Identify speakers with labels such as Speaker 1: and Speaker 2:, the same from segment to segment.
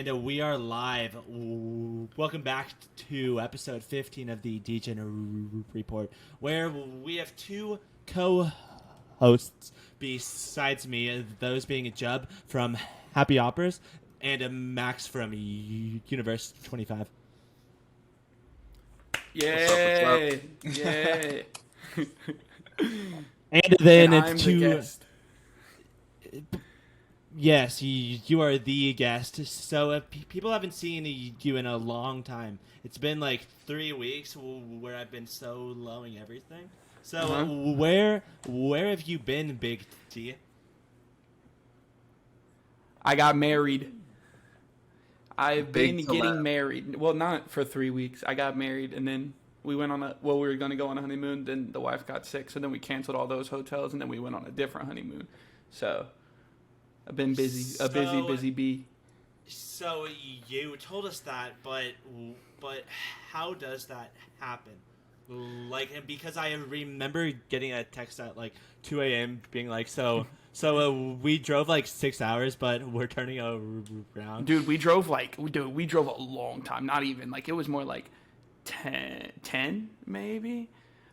Speaker 1: and we are live. Welcome back to episode 15 of the Degen Report, where we have two co-hosts besides me, those being Jub from Happy Operas and Max from Universe 25.
Speaker 2: Yay! Yay!
Speaker 1: And then
Speaker 2: and I'm
Speaker 1: to
Speaker 2: the guest.
Speaker 1: Yes, you are the guest. So people haven't seen you in a long time. It's been like 3 weeks where I've been soloing everything. So where have you been, Big T?
Speaker 2: I got married. I've
Speaker 3: Big
Speaker 2: been
Speaker 3: celeb.
Speaker 2: getting married. Well, not for 3 weeks. I got married, and then we went on we were going to go on a honeymoon. Then the wife got sick, so then we canceled all those hotels, and then we went on a different honeymoon. So I've been busy, busy bee.
Speaker 1: So you told us that, but how does that happen? Like, because I remember getting a text at like 2 a.m. being like, so we drove like 6 hours, but we're turning around.
Speaker 2: Dude, we drove a long time. Not even, like, it was more like 10 maybe.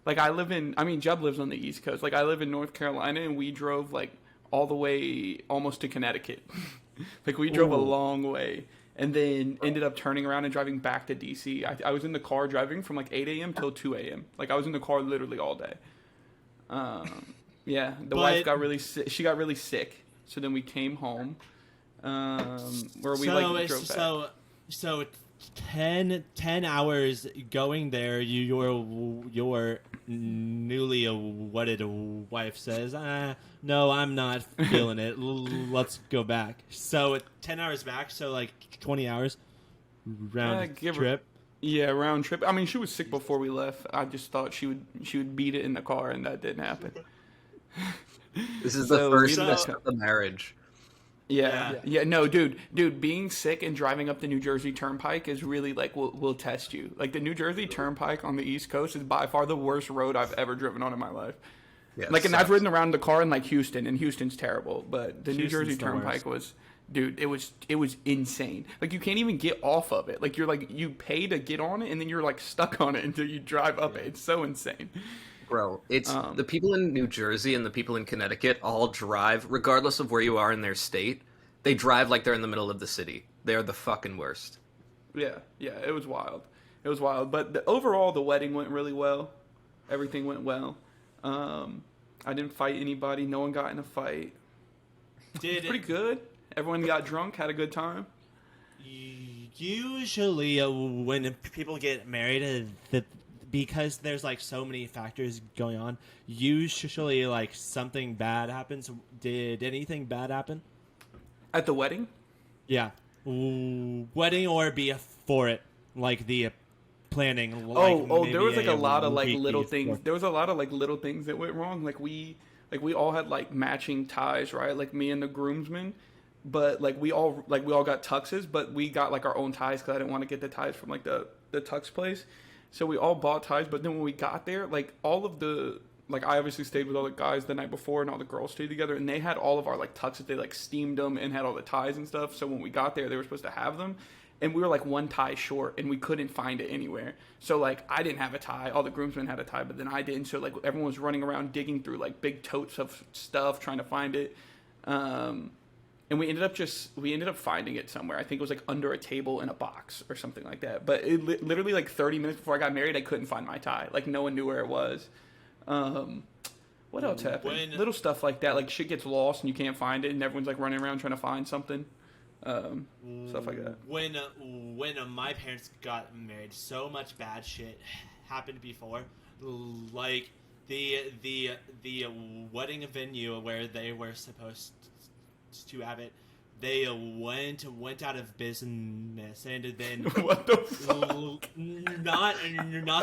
Speaker 2: Like, Jub lives on the East Coast. Like, I live in North Carolina, and we drove like all the way almost to Connecticut. Like, we drove a long way and then ended up turning around and driving back to DC. I was in the car driving from like 8 a.m. till 2 a.m. Like, I was in the car literally all day. Yeah, wife got really sick. She got really sick. So then we came home, where we drove back.
Speaker 1: So 10 hours going there. Your newly wedded wife says, "No, I'm not feeling it. Let's go back." So 10 hours back. So like 20 hours round trip.
Speaker 2: Round trip. I mean, she was sick before we left. I just thought she would beat it in the car, and that didn't happen.
Speaker 3: This is the first test of the marriage.
Speaker 2: Yeah. No, dude, being sick and driving up the New Jersey Turnpike is really like will test you. Like, the New Jersey Turnpike on the East Coast is by far the worst road I've ever driven on in my life.
Speaker 3: Yeah,
Speaker 2: like, and I've ridden around the car in like Houston, and Houston's terrible, but the New Jersey Turnpike was, dude, it was insane. Like, you can't even get off of it. Like, you pay to get on it, and then you're like stuck on it until you drive up it. It's so insane.
Speaker 3: Bro, it's the people in New Jersey and the people in Connecticut all drive, regardless of where you are in their state, they drive like they're in the middle of the city. They are the fucking worst.
Speaker 2: Yeah, it was wild. But overall, the wedding went really well. Everything went well. I didn't fight anybody. No one got in a fight. It was pretty good. Everyone got drunk, had a good time.
Speaker 1: Usually, when people get married, because there's like so many factors going on, usually like something bad happens. Did anything bad happen
Speaker 2: at the wedding?
Speaker 1: Yeah, wedding or before it, like the planning.
Speaker 2: There was like a lot of like little things. There was a lot of like little things that went wrong. Like, we all had like matching ties, right? Like, me and the groomsmen. But like we all got tuxes, but we got like our own ties because I didn't want to get the ties from like the tux place. So we all bought ties, but then when we got there, like, all of the, like, I obviously stayed with all the guys the night before, and all the girls stayed together, and they had all of our like tuxes. They like steamed them and had all the ties and stuff. So when we got there, they were supposed to have them, and we were like one tie short, and we couldn't find it anywhere. So like, I didn't have a tie. All the groomsmen had a tie, but then I didn't. So like, everyone was running around digging through like big totes of stuff trying to find it. And we ended up finding it somewhere. I think it was like under a table in a box or something like that. But it literally like 30 minutes before I got married, I couldn't find my tie. Like, no one knew where it was. What else happened? Little stuff like that. Like, shit gets lost and you can't find it, and everyone's like running around trying to find something. Stuff like that.
Speaker 1: When my parents got married, so much bad shit happened before. Like, the wedding venue where they were supposed to have it, they went out of business, and then
Speaker 2: what the fuck?
Speaker 1: Not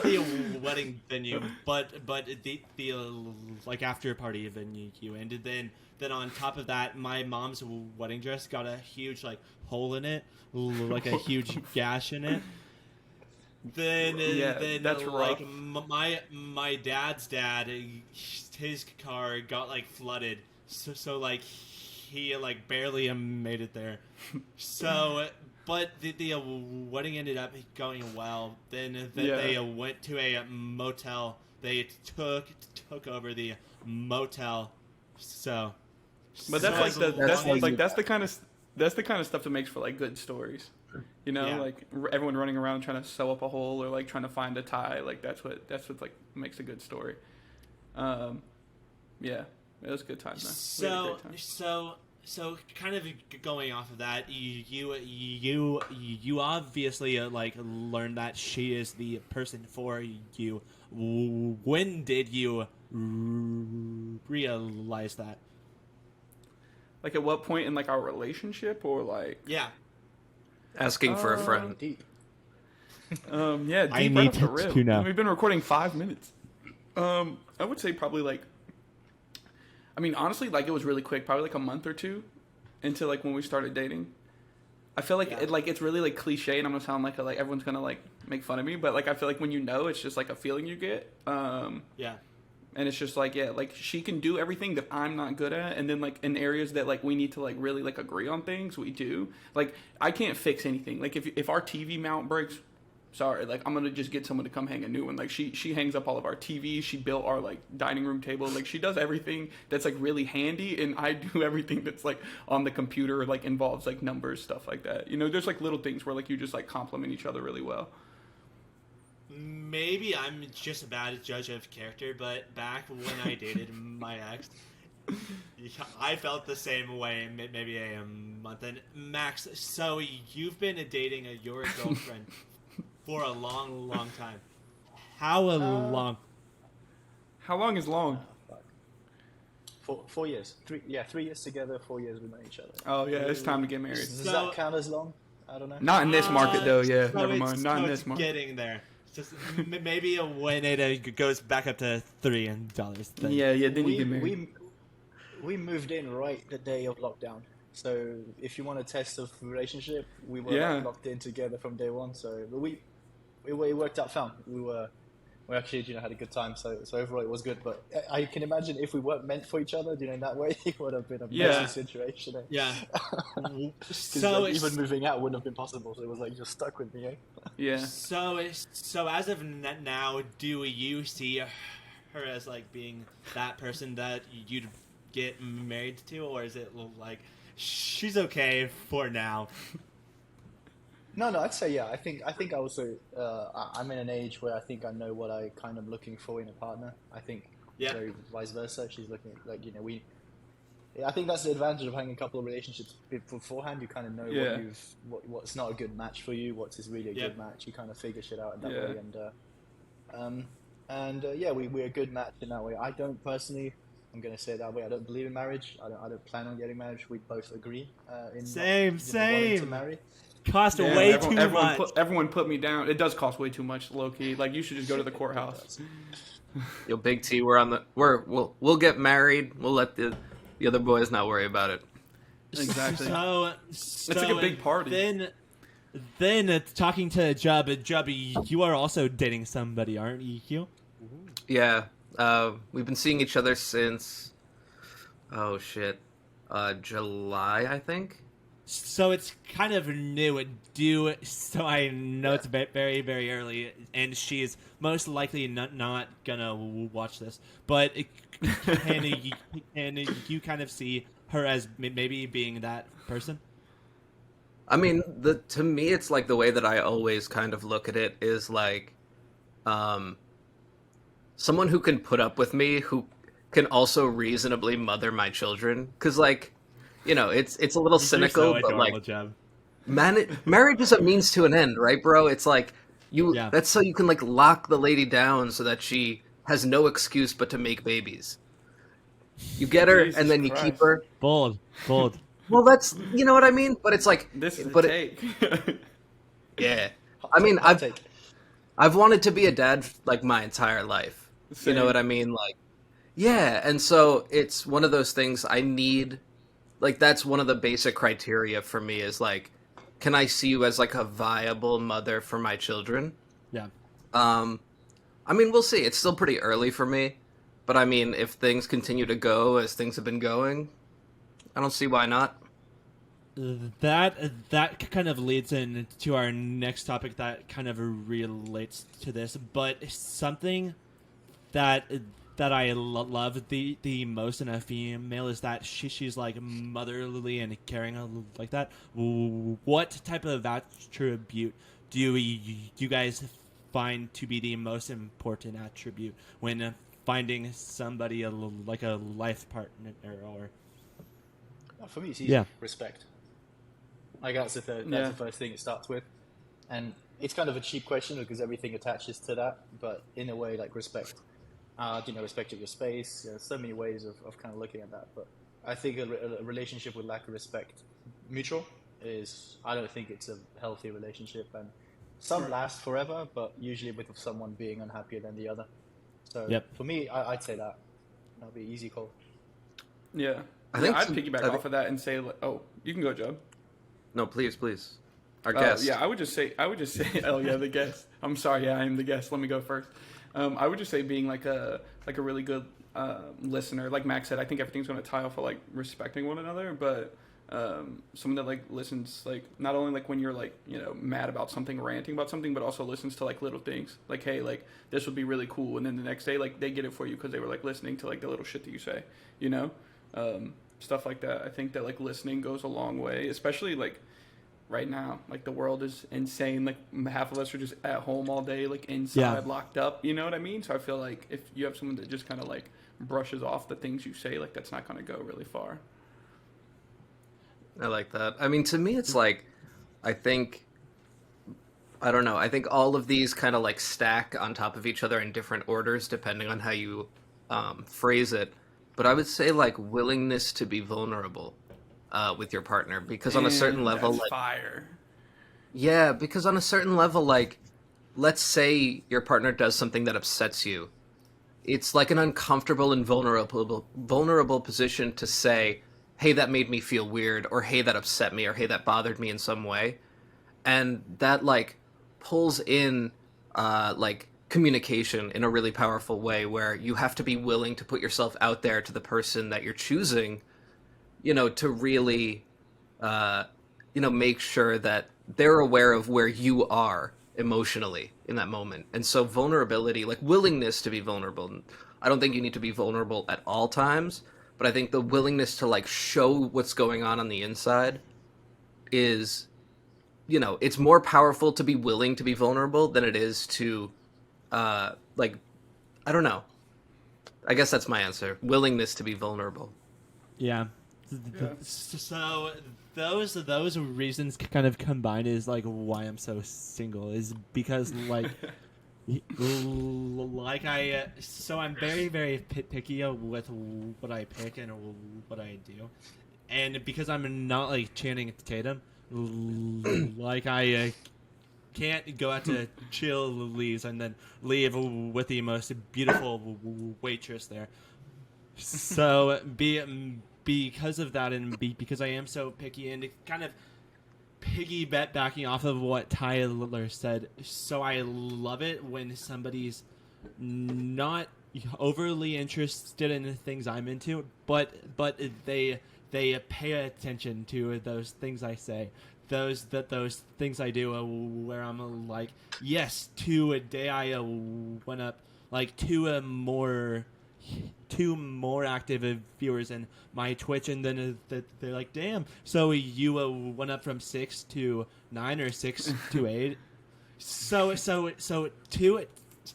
Speaker 1: the wedding venue, but the like after party venue, and then on top of that, my mom's wedding dress got a huge like hole in it, like a huge gash in it. Then
Speaker 2: that's
Speaker 1: like
Speaker 2: rough.
Speaker 1: my dad's dad, his car got like flooded, so like he like barely made it there. So But the wedding ended up going well. Then they went to a motel. They took over the motel. So,
Speaker 2: but that's that's the kind of stuff that makes for like good stories. You know, like everyone running around trying to sew up a hole or like trying to find a tie. Like that's what like makes a good story. Yeah, it was a good time though.
Speaker 1: So kind of going off of that, you obviously like learned that she is the person for you. When did you realize that?
Speaker 2: Like at what point in like our relationship, or like
Speaker 3: asking for a friend?
Speaker 4: Deep.
Speaker 2: Yeah, deep
Speaker 1: I
Speaker 2: right
Speaker 1: need
Speaker 2: off the rip.
Speaker 1: to know.
Speaker 2: We've been recording 5 minutes. I would say probably like, I mean, honestly, like it was really quick, probably like a month or two into like when we started dating. I feel like it's really like cliche, and I'm gonna sound like everyone's gonna like make fun of me, but like I feel like when you know, it's just like a feeling you get. And it's just like, like she can do everything that I'm not good at, and then like in areas that like we need to like really like agree on things, we do. Like I can't fix anything. Like if our TV mount breaks, sorry, like I'm gonna just get someone to come hang a new one. Like she hangs up all of our TVs, she built our like dining room table, like she does everything that's like really handy, and I do everything that's like on the computer, like involves like numbers, stuff like that. You know, there's like little things where like you just like complement each other really well.
Speaker 1: Maybe I'm just a bad judge of character, but back when I dated my ex, I felt the same way maybe a month. And Max, so you've been dating your girlfriend for a long, long time. How long?
Speaker 2: How long is long?
Speaker 4: 4 years. 3 years together, 4 years we know each other.
Speaker 2: Oh yeah, it's time to get married.
Speaker 4: Does that count as long? I don't know.
Speaker 2: Not in this market though. Yeah,
Speaker 1: so
Speaker 2: never mind. Not in this market.
Speaker 1: Getting there. Just maybe when it goes back up to $3.
Speaker 2: Yeah. Then you get married.
Speaker 4: We moved in right the day of lockdown. So if you want a test of relationship, we were like, locked in together from day one. So it worked out fine. We actually had a good time. So overall it was good. But I can imagine if we weren't meant for each other, in that way, it would have been a messy situation.
Speaker 1: Yeah.
Speaker 4: So even moving out wouldn't have been possible. So it was like you're stuck with me.
Speaker 2: Yeah.
Speaker 1: So as of now, do you see her as like being that person that you'd get married to, or is it like she's okay for now?
Speaker 4: No, I'd say yeah. I think I also I'm in an age where I think I know what I kind of looking for in a partner. I think very vice versa. She's looking like I think that's the advantage of having a couple of relationships beforehand. You kind of know what's not a good match for you, what's is really a good match. You kind of figure shit out in that way, we're a good match in that way. I don't personally. I'm going to say it that way. I don't believe in marriage. I don't plan on getting married. We both agree in
Speaker 1: same
Speaker 4: to marry.
Speaker 1: Cost way too much.
Speaker 2: Everyone put me down. It does cost way too much, low key. Like you should just go to the courthouse.
Speaker 3: Yo, Big T, we'll get married. We'll let the other boys not worry about it.
Speaker 2: Exactly.
Speaker 1: So
Speaker 2: it's like a big party.
Speaker 1: Then talking to Jub, you are also dating somebody, aren't you?
Speaker 3: Yeah. We've been seeing each other since July, I think.
Speaker 1: So it's kind of new. So I know it's very, very early, and she's most likely not gonna watch this. But can you kind of see her as maybe being that person?
Speaker 3: I mean, to me, it's like the way that I always kind of look at it is like, someone who can put up with me, who can also reasonably mother my children, because like. It's a little cynical, but like, marriage is a means to an end, right, bro? It's like that's so you can like lock the lady down so that she has no excuse but to make babies. You get her, and then you keep her.
Speaker 1: Bold.
Speaker 3: Well, that's what I mean. But it's like
Speaker 2: this is the take.
Speaker 3: Yeah, I mean, I've wanted to be a dad like my entire life. Same. You know what I mean? Like, yeah, and so it's one of those things I need. Like, that's one of the basic criteria for me is, like, can I see you as, like, a viable mother for my children?
Speaker 1: Yeah.
Speaker 3: I mean, we'll see. It's still pretty early for me. But, I mean, if things continue to go as things have been going, I don't see why not.
Speaker 1: that kind of leads into our next topic that kind of relates to this, but something that I love the most in a female is that she's like motherly and caring like that. What type of attribute do you guys find to be the most important attribute when finding somebody like a life partner? Or
Speaker 4: for me, it's easy. Yeah. Respect. Like that's the first thing it starts with, and it's kind of a cheap question because everything attaches to that. But in a way, like respect. Respect of your space. So many ways of kind of looking at that. But I think a relationship with lack of respect, mutual, I don't think it's a healthy relationship. And some last forever, but usually with someone being unhappier than the other. So for me, I'd say that. That'd be an easy call.
Speaker 2: Yeah. I'd piggyback off of that and say, oh, you can go, Joe.
Speaker 3: No, please. Our guest.
Speaker 2: Yeah, I would just say, oh yeah, the guest. I'm sorry, I am the guest. Let me go first. I would just say being like a really good listener. Like Max said, I think everything's going to tie off of like respecting one another, but someone that like listens, like not only like when you're like, mad about something, ranting about something, but also listens to like little things. Like, hey, like this would be really cool, and then the next day like they get it for you because they were like listening to like the little shit that you say, stuff like that. I think that like listening goes a long way, especially like right now. Like the world is insane. Like half of us are just at home all day, like inside, locked up. You know what I mean? So I feel like if you have someone that just kind of like brushes off the things you say, like that's not going to go really far.
Speaker 3: I like that. I mean, to me, it's like, I don't know. I think all of these kind of like stack on top of each other in different orders, depending on how you phrase it. But I would say like willingness to be vulnerable with your partner, because on a certain level,
Speaker 2: that's like fire.
Speaker 3: Yeah, because on a certain level, like, let's say your partner does something that upsets you. It's like an uncomfortable and vulnerable position to say, hey, that made me feel weird, or hey, that upset me, or hey, that bothered me in some way. And that like pulls in like communication in a really powerful way, where you have to be willing to put yourself out there to the person that you're choosing, to really, make sure that they're aware of where you are emotionally in that moment. And so vulnerability, like willingness to be vulnerable, I don't think you need to be vulnerable at all times, but I think the willingness to like show what's going on the inside is, it's more powerful to be willing to be vulnerable than it is to, I don't know. I guess that's my answer. Willingness to be vulnerable.
Speaker 1: Yeah. So those reasons kind of combined is like why I'm so single, is because like I'm very, very picky with what I pick and what I do, and because I'm not like Channing Tatum, like I can't go out to Chili's and then leave with the most beautiful waitress there. So because of that, and because I am so picky, and kind of backing off of what Tyler said, so I love it when somebody's not overly interested in the things I'm into, but they pay attention to those things I say, those things I do, where I'm like, yes, today I went up like two more active viewers in my Twitch, and then they're like, damn, so you went up from 6 to 9 or 6 to 8. So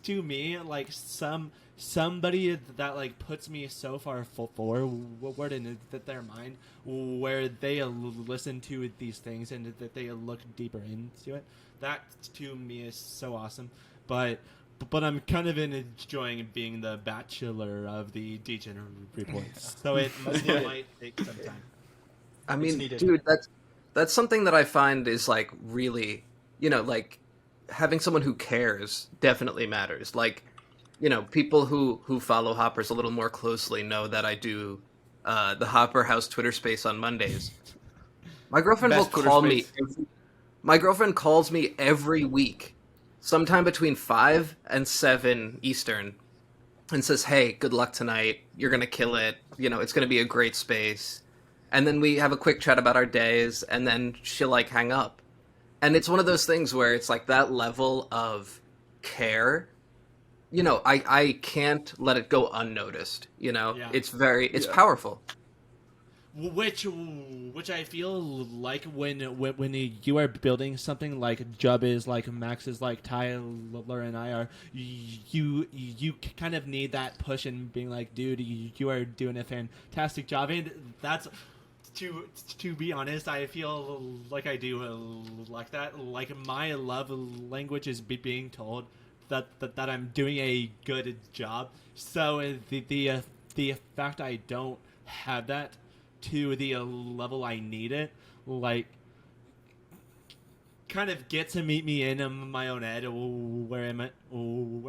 Speaker 1: to me, like somebody that like puts me so far forward in their mind, where they listen to these things and that they look deeper into it, that to me is so awesome. But I'm kind of enjoying being the bachelor of the Degen Report, so it might take some time.
Speaker 3: I mean, dude, that's something that I find is like really, like having someone who cares definitely matters. Like, people who follow Hoppers a little more closely know that I do the Hopper House Twitter space on Mondays. My girlfriend will call me. My girlfriend calls me every week, sometime between 5 and 7 Eastern, and says, hey, good luck tonight. You're going to kill it. It's going to be a great space. and then we have a quick chat about our days, and then she'll like hang up. And it's one of those things where it's like that level of care, you know, I can't let it go unnoticed, you know?
Speaker 1: Yeah.
Speaker 3: It's powerful.
Speaker 1: Which I feel like when you are building something like Jub is, like Max is, like Tyler and I are, you kind of need that push and being like, dude, you are doing a fantastic job, and that's to be honest, I feel like I do like that. Like my love language is being told that I'm doing a good job. So the fact I don't have that to the level I need it, like, kind of gets to meet me in my own head where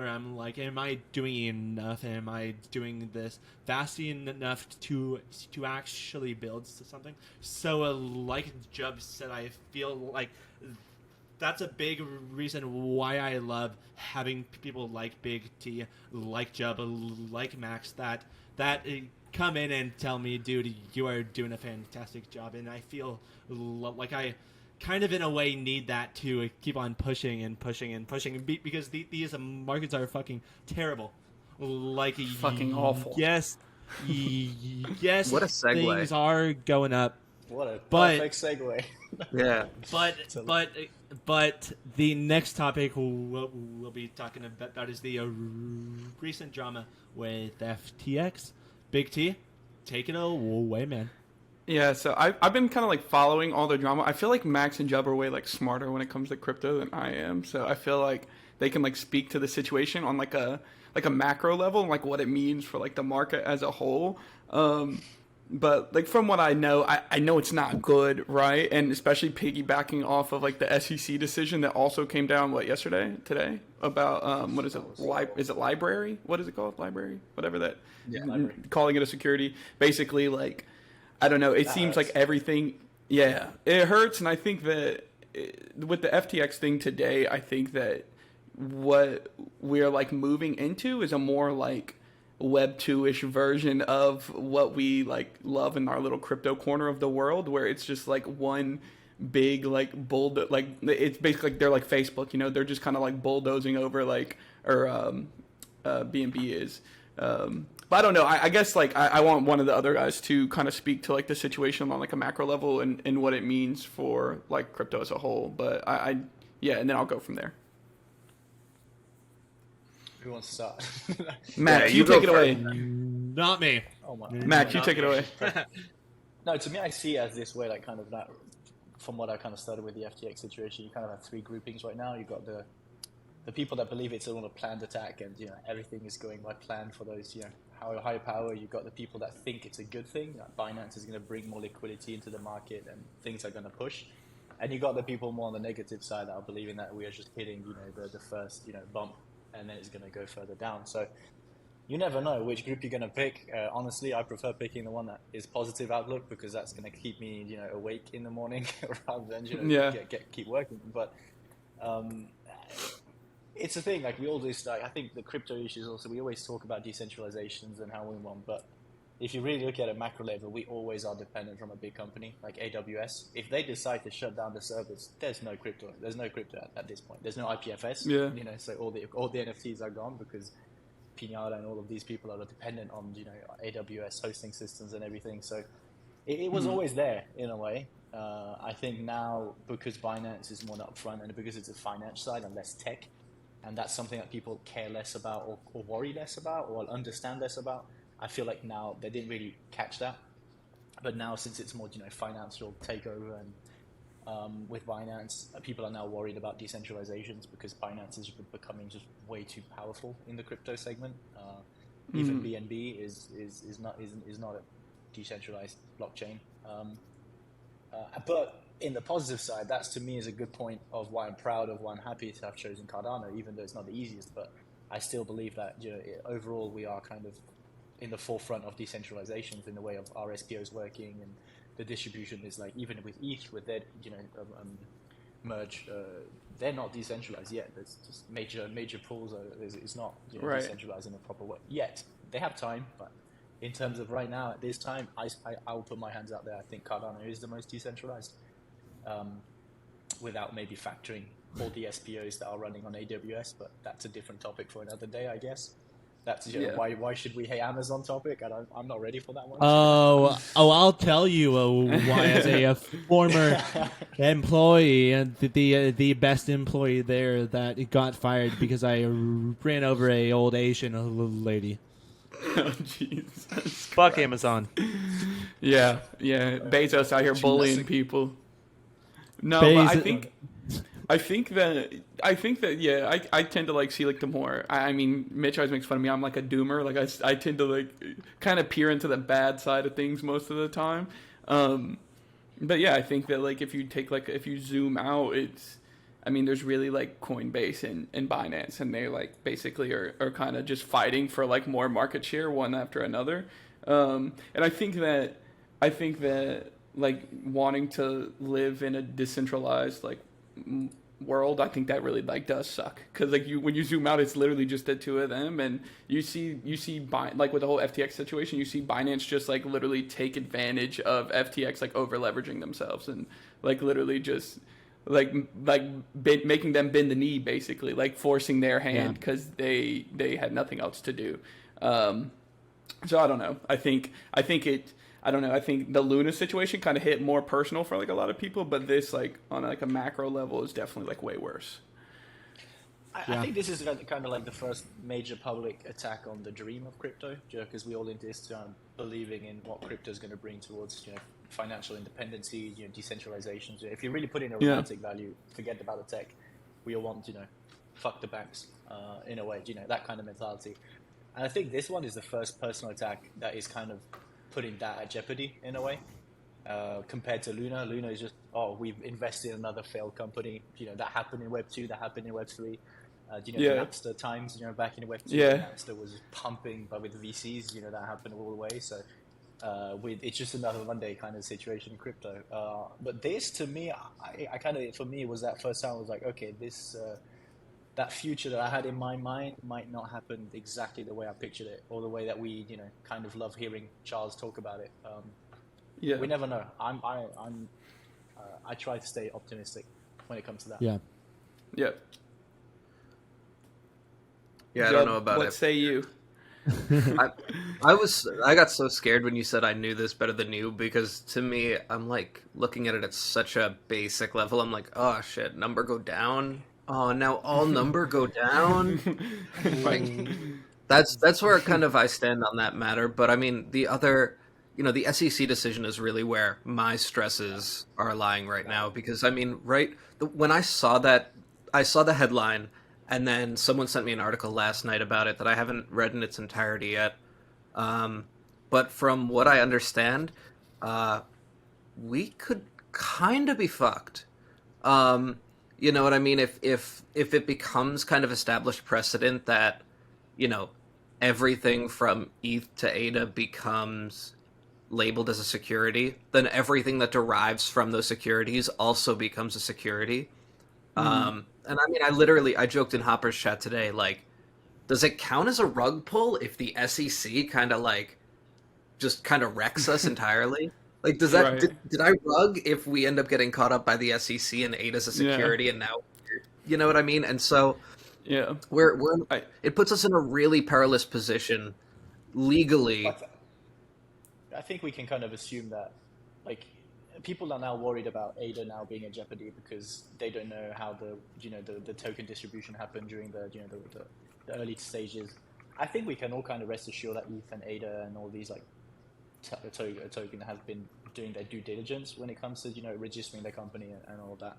Speaker 1: I'm like, am I doing enough? Am I doing this fast enough to actually build something? So like Jub said, I feel like that's a big reason why I love having people like Big T, like Jub, like Max, that come in and tell me, dude, you are doing a fantastic job. And I feel like I kind of in a way need that to keep on pushing and pushing and pushing, because these markets are fucking terrible. Like,
Speaker 2: fucking awful.
Speaker 1: Yes, yes.
Speaker 3: What a segue.
Speaker 1: Things are going up.
Speaker 4: What a perfect segue.
Speaker 3: Yeah.
Speaker 1: But the next topic we'll be talking about is the recent drama with FTX. Big T, take it away, man.
Speaker 2: Yeah, so I've been kind of like following all the drama. I feel like Max and Jub are way like smarter when it comes to crypto than I am. So I feel like they can like speak to the situation on like a macro level, like what it means for like the market as a whole. But like from what I know it's not good, right? And especially piggybacking off of like the SEC decision that also came down today about what is it? Is it library? What is it called? Library, whatever that.
Speaker 4: Yeah, library.
Speaker 2: Calling it a security, basically, like, I don't know. It seems like everything. Yeah, it hurts, and I think that with the FTX thing today, I think that what we're like moving into is a more like Web 2-ish version of what we like love in our little crypto corner of the world, where it's just like one big like like it's basically like they're like Facebook, you know, they're just kind of like bulldozing over like, or BNB is. But I don't know. I guess like I want one of the other guys to kind of speak to like the situation on like a macro level and what it means for like crypto as a whole. But yeah, and then I'll go from there.
Speaker 4: Who wants to start?
Speaker 2: Matt, you take it away.
Speaker 1: Not me.
Speaker 4: Oh my.
Speaker 2: Matt, you take it away.
Speaker 4: No, to me, I see it as this way, like kind of that. From what I kind of started with the FTX situation, you kind of have three groupings right now. You've got the people that believe it's all a planned attack, and everything is going by plan for those high power. You've got the people that think it's a good thing, that Binance is going to bring more liquidity into the market and things are going to push. And you've got the people more on the negative side that are believing that we are just hitting the first bump, and then it's going to go further down. So you never know which group you're going to pick. Honestly, I prefer picking the one that is positive outlook, because that's going to keep me awake in the morning rather than keep working. But it's a thing, like we always, I think the crypto issues also, we always talk about decentralizations and how we want, but if you really look at a macro level, we always are dependent from a big company like AWS. If they decide to shut down the servers, there's no crypto at this point. There's no IPFS. So all the NFTs are gone, because Pinata and all of these people are dependent on AWS hosting systems and everything. So it was always there in a way. I think now, because Binance is more upfront and because it's a finance side and less tech, and that's something that people care less about or worry less about or understand less about, I feel like now they didn't really catch that. But now, since it's more financial takeover, and with Binance, people are now worried about decentralizations, because Binance is becoming just way too powerful in the crypto segment. Even BNB is not a decentralized blockchain. But in the positive side, that's to me is a good point of why I'm proud of, why I'm happy to have chosen Cardano, even though it's not the easiest. But I still believe that overall we are kind of in the forefront of decentralizations in the way of RSPOs working, and the distribution is like, even with ETH, with their merge, they're not decentralized yet. There's just major pools. It's not decentralized in a proper way yet. They have time, but in terms of right now at this time, I'll put my hands out there. I think Cardano is the most decentralized, without maybe factoring all the SPOs that are running on AWS, but that's a different topic for another day, I guess. That's why should we hate Amazon topic? I'm not ready for that one.
Speaker 1: I'll tell you why. As a former employee and the best employee there that got fired because I ran over a old Asian lady.
Speaker 2: Oh, Jesus.
Speaker 1: Fuck Amazon.
Speaker 2: Yeah. Bezos out here bullying people. No, but I think that yeah, I tend to like see like the more. I mean, Mitch always makes fun of me. I'm like a doomer. Like I tend to like kind of peer into the bad side of things most of the time. But yeah, I think that like if you zoom out, there's really like Coinbase and Binance, and they like basically are kind of just fighting for like more market share one after another. And I think that like wanting to live in a decentralized like world, I think that really like does suck, because like when you zoom out, it's literally just the two of them, and you see like with the whole FTX situation, you see Binance just like literally take advantage of FTX like over leveraging themselves and like literally just making them bend the knee, basically like forcing their hand because they had nothing else to do. So I don't know. I think the Luna situation kind of hit more personal for like a lot of people, but this like on like a macro level is definitely like way worse.
Speaker 4: I think this is kind of like the first major public attack on the dream of crypto, because we all insist on believing in what crypto is going to bring towards financial independency, decentralization. So if you really put in a romantic value, forget about the tech. We all want fuck the banks in a way, that kind of mentality. And I think this one is the first personal attack that is kind of putting that at jeopardy in a way, compared to Luna. Luna is just, we've invested in another failed company. That happened in Web 2, that happened in Web 3. The Napster times, back in Web 2, Napster was pumping, but with VCs, that happened all the way. So it's just another Monday kind of situation in crypto. But this, to me, I kind of, for me, was that first time I was like, okay, this that future that I had in my mind might not happen exactly the way I pictured it, or the way that we, kind of love hearing Charles talk about it. We never know. I try to stay optimistic when it comes to that.
Speaker 3: Yeah, I don't know about it.
Speaker 2: What say you?
Speaker 3: I got so scared when you said I knew this better than you, because to me, I'm like looking at it at such a basic level. I'm like, oh shit, number go down. Oh, now all number go down. Like, that's where kind of I stand on that matter. But I mean, the other, the SEC decision is really where my stresses are lying right now, because I mean, when I saw the headline, and then someone sent me an article last night about it that I haven't read in its entirety yet. But from what I understand, we could kind of be fucked. You know what I mean? If it becomes kind of established precedent that, everything from ETH to ADA becomes labeled as a security, then everything that derives from those securities also becomes a security. And I mean, I joked in Hopper's chat today, like, does it count as a rug pull if the SEC kind of like just kind of wrecks us entirely? Like, does that did I rug if we end up getting caught up by the SEC and ADA as a security, and now, you know what I mean? And so, it puts us in a really perilous position legally.
Speaker 4: I think we can kind of assume that, like, people are now worried about ADA now being in jeopardy because they don't know how the token distribution happened during the early stages. I think we can all kind of rest assured that ETH and ADA and all these like token have been doing their due diligence when it comes to registering their company and all of that.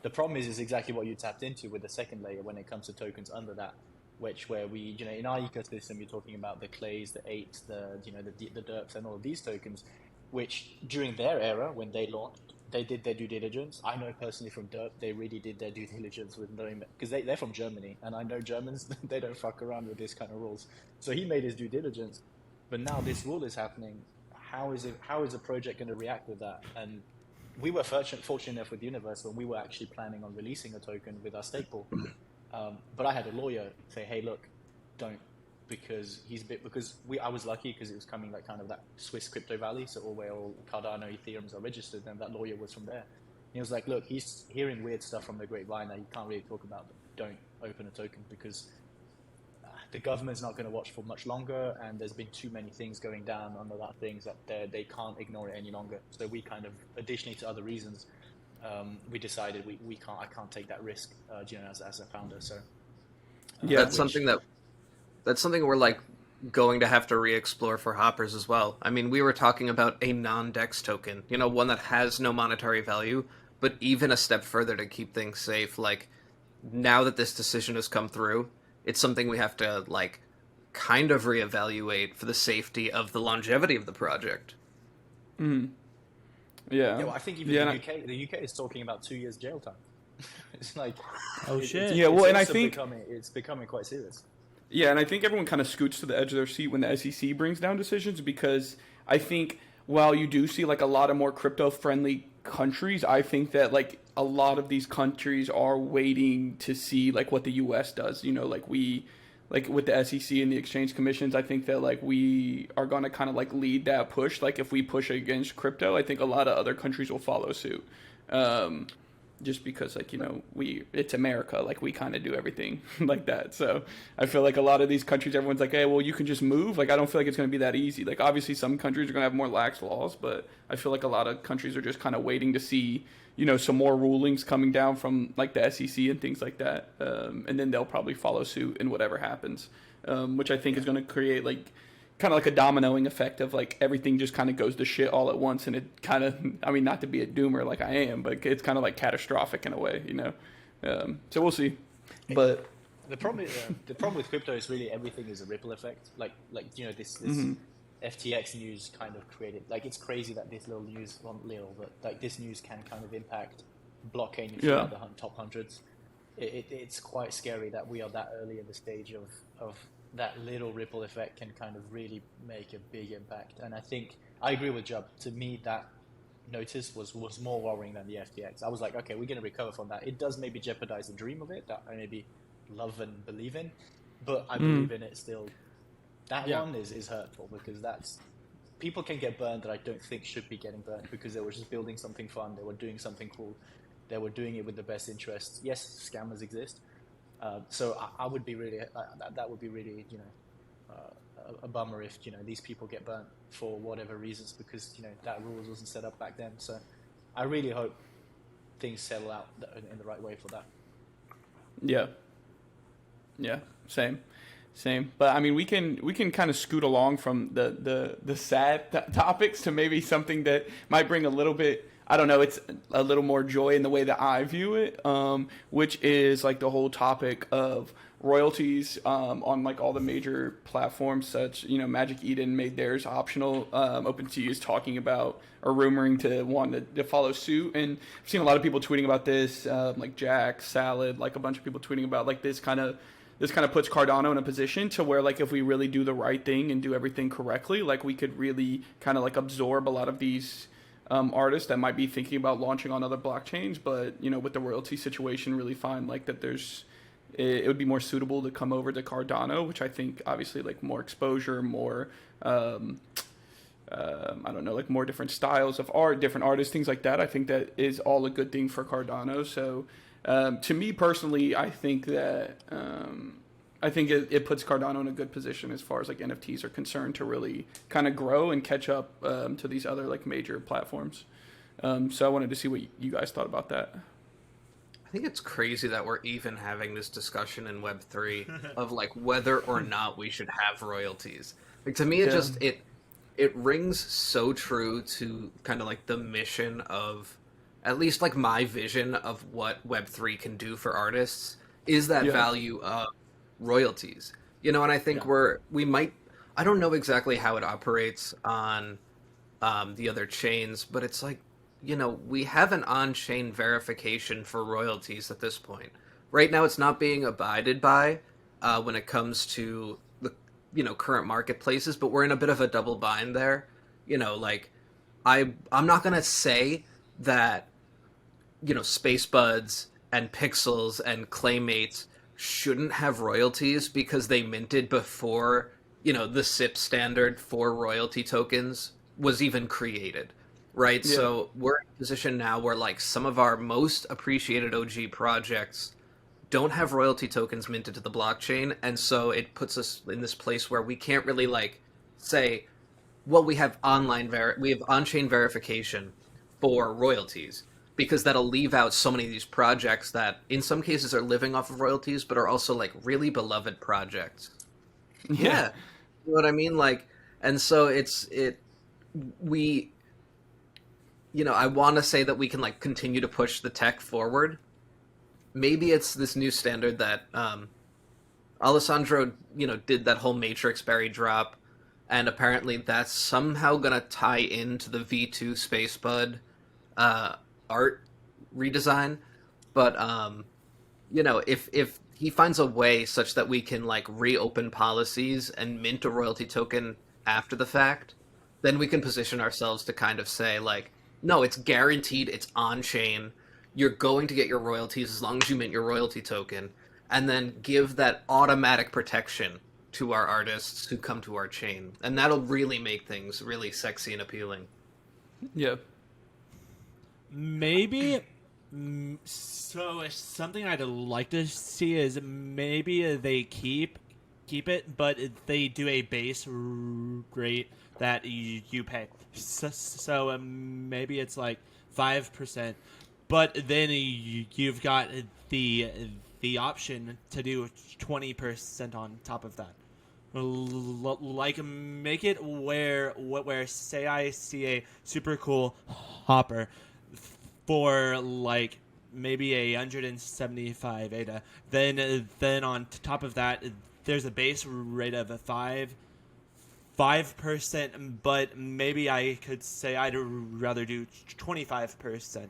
Speaker 4: The problem is exactly what you tapped into with the second layer when it comes to tokens under that, where we in our ecosystem, you're talking about the Clays, the Apes, the Derps, and all of these tokens, which during their era when they launched, they did their due diligence. I know personally from Derp, they really did their due diligence with knowing that, because they're from Germany, and I know Germans, they don't fuck around with this kind of rules. So he made his due diligence, but now this rule is happening. How is a project going to react with that? And we were fortunate enough with Universe when we were actually planning on releasing a token with our stake pool. But I had a lawyer say, hey, look, don't because I was lucky because it was coming like kind of that Swiss crypto valley, so where all Cardano Ethereums are registered, and that lawyer was from there. He was like, look, he's hearing weird stuff from the grapevine that he can't really talk about them. Don't open a token because the government's not going to watch for much longer, and there's been too many things going down under that things that they can't ignore it any longer. So we kind of, additionally to other reasons, we decided I can't take that risk, as a founder. So
Speaker 3: yeah, that's something we're like going to have to re-explore for hoppers as well. I mean, we were talking about a non-DEX token, one that has no monetary value, but even a step further to keep things safe. Like, now that this decision has come through, it's something we have to like kind of reevaluate for the safety of the longevity of the project.
Speaker 2: Mm. Yeah.
Speaker 4: Well, I think even the UK is talking about 2 years jail time. It's like,
Speaker 1: oh shit.
Speaker 2: Yeah, well, and I think
Speaker 4: it's becoming quite serious.
Speaker 2: Yeah, and I think everyone kind of scoots to the edge of their seat when the SEC brings down decisions, because I think while you do see like a lot of more crypto-friendly countries, I think that like a lot of these countries are waiting to see like what the US does. Like with the SEC and the exchange commissions, I think that like we are going to kind of like lead that push. Like if we push against crypto, I think a lot of other countries will follow suit. Just because like, it's America, like we kind of do everything like that. So I feel like a lot of these countries, everyone's like, hey, well, you can just move. Like, I don't feel like it's going to be that easy. Like, obviously some countries are going to have more lax laws, but I feel like a lot of countries are just kind of waiting to see, some more rulings coming down from like the SEC and things like that. And then they'll probably follow suit in whatever happens, which I think is going to create like kind of like a dominoing effect of like everything just kind of goes to shit all at once, and it kind of, I mean, not to be a doomer like I am, but it's kind of like catastrophic in a way, so we'll see. But
Speaker 4: the problem with crypto is really everything is a ripple effect. Like this
Speaker 2: mm-hmm.
Speaker 4: FTX news kind of created, like, it's crazy that this little news, well, little, but like this news can kind of impact blockchain throughout the top hundreds. It's quite scary that we are that early in the stage of that little ripple effect can kind of really make a big impact. And I think I agree with Jub. To me, that notice was more worrying than the FTX. I was like, okay, we're going to recover from that. It does maybe jeopardize the dream of it that I maybe love and believe in, but I believe in it still. That one is hurtful because people can get burned that I don't think should be getting burned because they were just building something fun. They were doing something cool. They were doing it with the best interests. Yes, scammers exist. So I would be really, that would be really, a bummer if, these people get burnt for whatever reasons because, that rules wasn't set up back then. So I really hope things settle out in the right way for that.
Speaker 2: Yeah. Yeah. Same. But I mean, we can kind of scoot along from the sad topics to maybe something that might bring a little bit, I don't know, it's a little more joy in the way that I view it, which is like the whole topic of royalties on like all the major platforms. Such, Magic Eden made theirs optional. OpenSea is talking about or rumoring to want to follow suit, and I've seen a lot of people tweeting about this, like Jack, Salad, like a bunch of people tweeting about like this kind of puts Cardano in a position to where, like, if we really do the right thing and do everything correctly, like, we could really kind of, like, absorb a lot of these artists that might be thinking about launching on other blockchains, but, with the royalty situation, really find, like, that it would be more suitable to come over to Cardano, which I think, obviously, like, more exposure, more, I don't know, like, more different styles of art, different artists, things like that. I think that is all a good thing for Cardano, so... to me personally, I think that it puts Cardano in a good position as far as like NFTs are concerned to really kind of grow and catch up to these other like major platforms. So I wanted to see what you guys thought about that.
Speaker 3: I think it's crazy that we're even having this discussion in Web3 of like whether or not we should have royalties. Like, to me, it rings so true to kind of like the mission of, at least like my vision of what Web3 can do for artists, is that value of royalties. And I think we might, I don't know exactly how it operates on the other chains, but it's like, we have an on-chain verification for royalties at this point. Right now it's not being abided by when it comes to the, current marketplaces, but we're in a bit of a double bind there. Like, I'm not going to say that, Space Buds and Pixels and Claymates shouldn't have royalties because they minted before, the SIP standard for royalty tokens was even created, right? Yeah. So we're in a position now where like some of our most appreciated OG projects don't have royalty tokens minted to the blockchain, and so it puts us in this place where we can't really like say, well, we have on-chain verification for royalties, because that'll leave out so many of these projects that in some cases are living off of royalties but are also like really beloved projects. Yeah. You know what I mean? Like, and so I want to say that we can like continue to push the tech forward. Maybe it's this new standard that Alessandro, did that whole matrix berry drop, and apparently that's somehow going to tie into the V2 Spacebud art redesign. But if he finds a way such that we can like reopen policies and mint a royalty token after the fact, then we can position ourselves to kind of say like, no, it's guaranteed, it's on chain, you're going to get your royalties as long as you mint your royalty token, and then give that automatic protection to our artists who come to our chain, and that'll really make things really sexy and appealing.
Speaker 2: Yeah.
Speaker 1: Maybe. So something I'd like to see is maybe they keep it, but they do a base rate that you pay. So maybe it's like 5%, but then you've got the option to do 20% on top of that. Like make it where say I see a super cool hopper for like maybe 175 ADA, then on top of that there's a base rate of 5%, but maybe I could say I'd rather do 25%,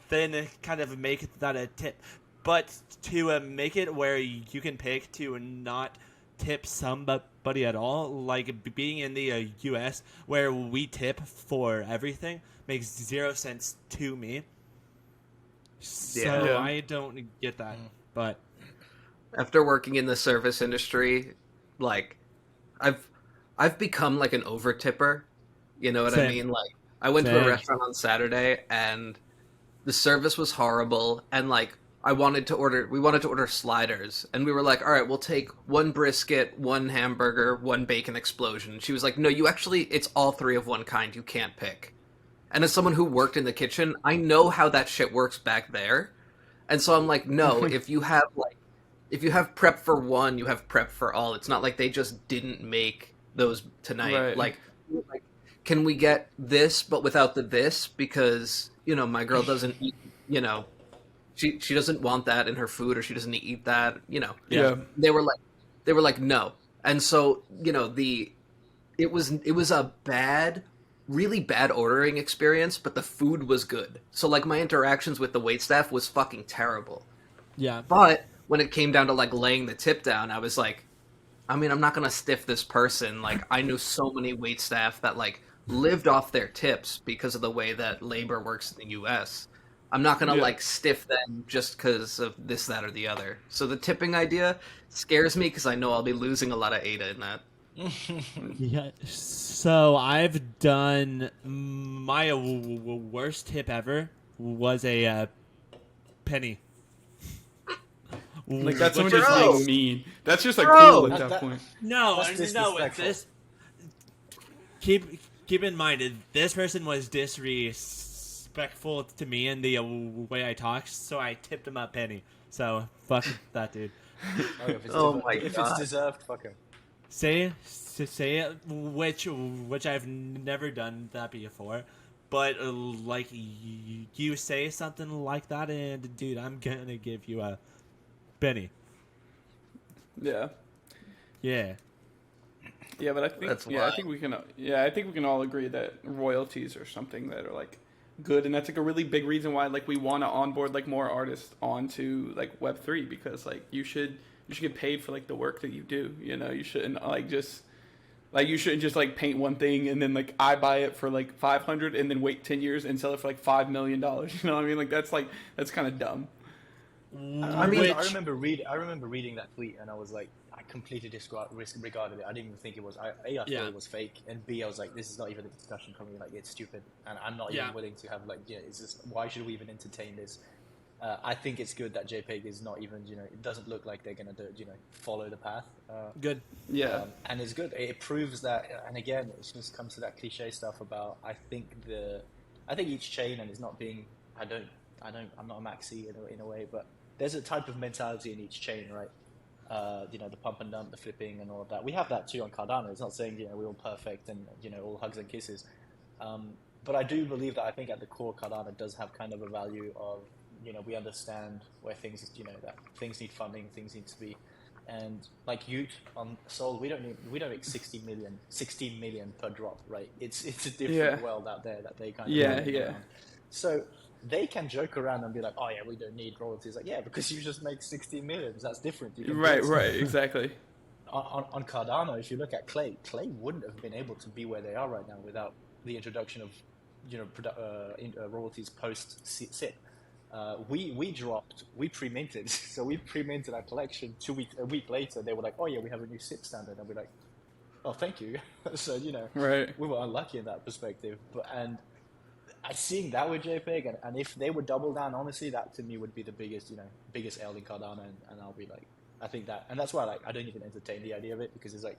Speaker 1: then kind of make that a tip. But to make it where you can pick to not tip somebody at all, like being in the US where we tip for everything, makes 0 sense to me. So I don't get that. But
Speaker 3: after working in the service industry, like I've become like an over tipper. You know what I mean? Like I went to a restaurant on Saturday and the service was horrible, and like we wanted to order sliders, and we were like, all right, we'll take 1 brisket, 1 hamburger, 1 bacon explosion. And she was like, no, it's all 3 of one kind. You can't pick. And as someone who worked in the kitchen, I know how that shit works back there. And so I'm like, no, if you have prep for one, you have prep for all. It's not like they just didn't make those tonight. Right. Like, can we get this but without the this? Because, my girl doesn't eat, she doesn't want that in her food, or she doesn't eat that,
Speaker 2: Yeah.
Speaker 3: They were like, no. And so, it was a really bad ordering experience, but the food was good. So like my interactions with the waitstaff was fucking terrible.
Speaker 1: Yeah.
Speaker 3: But when it came down to like laying the tip down, I was like, I mean, I'm not going to stiff this person. Like I knew so many waitstaff that like lived off their tips because of the way that labor works in the US. I'm not going to like stiff them just because of this, that, or the other. So the tipping idea scares me because I know I'll be losing a lot of ADA in that.
Speaker 1: Yeah, so I've done my worst tip ever was a penny.
Speaker 2: Like that's someone just being mean. That's just like cool at that point.
Speaker 1: No, with this. Keep in mind, this person was disrespectful to me in the way I talked, so I tipped him a penny. So fuck that dude.
Speaker 4: If it's deserved, fuck him.
Speaker 1: Say it, which I've never done that before, but like you say something like that, and dude, I'm gonna give you a penny.
Speaker 2: Yeah.
Speaker 1: Yeah.
Speaker 2: Yeah, but I think I think we can all agree that royalties are something that are like good, and that's like a really big reason why like we want to onboard like more artists onto like Web3, because like you should get paid for like the work that you do. You shouldn't you shouldn't just like paint one thing and then like I buy it for like 500 and then wait 10 years and sell it for like $5 million. You know what I mean? Like that's kind of dumb.
Speaker 4: I remember reading that tweet, and I was like, I completely disregarded it. I didn't even think it was. I thought it was fake, and B, I was like, this is not even a discussion coming. Like, it's stupid, and I'm not even willing to have it's just, why should we even entertain this? I think it's good that JPEG is not even, it doesn't look like they're gonna follow the path.
Speaker 1: Good.
Speaker 2: Yeah.
Speaker 4: And it's good. It proves that, and again, it just comes to that cliche stuff about I think each chain, and it's not being, I'm not a maxi in a way, but there's a type of mentality in each chain, right? The pump and dump, the flipping, and all of that. We have that too on Cardano. It's not saying we're all perfect and all hugs and kisses, but I do believe that I think at the core, Cardano does have kind of a value of we understand where things that things need funding, things need to be, and like Ute on Sol, we don't make 16 million per drop, right? It's a different world out there that they kind of around. So they can joke around and be like, oh yeah, we don't need royalties. Like, yeah, because you just make 16 million. That's different.
Speaker 2: Right, exactly.
Speaker 4: On Cardano, if you look at Clay wouldn't have been able to be where they are right now without the introduction of royalties post SIP. We pre-minted, so we pre-minted our collection. A week later, they were like, oh yeah, we have a new SIP standard, and we're like, oh, thank you. So
Speaker 2: right.
Speaker 4: We were unlucky in that perspective, and I seeing that with JPEG, and if they would double down, honestly, that to me would be the biggest L in Cardano, and I'll be like, I think that, and that's why I don't even entertain the idea of it, because it's like,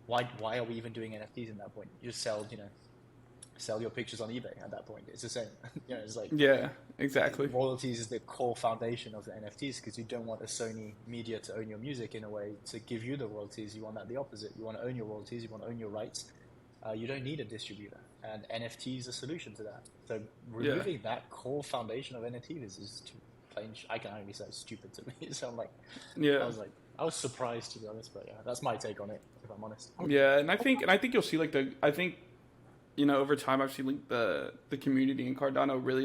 Speaker 4: why are we even doing NFTs in that point? You just sell your pictures on eBay at that point. It's the same. It's like,
Speaker 2: yeah, exactly.
Speaker 4: Royalties is the core foundation of the NFTs, because you don't want a Sony media to own your music in a way to give you the royalties. You want that the opposite. You want to own your royalties. You want to own your rights. You don't need a distributor, and NFT is a solution to that. So removing that core foundation of NFTs is too plain. I can only say it's stupid to me. So I'm like, I was surprised, to be honest, but that's my take on it, if I'm honest.
Speaker 2: Yeah, and I think you'll see over time, I've seen the community in Cardano really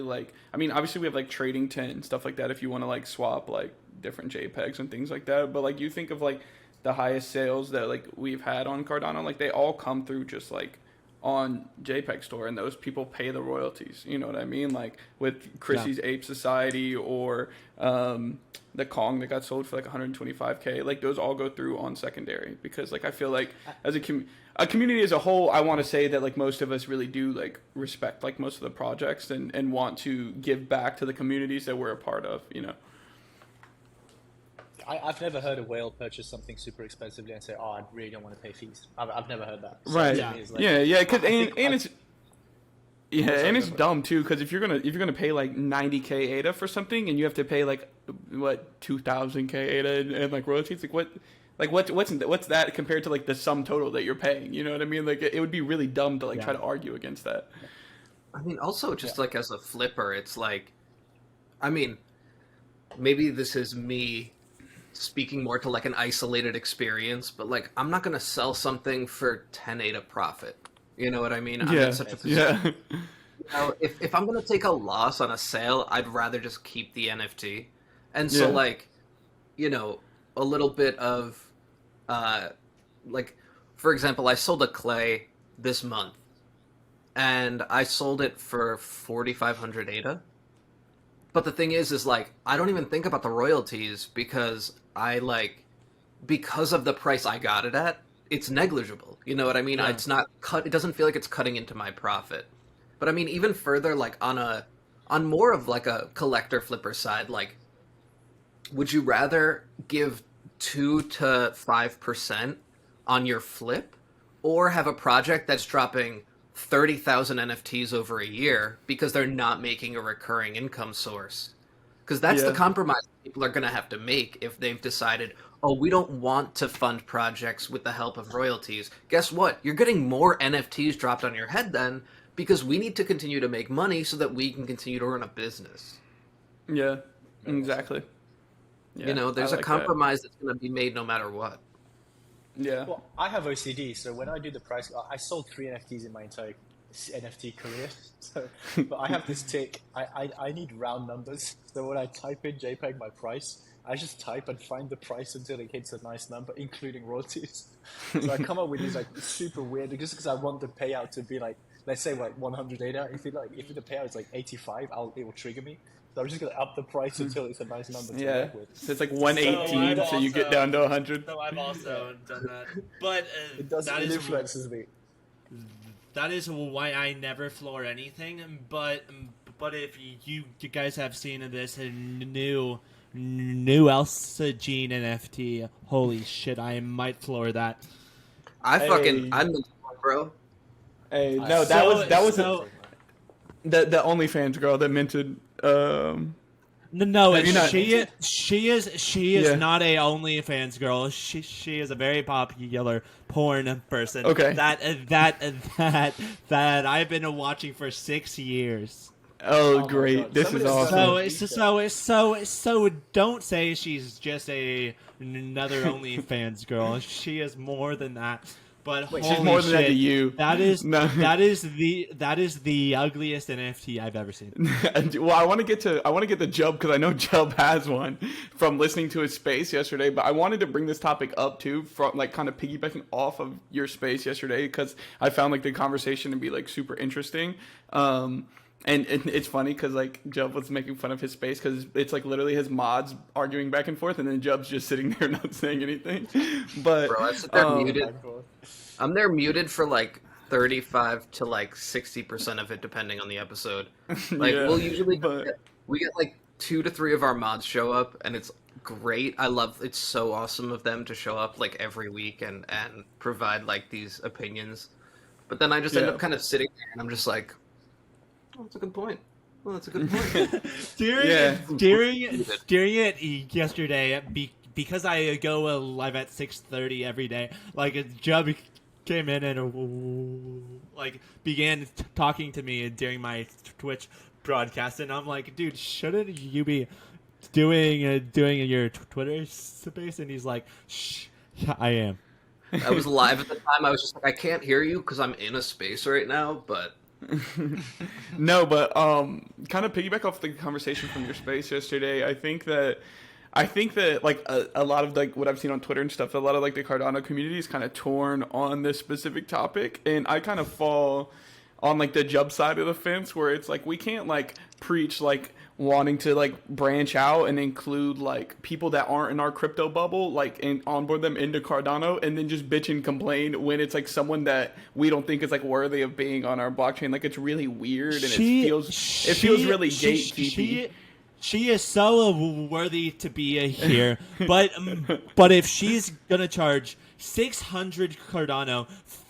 Speaker 2: obviously we have trading tent and stuff like that if you want to swap different JPEGs and things like that. But you think of the highest sales that we've had on Cardano, they all come through just on JPEG Store, and those people pay the royalties. You know what I mean? With Chrissy's Ape Society or the Kong that got sold for 125K. Those all go through on secondary, because I feel as a community as a whole, I want to say that most of us really do respect most of the projects and want to give back to the communities that we're a part of.
Speaker 4: I've never heard a whale purchase something super expensively and say, "Oh, I really don't want to pay fees." I've never heard that. So
Speaker 2: right? It's dumb too, because if you're gonna pay 90K ADA for something, and you have to pay 2,000K ADA and royalties, what's that compared to the sum total that you're paying? You know what I mean? It would be really dumb to try to argue against that.
Speaker 3: I mean, also just as a flipper, it's maybe this is me speaking more to an isolated experience, but I'm not gonna sell something for 10 ADA profit. You know what I mean? I'm in such a position. If I'm gonna take a loss on a sale, I'd rather just keep the NFT. And so a little bit of for example, I sold a clay this month, and I sold it for 4,500 ADA. But the thing is I don't even think about the royalties, because because of the price I got it at, it's negligible. You know what I mean? Yeah. It's not it doesn't feel like it's cutting into my profit. But I mean, even further, on more of a collector flipper side, would you rather give 2 to 5% on your flip, or have a project that's dropping 30,000 NFTs over a year because they're not making a recurring income source? Because that's the compromise people are going to have to make if they've decided, oh, we don't want to fund projects with the help of royalties. Guess what? You're getting more NFTs dropped on your head then, because we need to continue to make money so that we can continue to run a business.
Speaker 2: Yeah, exactly.
Speaker 3: Yeah, there's a compromise that's going to be made no matter what.
Speaker 2: Yeah.
Speaker 4: Well, I have OCD, so when I do the price, I sold 3 NFTs in my entire NFT career. So, but I have this tick. I need round numbers. So when I type in JPEG my price, I just type and find the price until it hits a nice number, including royalties. So I come up with these super weird, just because I want the payout to be let's say 100 ADA. If the payout is 85, it will trigger me. I'm just gonna up the price until it's a nice number to work with.
Speaker 2: So it's like 118, so you get down to 100.
Speaker 1: So I've also done that, but
Speaker 4: it influences me.
Speaker 1: That is why I never floor anything. But if you guys have seen this new Elsa Jean NFT, holy shit, I might floor that.
Speaker 3: I'm the bro.
Speaker 2: Hey, no, that was the OnlyFans girl that minted.
Speaker 1: No, she is not a OnlyFans girl. She is a very popular porn person.
Speaker 2: Okay.
Speaker 1: That I've been watching for 6 years.
Speaker 2: Oh great! This is awesome.
Speaker 1: So don't say she's just another OnlyFans girl. She is more than that. But
Speaker 2: she's more than that to you.
Speaker 1: That is the ugliest NFT I've ever seen.
Speaker 2: Well, I want to get to Jub because I know Jub has one from listening to his space yesterday. But I wanted to bring this topic up too, from like kind of piggybacking off of your space yesterday because I found like the conversation to be like super interesting. And it's funny because like Jub was making fun of his space because it's like literally his mods arguing back and forth, and then Jub's just sitting there not saying anything. But
Speaker 3: bro, I sit there muted. I'm there muted for like 35 to like 60% of it, depending on the episode. Like we'll usually we get like 2 to 3 of our mods show up, and it's great. It's so awesome of them to show up like every week and provide like these opinions. But then I just end up kind of sitting there, and I'm just like, oh, that's a good point. Well, that's a good point.
Speaker 1: During it yesterday, because I go live at 6:30 every day, like a Jub came in and like began talking to me during my Twitch broadcast, and I'm like, dude, shouldn't you be doing your Twitter space? And he's like, shh, I am.
Speaker 3: I was live at the time. I was just like, I can't hear you because I'm in a space right now, but.
Speaker 2: No, but kind of piggyback off the conversation from your space yesterday. I think that like a lot of like what I've seen on Twitter and stuff, a lot of like the Cardano community is kind of torn on this specific topic, and I kind of fall on like the Jub side of the fence where it's like we can't like preach like wanting to like branch out and include like people that aren't in our crypto bubble, like and onboard them into Cardano, and then just bitch and complain when it's like someone that we don't think is like worthy of being on our blockchain. Like it's really weird and it feels really gatekeepy.
Speaker 1: She is so worthy to be here, but if she's gonna charge 600 Cardano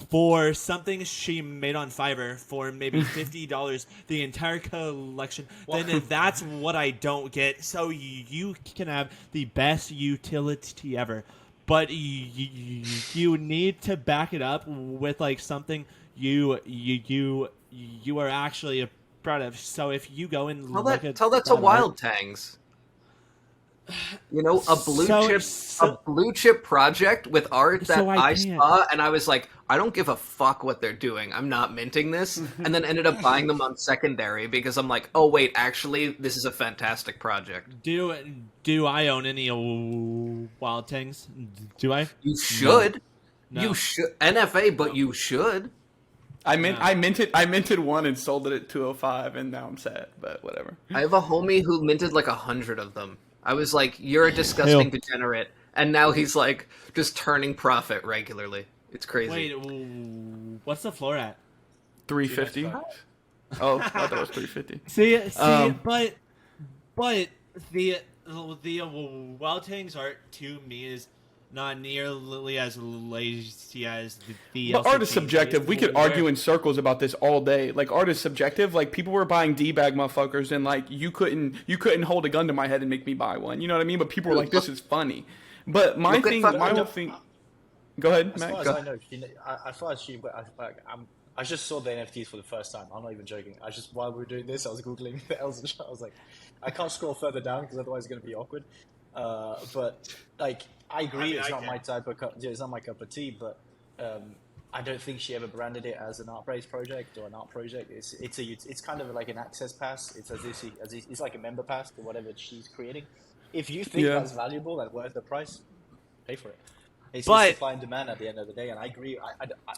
Speaker 1: for something she made on Fiverr for maybe $50 the entire collection, then that's what I don't get. So you can have the best utility ever, but you need to back it up with like something you are actually proud of. So if you go and
Speaker 3: tell that to Wild Tangs. You know, a blue chip project with art that I saw, and I was like, I don't give a fuck what they're doing. I'm not minting this, and then ended up buying them on secondary because I'm like, oh wait, actually, this is a fantastic project.
Speaker 1: Do I own any Wild Tangs? Do I?
Speaker 3: You should. No. You should NFA, but you should.
Speaker 2: I minted one and sold it at 205, and now I'm sad. But whatever.
Speaker 3: I have a homie who minted like 100 of them. I was like, you're a disgusting degenerate. And now he's like just turning profit regularly. It's crazy.
Speaker 1: Wait, what's the floor at?
Speaker 2: 350. Oh, I thought it was 350.
Speaker 1: See, but the Wild Tangs art to me is not nearly as lazy as the
Speaker 2: But art is subjective. We could argue in circles about this all day. Like art is subjective. Like people were buying D-bag motherfuckers, and like you couldn't hold a gun to my head and make me buy one. You know what I mean? But people were like, "This is funny." But my whole thing. Go ahead, Matt.
Speaker 4: As far as I know, I just saw the NFTs for the first time. I'm not even joking. While we were doing this, I was googling the Elsa. I was like, I can't scroll further down because otherwise it's going to be awkward. But like, I agree, it's not my type of it's not my cup of tea. But I don't think she ever branded it as an art-based project or an art project. It's kind of like an access pass. It's it's like a member pass to whatever she's creating. If you think that's valuable and worth the price, pay for it. It's supply and demand at the end of the day, and I agree.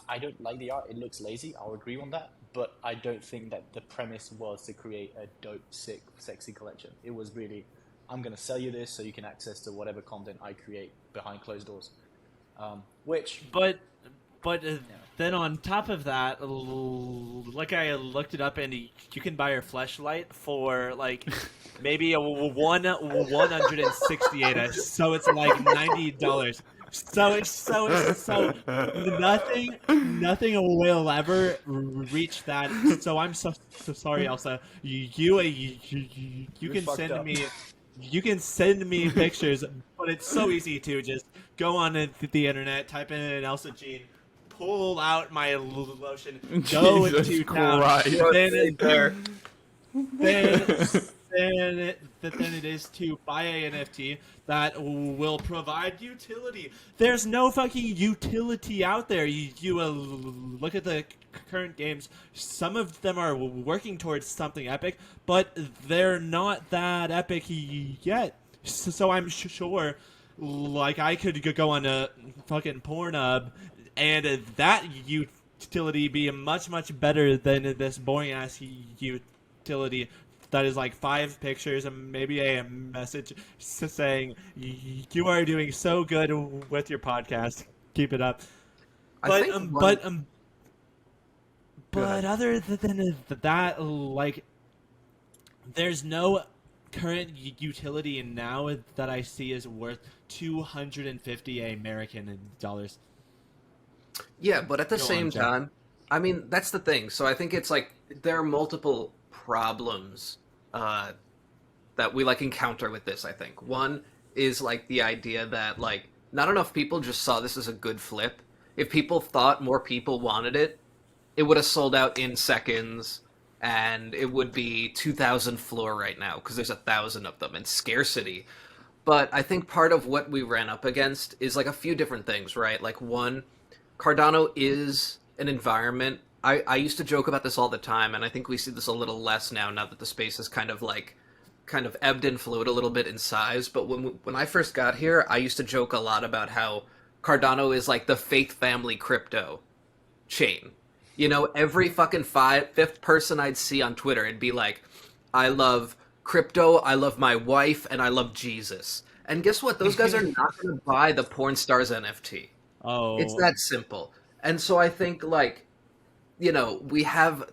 Speaker 4: I don't like the art; it looks lazy. I'll agree on that. but I don't think that the premise was to create a dope, sick, sexy collection. It was really, I'm going to sell you this so you can access to whatever content I create behind closed doors.
Speaker 1: But then on top of that, like I looked it up, and you can buy your fleshlight for like maybe a 168. So it's like $90. So nothing will ever reach that. So I'm so sorry, Elsa. You can send
Speaker 4: up.
Speaker 1: me. You can send me pictures, but it's so easy to just go on the internet, type in Elsa Jean, pull out my lotion, go to town, then it is to buy a NFT that will provide utility. There's no fucking utility out there. You look at the current games. Some of them are working towards something epic, but they're not that epic yet. So I'm sure, like, I could go on a fucking Pornhub, and that utility be much better than this boring ass utility that is like 5 pictures and maybe a message saying you are doing so good with your podcast, keep it up. But other than that, like, there's no current utility now that I see is worth 250 American dollars.
Speaker 3: Yeah, but at the same time, I mean, that's the thing. So I think it's like there are multiple problems that we like encounter with this. I think one is like the idea that like not enough people just saw this as a good flip. If people thought more people wanted it, it would have sold out in seconds, and it would be 2,000 floor right now because there's 1,000 of them and scarcity. But I think part of what we ran up against is like a few different things, right? Like one, Cardano is an environment. I used to joke about this all the time, and I think we see this a little less now that the space has kind of ebbed and flowed a little bit in size. But when I first got here, I used to joke a lot about how Cardano is like the Faith family crypto chain. You know, every fucking fifth person I'd see on Twitter, it'd be like, I love crypto, I love my wife, and I love Jesus. And guess what? Those guys are not going to buy the porn stars NFT.
Speaker 1: Oh.
Speaker 3: It's that simple. And so I think, like, you know, we have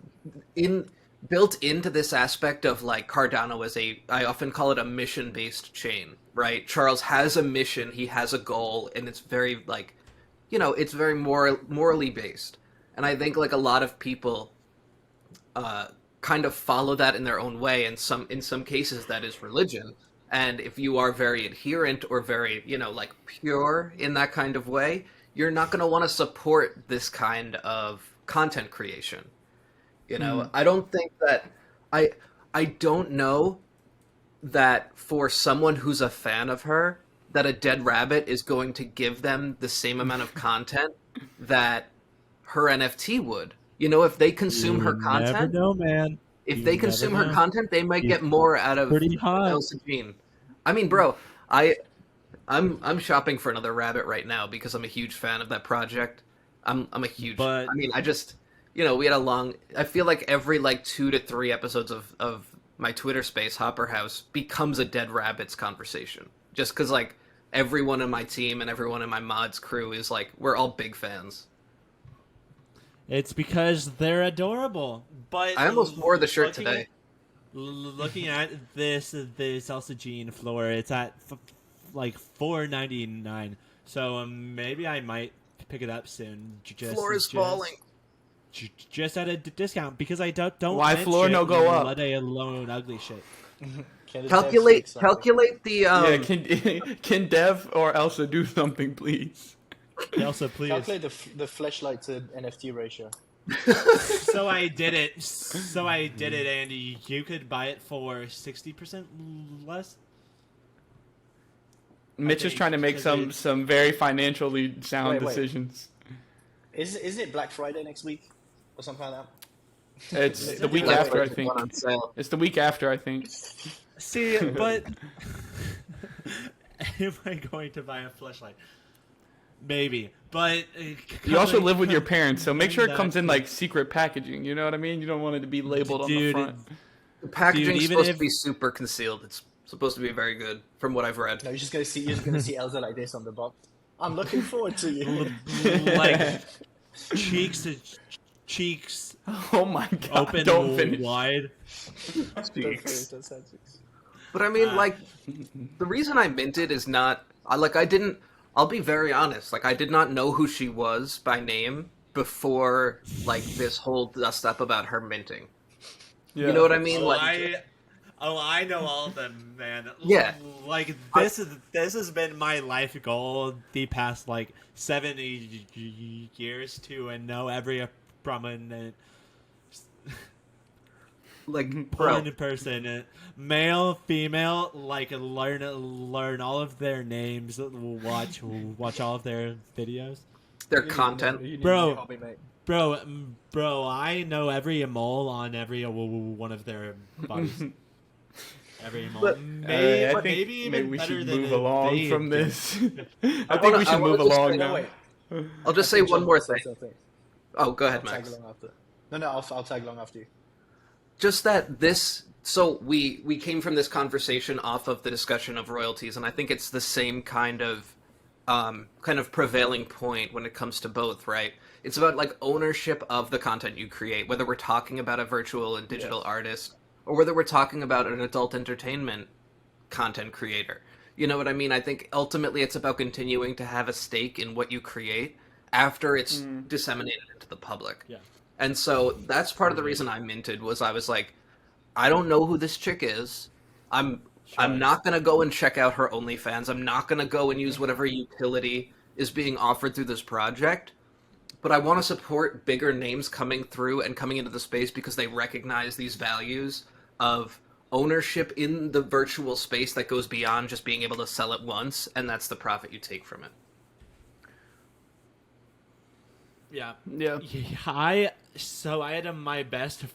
Speaker 3: built into this aspect of like Cardano as I often call it a mission-based chain, right? Charles has a mission, he has a goal, and it's very like, you know, it's very morally based. And I think like a lot of people kind of follow that in their own way, and in some cases that is religion. And if you are very adherent or very, you know, like pure in that kind of way, you're not going to want to support this kind of content creation. You know, I don't think that I don't know that for someone who's a fan of her, that a dead rabbit is going to give them the same amount of content that her NFT would. You know, if they consume her content,
Speaker 1: never know, man.
Speaker 3: If they consume her content, they might get more out of Elsa Jean. I mean, bro, I'm shopping for another rabbit right now because I'm a huge fan of that project. I'm a huge. I mean, I just, you know, we had a long. I feel like every like 2 to 3 episodes of my Twitter space, Hopper House, becomes a Dead Rabbits conversation. Just because like everyone in my team and everyone in my mods crew is like, we're all big fans.
Speaker 1: It's because they're adorable. But
Speaker 3: I almost wore the shirt today.
Speaker 1: Looking at this Elsa Jean floor, it's at like $4.99. So maybe I might pick it up soon.
Speaker 3: Floor is falling.
Speaker 1: Just at a discount because I don't.
Speaker 2: Why floor no go up?
Speaker 1: Let alone ugly shit.
Speaker 3: Calculate the.
Speaker 2: Yeah, can Dev or Elsa do something, please?
Speaker 1: Elsa, please.
Speaker 4: Calculate the fleshlight to NFT ratio.
Speaker 1: So I did it, and you could buy it for 60% less.
Speaker 2: Mitch is trying to make some very financially sound decisions.
Speaker 4: Is it Black Friday next week or something like that?
Speaker 2: It's the week after, I think. It's the week after, I think.
Speaker 1: See, but am I going to buy a fleshlight? maybe. But
Speaker 2: you also live with your parents, so make sure it comes in like secret packaging. You know what I mean? You don't want it to be labeled on the front.
Speaker 3: The packaging is supposed to be super concealed. It's supposed to be very good, from what I've read.
Speaker 4: No, you're just gonna see Elsa like this on the box. I'm looking forward to you.
Speaker 1: Like cheeks.
Speaker 2: Oh my god!
Speaker 1: Open
Speaker 2: don't finish.
Speaker 1: Wide.
Speaker 3: But I mean, like, the reason I minted is not I'll be very honest. Like, I did not know who she was by name before like this whole dust up about her minting. Yeah. You know what I mean?
Speaker 1: I know all of them, man.
Speaker 3: Yeah.
Speaker 1: Like this has been my life goal the past like 70 years to know every prominent
Speaker 3: like
Speaker 1: person, male, female, like learn all of their names, watch all of their videos,
Speaker 3: their content,
Speaker 1: bro. I know every mole on every one of their bodies. Every mole.
Speaker 2: But, maybe even we should move along from this. I think we should move along now.
Speaker 3: I'll just say one more thing. Oh, go ahead, Max.
Speaker 4: No, I'll tag along after you.
Speaker 3: Just that this. So we came from this conversation off of the discussion of royalties, and I think it's the same kind of prevailing point when it comes to both, right? It's about like ownership of the content you create, whether we're talking about a virtual and digital artist, or whether we're talking about an adult entertainment content creator. You know what I mean? I think ultimately it's about continuing to have a stake in what you create after it's disseminated into the public.
Speaker 1: Yeah.
Speaker 3: And so that's part of the reason I minted, was I was like, I don't know who this chick is. I'm not going to go and check out her OnlyFans. I'm not going to go and use whatever utility is being offered through this project. But I want to support bigger names coming through and coming into the space because they recognize these values of ownership in the virtual space that goes beyond just being able to sell it once, and that's the profit you take from it.
Speaker 1: Yeah. I had my best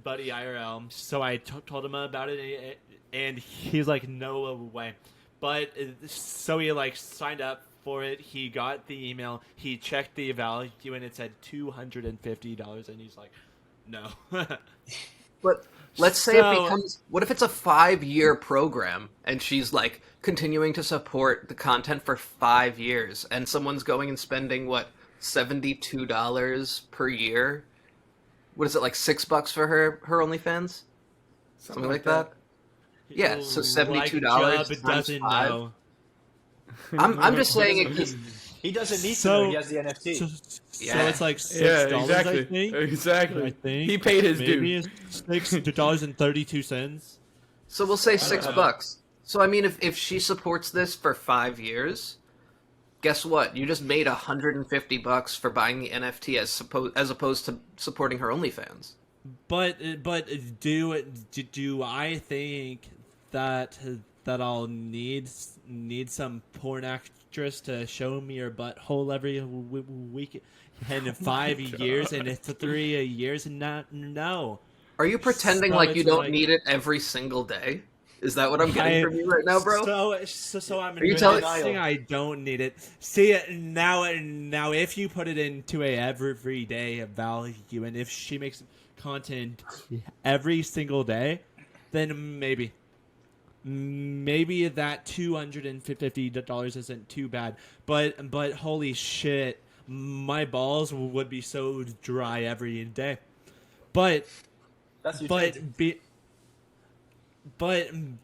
Speaker 1: buddy IRL, so I told him about it, and he's like, no way. But so he like signed up for it. He got the email. He checked the value, and it said $250, and he's like, no.
Speaker 3: But let's say it becomes. What if it's a 5-year program, and she's like continuing to support the content for 5 years, and someone's going and spending what, $72 per year? What is it, like $6 for her OnlyFans? Something like that. Yeah, so $72 times 5. I'm just saying it.
Speaker 4: He doesn't need to know he has the NFT.
Speaker 1: So it's like $6,
Speaker 2: exactly.
Speaker 1: I think.
Speaker 2: Exactly.
Speaker 1: I think
Speaker 2: he paid his due.
Speaker 1: Maybe it's $6.32.
Speaker 3: So we'll say $6. So I mean, if she supports this for 5 years, guess what? You just made $150 for buying the NFT as opposed to supporting her OnlyFans.
Speaker 1: But do I think that I'll need some porn actress to show me her butthole every week in 5 years and it's 3 years? No.
Speaker 3: Are you pretending like you don't need it every single day? Is that what I'm getting from you right now, bro?
Speaker 1: So I'm
Speaker 3: saying
Speaker 1: I don't need it. See, now if you put it into a everyday value, and if she makes content every single day, then maybe that $250 isn't too bad. But holy shit, my balls would be so dry every day. But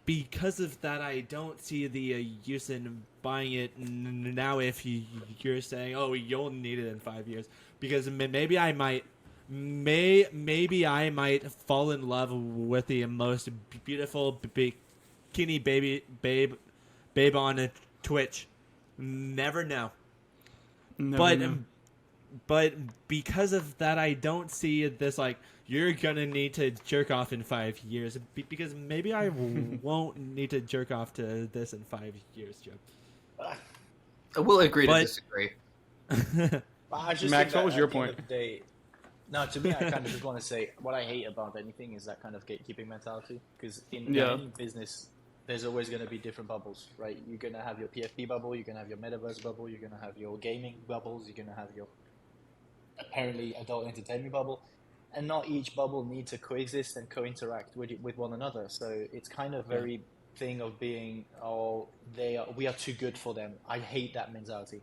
Speaker 1: because of that, I don't see the use in buying it now. If you're saying, oh, you'll need it in 5 years, because maybe I might fall in love with the most beautiful bikini babe on Twitch. Never know. But because of that, I don't see this like, you're gonna need to jerk off in 5 years, because maybe I won't need to jerk off to this in 5 years, Joe.
Speaker 3: We'll agree to disagree.
Speaker 2: Max, what was your point?
Speaker 4: No, to me, I kind of just want to say what I hate about anything is that kind of gatekeeping mentality. Because in any business there's always going to be different bubbles, right? You're going to have your PFP bubble, you're going to have your metaverse bubble, you're going to have your gaming bubbles, you're going to have your apparently adult entertainment bubble, and not each bubble needs to coexist and co-interact with one another. So it's kind of very thing of being, we are too good for them. I hate that mentality.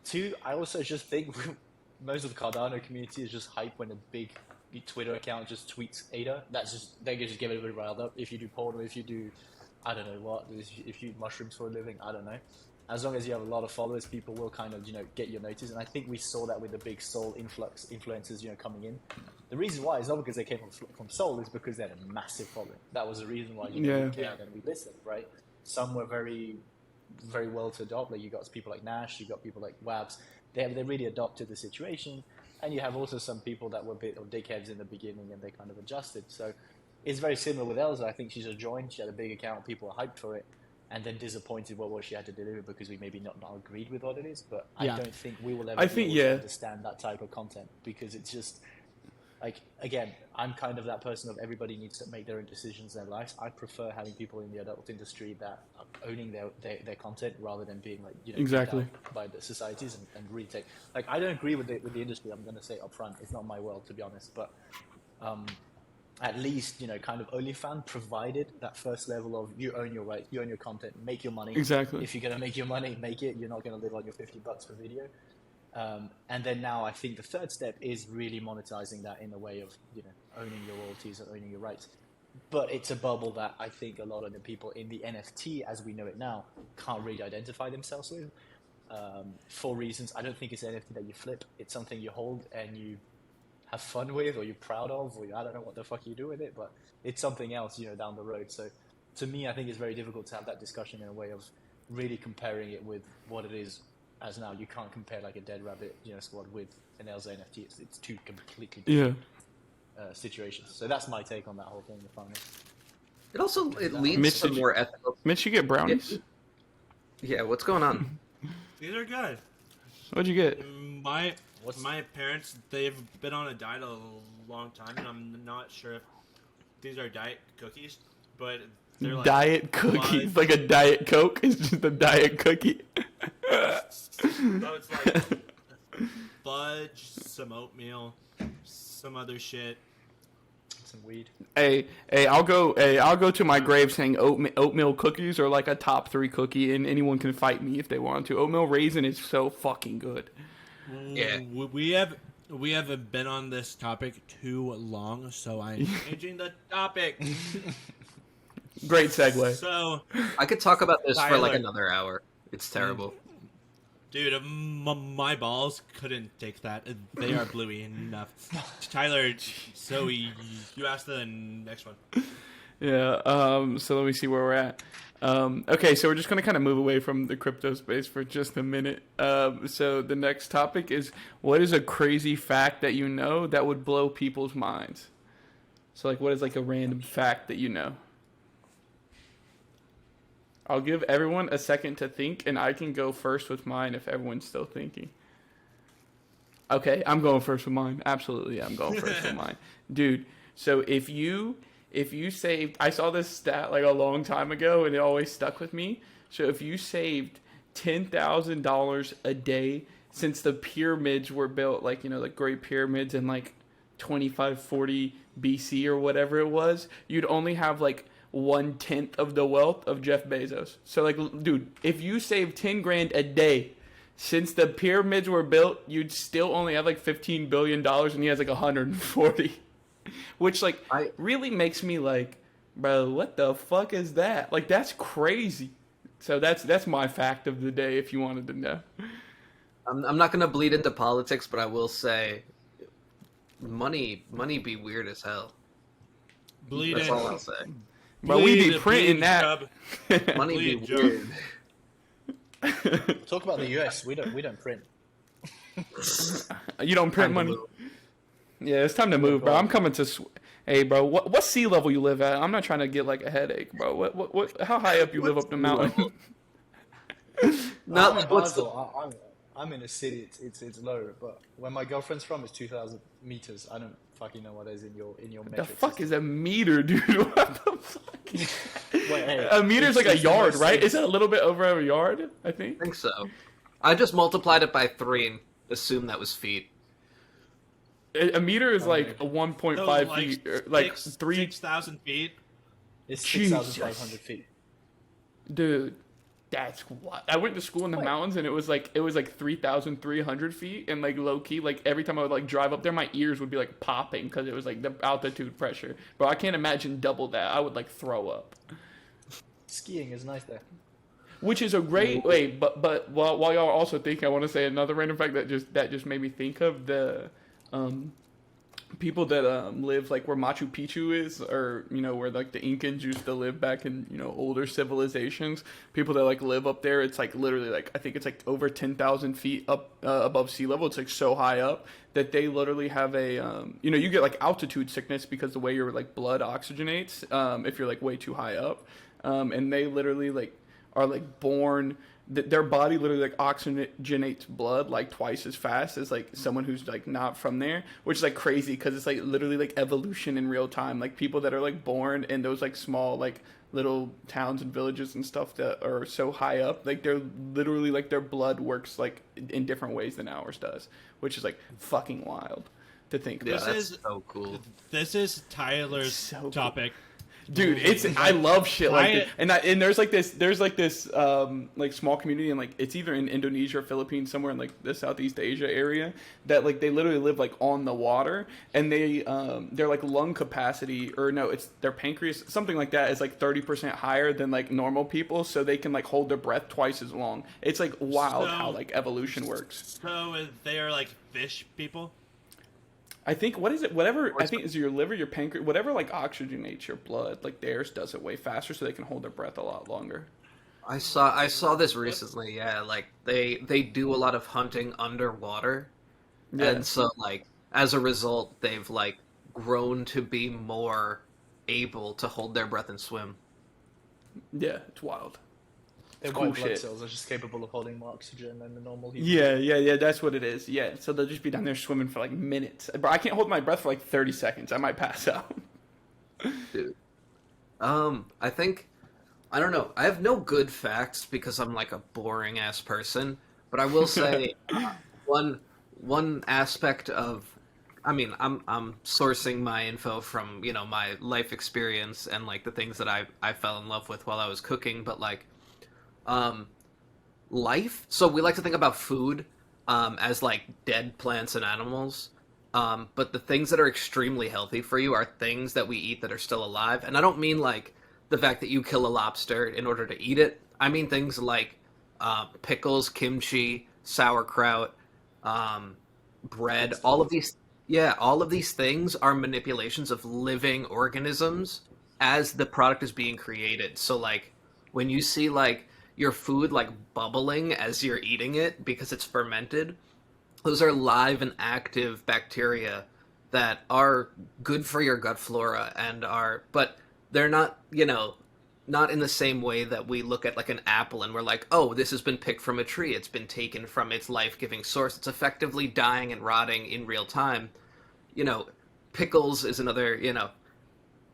Speaker 4: Two, I also just think most of the Cardano community is just hype when a big Twitter account just tweets ADA. That's just, they can just get everybody riled up. If you do porn, or if you do, I don't know what, if you eat mushrooms for a living, I don't know. As long as you have a lot of followers, people will kind of, get your notice. And I think we saw that with the big Sol influencers, coming in. The reason why is not because they came from Sol, is because they had a massive following. That was the reason why we cared and we listened, right? Some were very, very well to adopt. Like you got people like Nash, you got people like Wabs. They really adopted the situation. And you have also some people that were a bit of dickheads in the beginning and they kind of adjusted. So it's very similar with Elsa. I think she's just joined. She had a big account. People were hyped for it. And then disappointed what she had to deliver because we maybe not agreed with what it is. But I don't think we will ever be able to understand that type of content, because it's just like, again, I'm kind of that person of everybody needs to make their own decisions in their lives. I prefer having people in the adult industry that are owning their content rather than being like,
Speaker 2: exactly
Speaker 4: by the societies and really take, like, I don't agree with the industry. I'm going to say up front, it's not my world, to be honest, but at least, kind of OnlyFans provided that first level of you own your right, you own your content, make your money.
Speaker 2: Exactly.
Speaker 4: If you're going to make your money, make it. You're not going to live on your $50 per video. And then now I think the third step is really monetizing that in a way of, owning your royalties and owning your rights. But it's a bubble that I think a lot of the people in the NFT, as we know it now, can't really identify themselves with. For reasons, I don't think it's an NFT that you flip. It's something you hold and you have fun with, or you're proud of, or I don't know what the fuck you do with it, but it's something else, down the road. So to me, I think it's very difficult to have that discussion in a way of really comparing it with what it is as now. You can't compare like a Dead Rabbit, squad with an Elsa NFT. It's two completely different situations. So that's my take on that whole thing.
Speaker 3: It leads to more ethical.
Speaker 2: Mitch, you get brownies?
Speaker 3: Yeah, what's going on?
Speaker 1: These are good.
Speaker 2: What'd you get?
Speaker 1: My parents, they've been on a diet a long time, and I'm not sure if these are diet cookies, but they're like
Speaker 2: diet cookies, like a Diet Coke. It's just a diet cookie.
Speaker 1: So it's like fudge, some oatmeal, some other shit,
Speaker 4: some weed.
Speaker 2: Hey, I'll go to my grave saying oatmeal cookies are like a top 3 cookie, and anyone can fight me if they want to. Oatmeal raisin is so fucking good.
Speaker 3: Yeah,
Speaker 1: we haven't been on this topic too long, so I'm changing the topic.
Speaker 2: Great segue.
Speaker 1: So
Speaker 3: I could talk about this for like another hour. It's terrible.
Speaker 1: Dude, my balls couldn't take that. They are bluey enough. Tyler, so you asked the next one.
Speaker 2: Yeah, so let me see where we're at. Okay, so we're just going to kind of move away from the crypto space for just a minute. So the next topic is, what is a crazy fact that you know that would blow people's minds? So, like, what is, like, a random fact that you know? I'll give everyone a second to think, and I can go first with mine if everyone's still thinking. Okay, I'm going first with mine. Absolutely, I'm going first with mine. Dude, so if you saved, I saw this stat like a long time ago, and it always stuck with me. So if you saved $10,000 a day since the pyramids were built, like, the Great Pyramids in like 2540 BC or whatever it was, you'd only have like 1/10 of the wealth of Jeff Bezos. So, like, dude, if you save 10 grand a day since the pyramids were built, you'd still only have like $15 billion, and he has like 140. Which, like, really makes me like, bro, what the fuck is that? Like, that's crazy. So that's my fact of the day, if you wanted to know.
Speaker 3: I'm not gonna bleed into politics, but I will say, money be weird as hell. That's all I'll say.
Speaker 2: But we be printing that.
Speaker 3: Money be weird.
Speaker 4: Talk about the US. We don't print.
Speaker 2: You don't print money. Yeah, it's time to move, bro. I'm coming to. Hey, bro, what sea level you live at? I'm not trying to get like a headache, bro. What? How high up you live up the mountain?
Speaker 4: I'm in a city. It's low, but where my girlfriend's from is 2,000 meters. I don't fucking know what is in your metric
Speaker 2: The fuck
Speaker 4: system.
Speaker 2: is a meter, dude? What the fuck? A meter's like a yard, right? Is it a little bit over a yard? I think
Speaker 3: so. I just multiplied it by 3 and assumed that was feet.
Speaker 2: A meter is like 1.5 feet, like
Speaker 1: 6,000 feet.
Speaker 4: It's 6,500 feet.
Speaker 2: Dude, that's what I went to school in the mountains, and it was like 3,300 feet, and like low key, like every time I would like drive up there, my ears would be like popping because it was like the altitude pressure. But I can't imagine double that. I would like throw up.
Speaker 4: Skiing is nice there.
Speaker 2: Which is a great way, but while y'all are also thinking, I want to say another random fact that just made me think of the people that live like where Machu Picchu is, or where like the Incans used to live back in older civilizations. People that like live up there, it's like literally like I think it's like over 10,000 feet up above sea level. It's like so high up that they literally have a you get like altitude sickness because the way your like blood oxygenates if you're like way too high up, and they literally like are like born. Their body literally like oxygenates blood like twice as fast as like someone who's like not from there, which is like crazy because it's like literally like evolution in real time. Like people that are like born in those like small like little towns and villages and stuff that are so high up, like they're literally like their blood works like in different ways than ours does, which is like fucking wild to think about.
Speaker 3: This is so cool.
Speaker 1: This is Tyler's topic.
Speaker 2: Dude, I love shit like this. And there's this like small community, and like it's either in Indonesia or Philippines, somewhere in like the Southeast Asia area, that like they literally live like on the water, and they their like lung capacity, or no, it's their pancreas, something like that, is like 30% higher than like normal people, so they can like hold their breath twice as long. It's like wild how like evolution works.
Speaker 1: So they are like fish people?
Speaker 2: I think, what is it? Whatever, I think is your liver, your pancreas, whatever like oxygenates your blood, like theirs does it way faster, so they can hold their breath a lot longer.
Speaker 3: I saw this recently. Yeah, like they do a lot of hunting underwater, and so like as a result, they've like grown to be more able to hold their breath and swim.
Speaker 2: Yeah, it's wild.
Speaker 4: Their white blood cells are just capable of holding more oxygen than the normal human.
Speaker 2: Yeah, that's what it is. Yeah, so they'll just be down there swimming for like minutes. But I can't hold my breath for like 30 seconds. I might pass out.
Speaker 3: Dude. I think, I don't know. I have no good facts because I'm like a boring ass person. But I will say one aspect of, I mean, I'm sourcing my info from, my life experience and like the things that I fell in love with while I was cooking. But like, life. So we like to think about food as like dead plants and animals. But the things that are extremely healthy for you are things that we eat that are still alive. And I don't mean like the fact that you kill a lobster in order to eat it. I mean things like pickles, kimchi, sauerkraut, bread. All of these things are manipulations of living organisms as the product is being created. So like when you see like your food like bubbling as you're eating it because it's fermented, those are live and active bacteria that are good for your gut flora but they're not, not in the same way that we look at like an apple and we're like, oh, this has been picked from a tree. It's been taken from its life-giving source. It's effectively dying and rotting in real time. Pickles is another,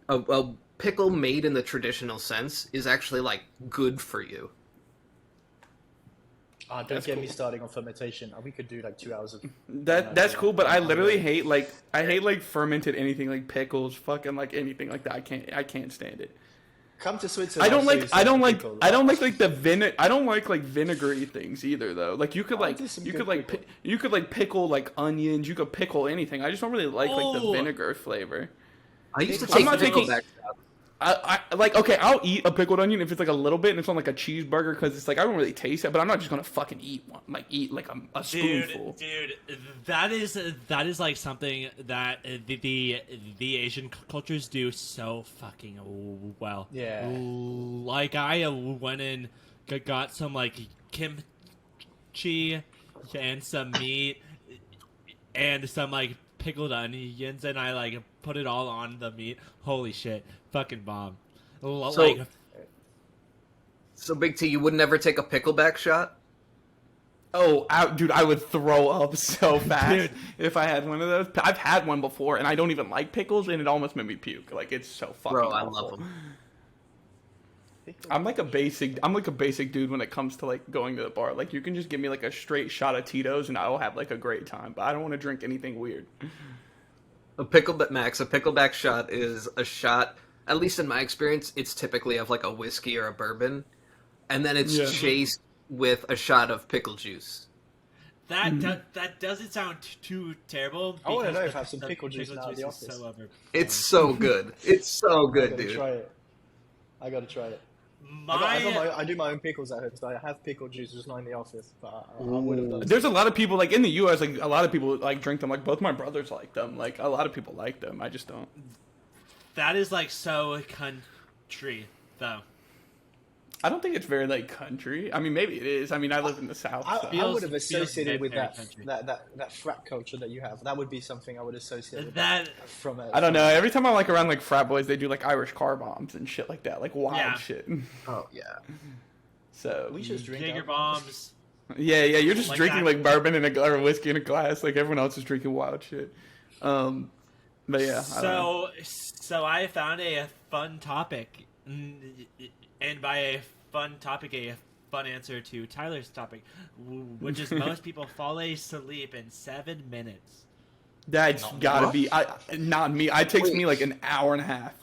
Speaker 3: a pickle made in the traditional sense is actually like good for you.
Speaker 4: Don't get me starting on fermentation. We could do like 2 hours of
Speaker 2: that's cool, but I literally hate like fermented anything, like pickles, fucking like anything like that. I can't stand it.
Speaker 4: Come to Switzerland.
Speaker 2: I don't like vinegary things either though. Like you could pickle like onions, you could pickle anything. I just don't really like the vinegar flavor.
Speaker 3: I used to take pickle back.
Speaker 2: I'll eat a pickled onion if it's like a little bit and it's on like a cheeseburger because it's like I don't really taste it, but I'm not just gonna fucking eat one, like eat like a spoonful.
Speaker 1: Dude, that is like something that the Asian cultures do so fucking well.
Speaker 4: Yeah.
Speaker 1: Like I went and got some like kimchi and some meat and some like pickled onions, and I like put it all on the meat. Holy shit, fucking bomb!
Speaker 3: So Big T, you would never take a pickleback shot?
Speaker 2: Oh, dude, I would throw up so fast if I had one of those. I've had one before, and I don't even like pickles, and it almost made me puke. Like it's so fucking.
Speaker 3: Bro,
Speaker 2: awful.
Speaker 3: I love them.
Speaker 2: I'm like a basic dude when it comes to like going to the bar. Like you can just give me like a straight shot of Tito's and I'll have like a great time. But I don't want to drink anything weird.
Speaker 3: A pickleback shot is a shot. At least in my experience, it's typically of like a whiskey or a bourbon, and then it's chased with a shot of pickle juice.
Speaker 1: That doesn't sound too terrible.
Speaker 4: I want to know if I have some pickle juice now at the office.
Speaker 3: It's so good. It's so good, dude.
Speaker 4: I gotta try it. I do my own pickles at home, so I have pickle juice just not in the office. But I would have done.
Speaker 2: There's a lot of people like in the U.S. Like a lot of people like drink them. Like both my brothers like them. Like a lot of people like them. I just don't.
Speaker 1: That is like so country, though.
Speaker 2: I don't think it's very like country. I mean, maybe it is. I mean, I live in the South.
Speaker 4: I would have associated with that frat culture that you have. That would be something I would associate with that from.
Speaker 2: I don't know. Every time I'm like around like frat boys, they do like Irish car bombs and shit like that, like wild shit.
Speaker 4: Oh yeah.
Speaker 2: So
Speaker 4: we just drink
Speaker 1: Jaeger bombs.
Speaker 2: Yeah. You're just like drinking like bourbon or whiskey in a glass. Like everyone else is drinking wild shit. But yeah.
Speaker 1: So I found a fun topic. And by a fun topic, a fun answer to Tyler's topic, which is most people fall asleep in 7 minutes.
Speaker 2: That's gotta be not me. It takes me like an hour and a half.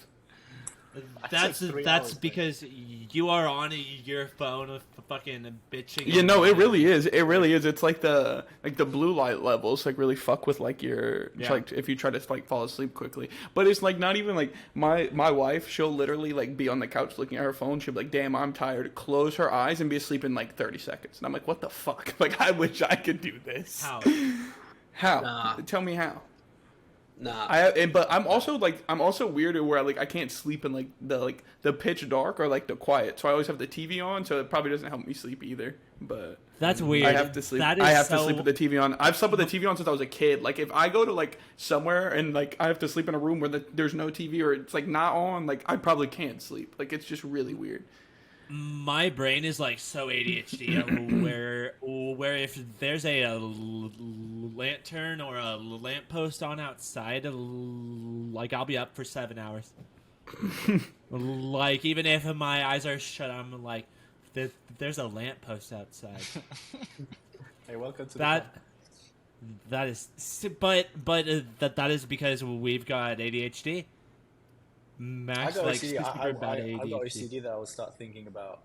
Speaker 1: That's because you are on your phone fucking bitching.
Speaker 2: You know, it really is. It really is. It's like the blue light levels like really fuck with like your like if you try to like fall asleep quickly. But it's like not even like my wife. She'll literally like be on the couch looking at her phone. She'll be like, "Damn, I'm tired." Close her eyes and be asleep in like 30 seconds. And I'm like, "What the fuck?" Like I wish I could do this. How?
Speaker 3: Nah.
Speaker 2: Tell me how.
Speaker 3: Nah.
Speaker 2: But I'm also weird where I can't sleep in like the pitch dark or like the quiet. So I always have the TV on, so it probably doesn't help me sleep either. But
Speaker 1: that's weird.
Speaker 2: I have to sleep. To sleep with the TV on. I've slept with the TV on since I was a kid. Like if I go to like somewhere and like I have to sleep in a room where there's no TV or it's like not on, like I probably can't sleep. Like it's just really weird.
Speaker 1: My brain is like so ADHD where if there's a lantern or a lamppost on outside, like I'll be up for 7 hours. Like even if my eyes are shut, I'm like, there's a lamppost outside.
Speaker 4: Hey, welcome to
Speaker 1: that. That is, but that is because we've got ADHD. Max likes super bad ADHD.
Speaker 4: I got OCD that I will start thinking about.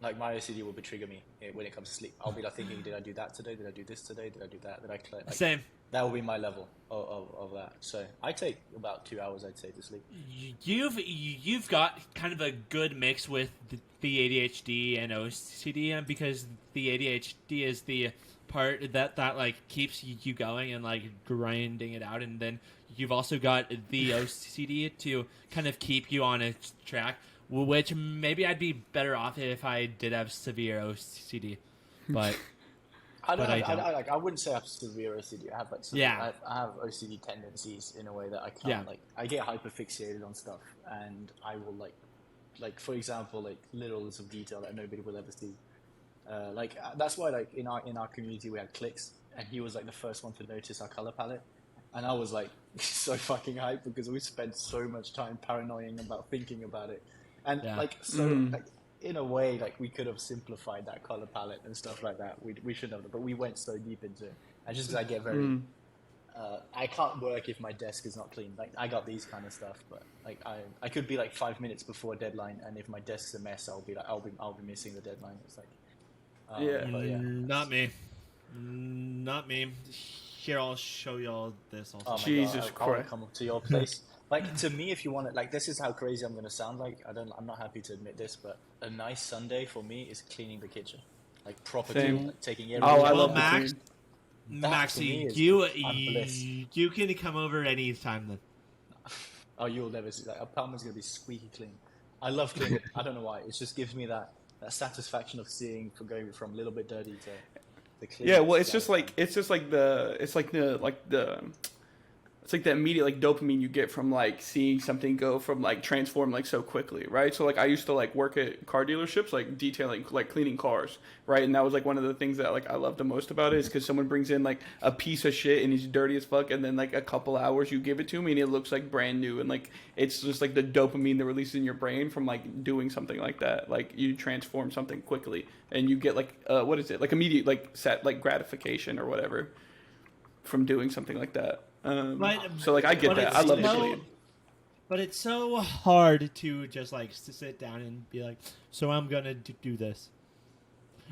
Speaker 4: Like my OCD will trigger me when it comes to sleep. I'll be like thinking, did I do that today? Did I do this today? Did I do that? Did I like,
Speaker 1: Same.
Speaker 4: That will be my level of that. So I take about 2 hours, I'd say, to sleep.
Speaker 1: You've got kind of a good mix with the ADHD and OCD, because the ADHD is the part that like keeps you going and like grinding it out, and then you've also got the OCD to kind of keep you on a track, which maybe I'd be better off if I did have severe OCD, but
Speaker 4: I wouldn't say I have severe OCD. I have like I have OCD tendencies in a way that I can't I get hyperfixated on stuff, and I will like for example like littles of detail that nobody will ever see. Like that's why like in our community we had Clicks, and he was like the first one to notice our color palette, and I was like so fucking hyped because we spent so much time paranoying about thinking about it, and like in a way like we could have simplified that color palette and stuff like that. We should have, but we went so deep into it, and just because I get very I can't work if my desk is not clean. Like I got these kind of stuff, but like I could be like 5 minutes before a deadline, and if my desk's a mess, I'll be missing the deadline. It's like
Speaker 1: not me. Here, I'll show y'all this. Also.
Speaker 4: Oh
Speaker 2: Jesus
Speaker 4: Christ! I want to come up to your place. Like to me, if you want it, like this is how crazy I'm going to sound. Like I'm not happy to admit this, but a nice Sunday for me is cleaning the kitchen, like proper cleaning, like, taking everything.
Speaker 2: Oh, I love
Speaker 1: Max. Maxie, you can come over anytime then.
Speaker 4: Oh, you'll never see that. Apartment's going to be squeaky clean. I love cleaning. I don't know why. It just gives me that satisfaction of seeing going from a little bit dirty to clean.
Speaker 2: Yeah, well, it's just like the it's like the immediate like dopamine you get from like seeing something go from like transform like so quickly, right? So like I used to like work at car dealerships, like detailing, like cleaning cars, right? And that was like one of the things that like I loved the most about it is because someone brings in like a piece of shit and he's dirty as fuck, and then like a couple hours you give it to me and it looks like brand new, and like it's just like the dopamine that releases in your brain from like doing something like that. Like you transform something quickly and you get like what is it, like immediate like set like gratification or whatever from doing something like that. So like I get that. I love the clean.
Speaker 1: But it's so hard to just like sit down and be like, so I'm gonna do this.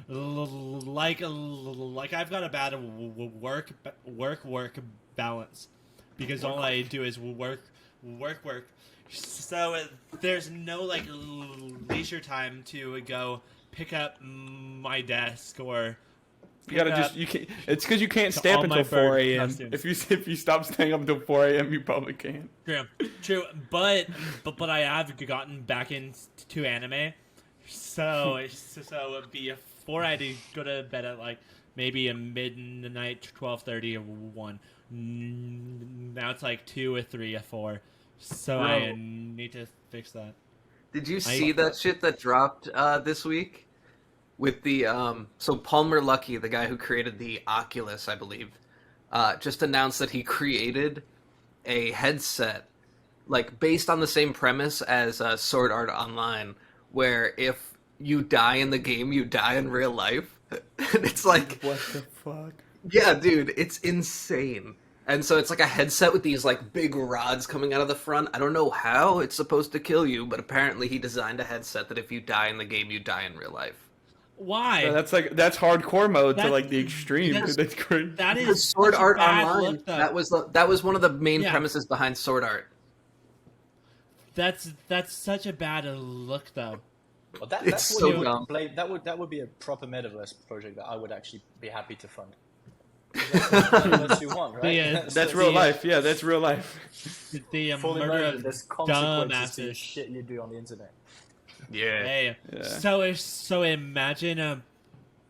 Speaker 1: Like I've got a bad work balance because all I do is work. So there's no like leisure time to go pick up my desk or.
Speaker 2: You gotta just you can't. It's because you can't stay up until 4 a.m. If you stop staying up until 4 a.m., you probably can.
Speaker 1: True. But I have gotten back into anime, so before I had to go to bed at like maybe a midnight, 12:30 or 1. Now it's like 2 or 3 or 4. So
Speaker 3: Bro.
Speaker 1: I need to fix that.
Speaker 3: Did you see that shit that dropped this week? With the so Palmer Luckey, the guy who created the Oculus, I believe, just announced that he created a headset like based on the same premise as Sword Art Online, where if you die in the game, you die in real life. And it's like,
Speaker 2: what the fuck?
Speaker 3: Yeah, dude, it's insane. And so it's like a headset with these like big rods coming out of the front. I don't know how it's supposed to kill you, but apparently he designed a headset that if you die in the game, you die in real life.
Speaker 1: Why?
Speaker 2: Yeah, that's hardcore mode to like the extreme. That's great.
Speaker 1: That is
Speaker 3: Sword Art Online.
Speaker 1: Look,
Speaker 3: that was one of the main premises behind Sword Art.
Speaker 1: That's such a bad look, though.
Speaker 4: Well, that's so dumb. That would be a proper metaverse project that I would actually be happy to fund. That's what you want, right?
Speaker 2: That's real life. Yeah, that's real life.
Speaker 1: The murder of
Speaker 4: there's consequences to shit you do on the internet.
Speaker 3: Yeah.
Speaker 1: Hey, so imagine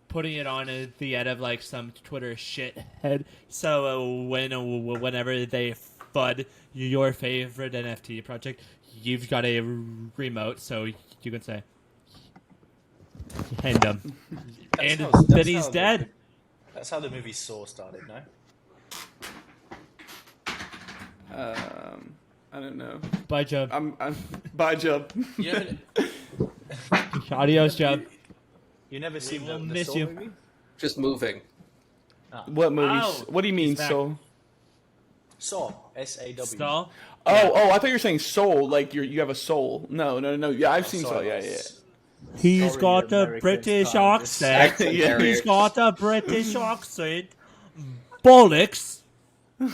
Speaker 1: putting it on the end of like some Twitter shithead. So whenever they FUD your favorite NFT project, you've got a remote, so you can say, "Hand him," and then he's dead.
Speaker 4: That's how the movie Saw started, no?
Speaker 2: I don't know.
Speaker 1: Bye, Job.
Speaker 2: Bye, Job.
Speaker 1: Adios, Job.
Speaker 4: You never seen the
Speaker 1: miss
Speaker 4: Saw
Speaker 1: you.
Speaker 4: movie?
Speaker 3: Just moving.
Speaker 2: What movie?
Speaker 1: Oh,
Speaker 2: what do you mean, Soul?
Speaker 4: Saw. S-A-W.
Speaker 1: Stall?
Speaker 2: Oh, I thought you were saying soul, like you have a soul. No. Yeah, I've seen Saw. Yeah.
Speaker 1: He's got a British accent. He's got a British accent. Bollocks.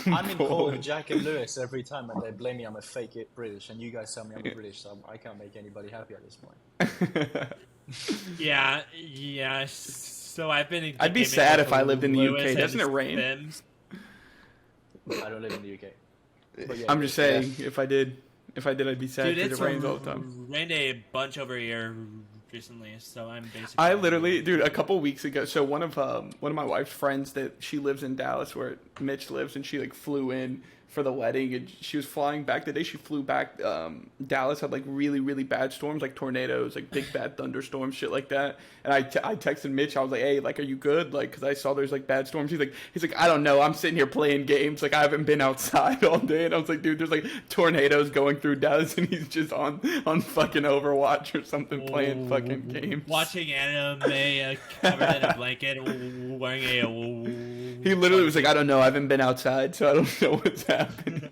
Speaker 4: I'm in call with Jack and Lewis every time, and they blame me I'm a fake British, and you guys tell me I'm a British, so I can't make anybody happy at this point.
Speaker 1: Yeah. So I've been.
Speaker 2: I'd be sad if I lived in the UK. Doesn't it rain?
Speaker 4: I don't live in the UK. But yeah,
Speaker 2: I'm just saying, if I did, I'd be sad because it rains all the time.
Speaker 1: Rained a bunch over here recently, so I'm basically.
Speaker 2: I literally, dude, a couple weeks ago. So one of my wife's friends that she lives in Dallas, where Mitch lives, and she like flew in for the wedding, and she was flying back. The day she flew back, Dallas had like really, really bad storms, like tornadoes, like big bad thunderstorms, shit like that. And I texted Mitch. I was like, "Hey, like, are you good?" Like, because I saw there's like bad storms. He's like, "I don't know. I'm sitting here playing games. Like, I haven't been outside all day." And I was like, "Dude, there's like tornadoes going through Dallas, and he's just on fucking Overwatch or something, playing fucking games,
Speaker 1: watching anime, covered in a blanket, wearing a."
Speaker 2: He literally was like, "I don't know. I haven't been outside, so I don't know what's happening."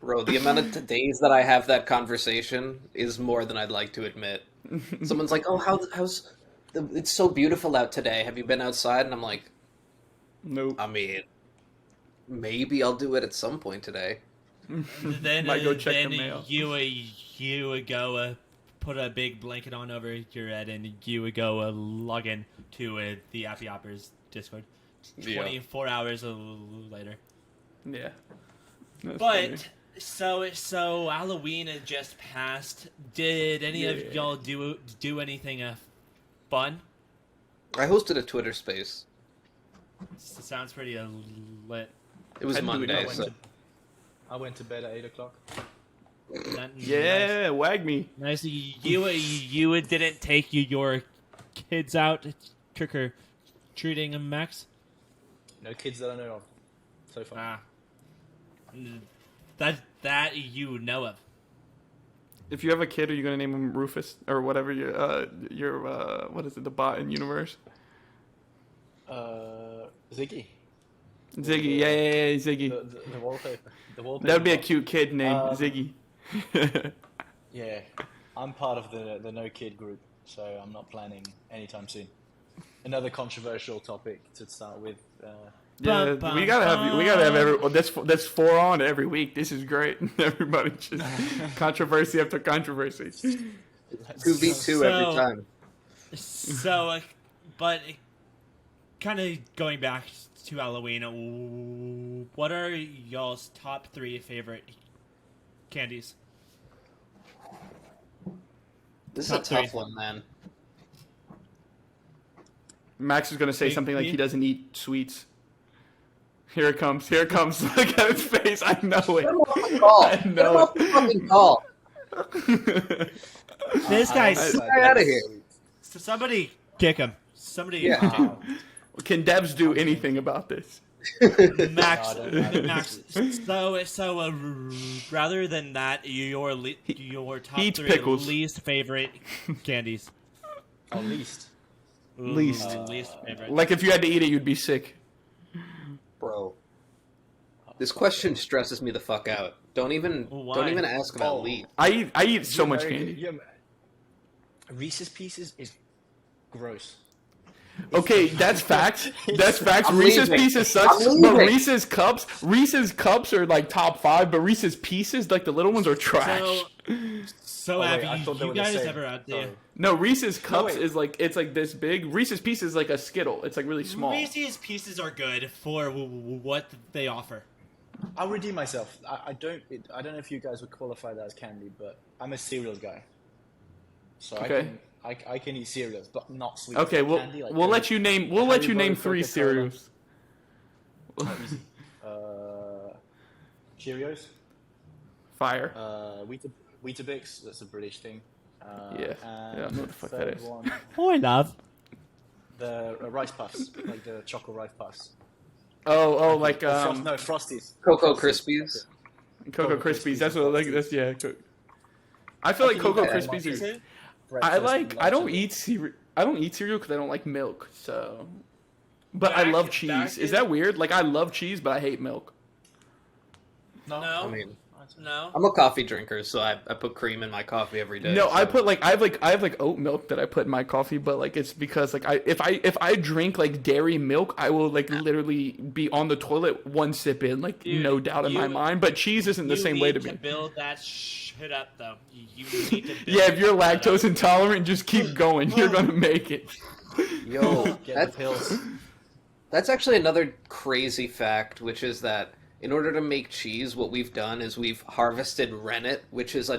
Speaker 3: Bro, the amount of days that I have that conversation is more than I'd like to admit. Someone's like, "Oh, how's it's so beautiful out today. Have you been outside?" And I'm like,
Speaker 2: "Nope."
Speaker 3: I mean, maybe I'll do it at some point today.
Speaker 1: Then
Speaker 2: might go check the mail.
Speaker 1: You would go put a big blanket on over your head, and you would go log in to the Appy Hoppers Discord. 24 hours later.
Speaker 2: Yeah.
Speaker 1: That's funny. So Halloween had just passed. Did any of y'all do anything fun?
Speaker 3: I hosted a Twitter space.
Speaker 1: Sounds pretty lit.
Speaker 3: It was Monday. So.
Speaker 4: I went to bed at 8 o'clock.
Speaker 2: Yeah, nice. Wag me.
Speaker 1: Nice. You didn't take your kids out trick or treating, Max?
Speaker 4: No kids that I know of so far.
Speaker 1: That you know of.
Speaker 2: If you have a kid, are you gonna name him Rufus or whatever your what is it, the bot in universe?
Speaker 4: Ziggy.
Speaker 2: Ziggy, yeah, Ziggy.
Speaker 4: The wallpaper.
Speaker 2: That would be a cute kid name, Ziggy.
Speaker 4: Yeah, I'm part of the no kid group, so I'm not planning anytime soon. Another controversial topic to start with.
Speaker 2: Yeah, we gotta have every. Well, that's 4 on every week. This is great. Everybody just controversy after controversy.
Speaker 3: 2v2 every time.
Speaker 1: So, but kind of going back to Halloween, what are y'all's top 3 favorite candies?
Speaker 3: This is a tough one, man.
Speaker 2: Max is gonna say something like he doesn't eat sweets. Here it comes. Look at his face. I know it.
Speaker 3: I know it. Fucking call.
Speaker 1: This guy's
Speaker 3: out of here.
Speaker 1: So somebody kick him. Somebody.
Speaker 3: Yeah.
Speaker 2: Can devs do anything about this?
Speaker 1: Max. So rather than that, your top 3
Speaker 2: pickles.
Speaker 1: least favorite candies.
Speaker 4: Oh, least
Speaker 1: favorite.
Speaker 2: Like if you had to eat it, you'd be sick.
Speaker 3: Bro, this question stresses me the fuck out. Don't even ask about lead.
Speaker 2: I eat so much candy.
Speaker 4: Reese's Pieces is gross.
Speaker 2: Okay, that's facts. That's facts. Reese's Pieces sucks, but Reese's Cups are like top 5, but Reese's Pieces, like the little ones, are trash.
Speaker 1: So have you guys ever had the...
Speaker 2: No, Reese's Cups is like, it's like this big. Reese's Pieces is like a Skittle. It's like really small.
Speaker 1: Reese's Pieces are good for what they offer.
Speaker 4: I'll redeem myself. I don't know if you guys would qualify that as candy, but I'm a cereal guy. So
Speaker 2: okay.
Speaker 4: I can eat cereals, but not sweet.
Speaker 2: Okay,
Speaker 4: candy, like
Speaker 2: we'll let you name 3 cereals.
Speaker 4: Cheerios.
Speaker 2: Fire.
Speaker 4: Weetabix. That's a British thing.
Speaker 2: Yeah, I don't know what the fuck that is.
Speaker 1: I love
Speaker 4: the Rice Puffs, like the chocolate Rice Puffs.
Speaker 2: Oh, like
Speaker 4: Frosties.
Speaker 3: Cocoa Krispies.
Speaker 2: Cocoa Krispies. That's what like. That's yeah. I feel like Cocoa Krispies are. I don't eat cereal. I don't eat cereal because I don't like milk. So, but I love cheese. Is that weird? Like I love cheese, but I hate milk.
Speaker 1: No.
Speaker 3: I mean,
Speaker 1: no.
Speaker 3: I'm a coffee drinker, so I put cream in my coffee every day.
Speaker 2: No,
Speaker 3: so.
Speaker 2: I put I have oat milk that I put in my coffee, but like it's because like if I drink like dairy milk, I will like literally be on the toilet 1 sip in, like dude, no doubt in my mind. But cheese isn't the same way to me.
Speaker 1: You need to build that shit up though. You need to
Speaker 2: yeah, if you're lactose intolerant, just keep going. You're gonna make it.
Speaker 3: Yo, that's actually another crazy fact, which is that in order to make cheese, what we've done is we've harvested rennet, which is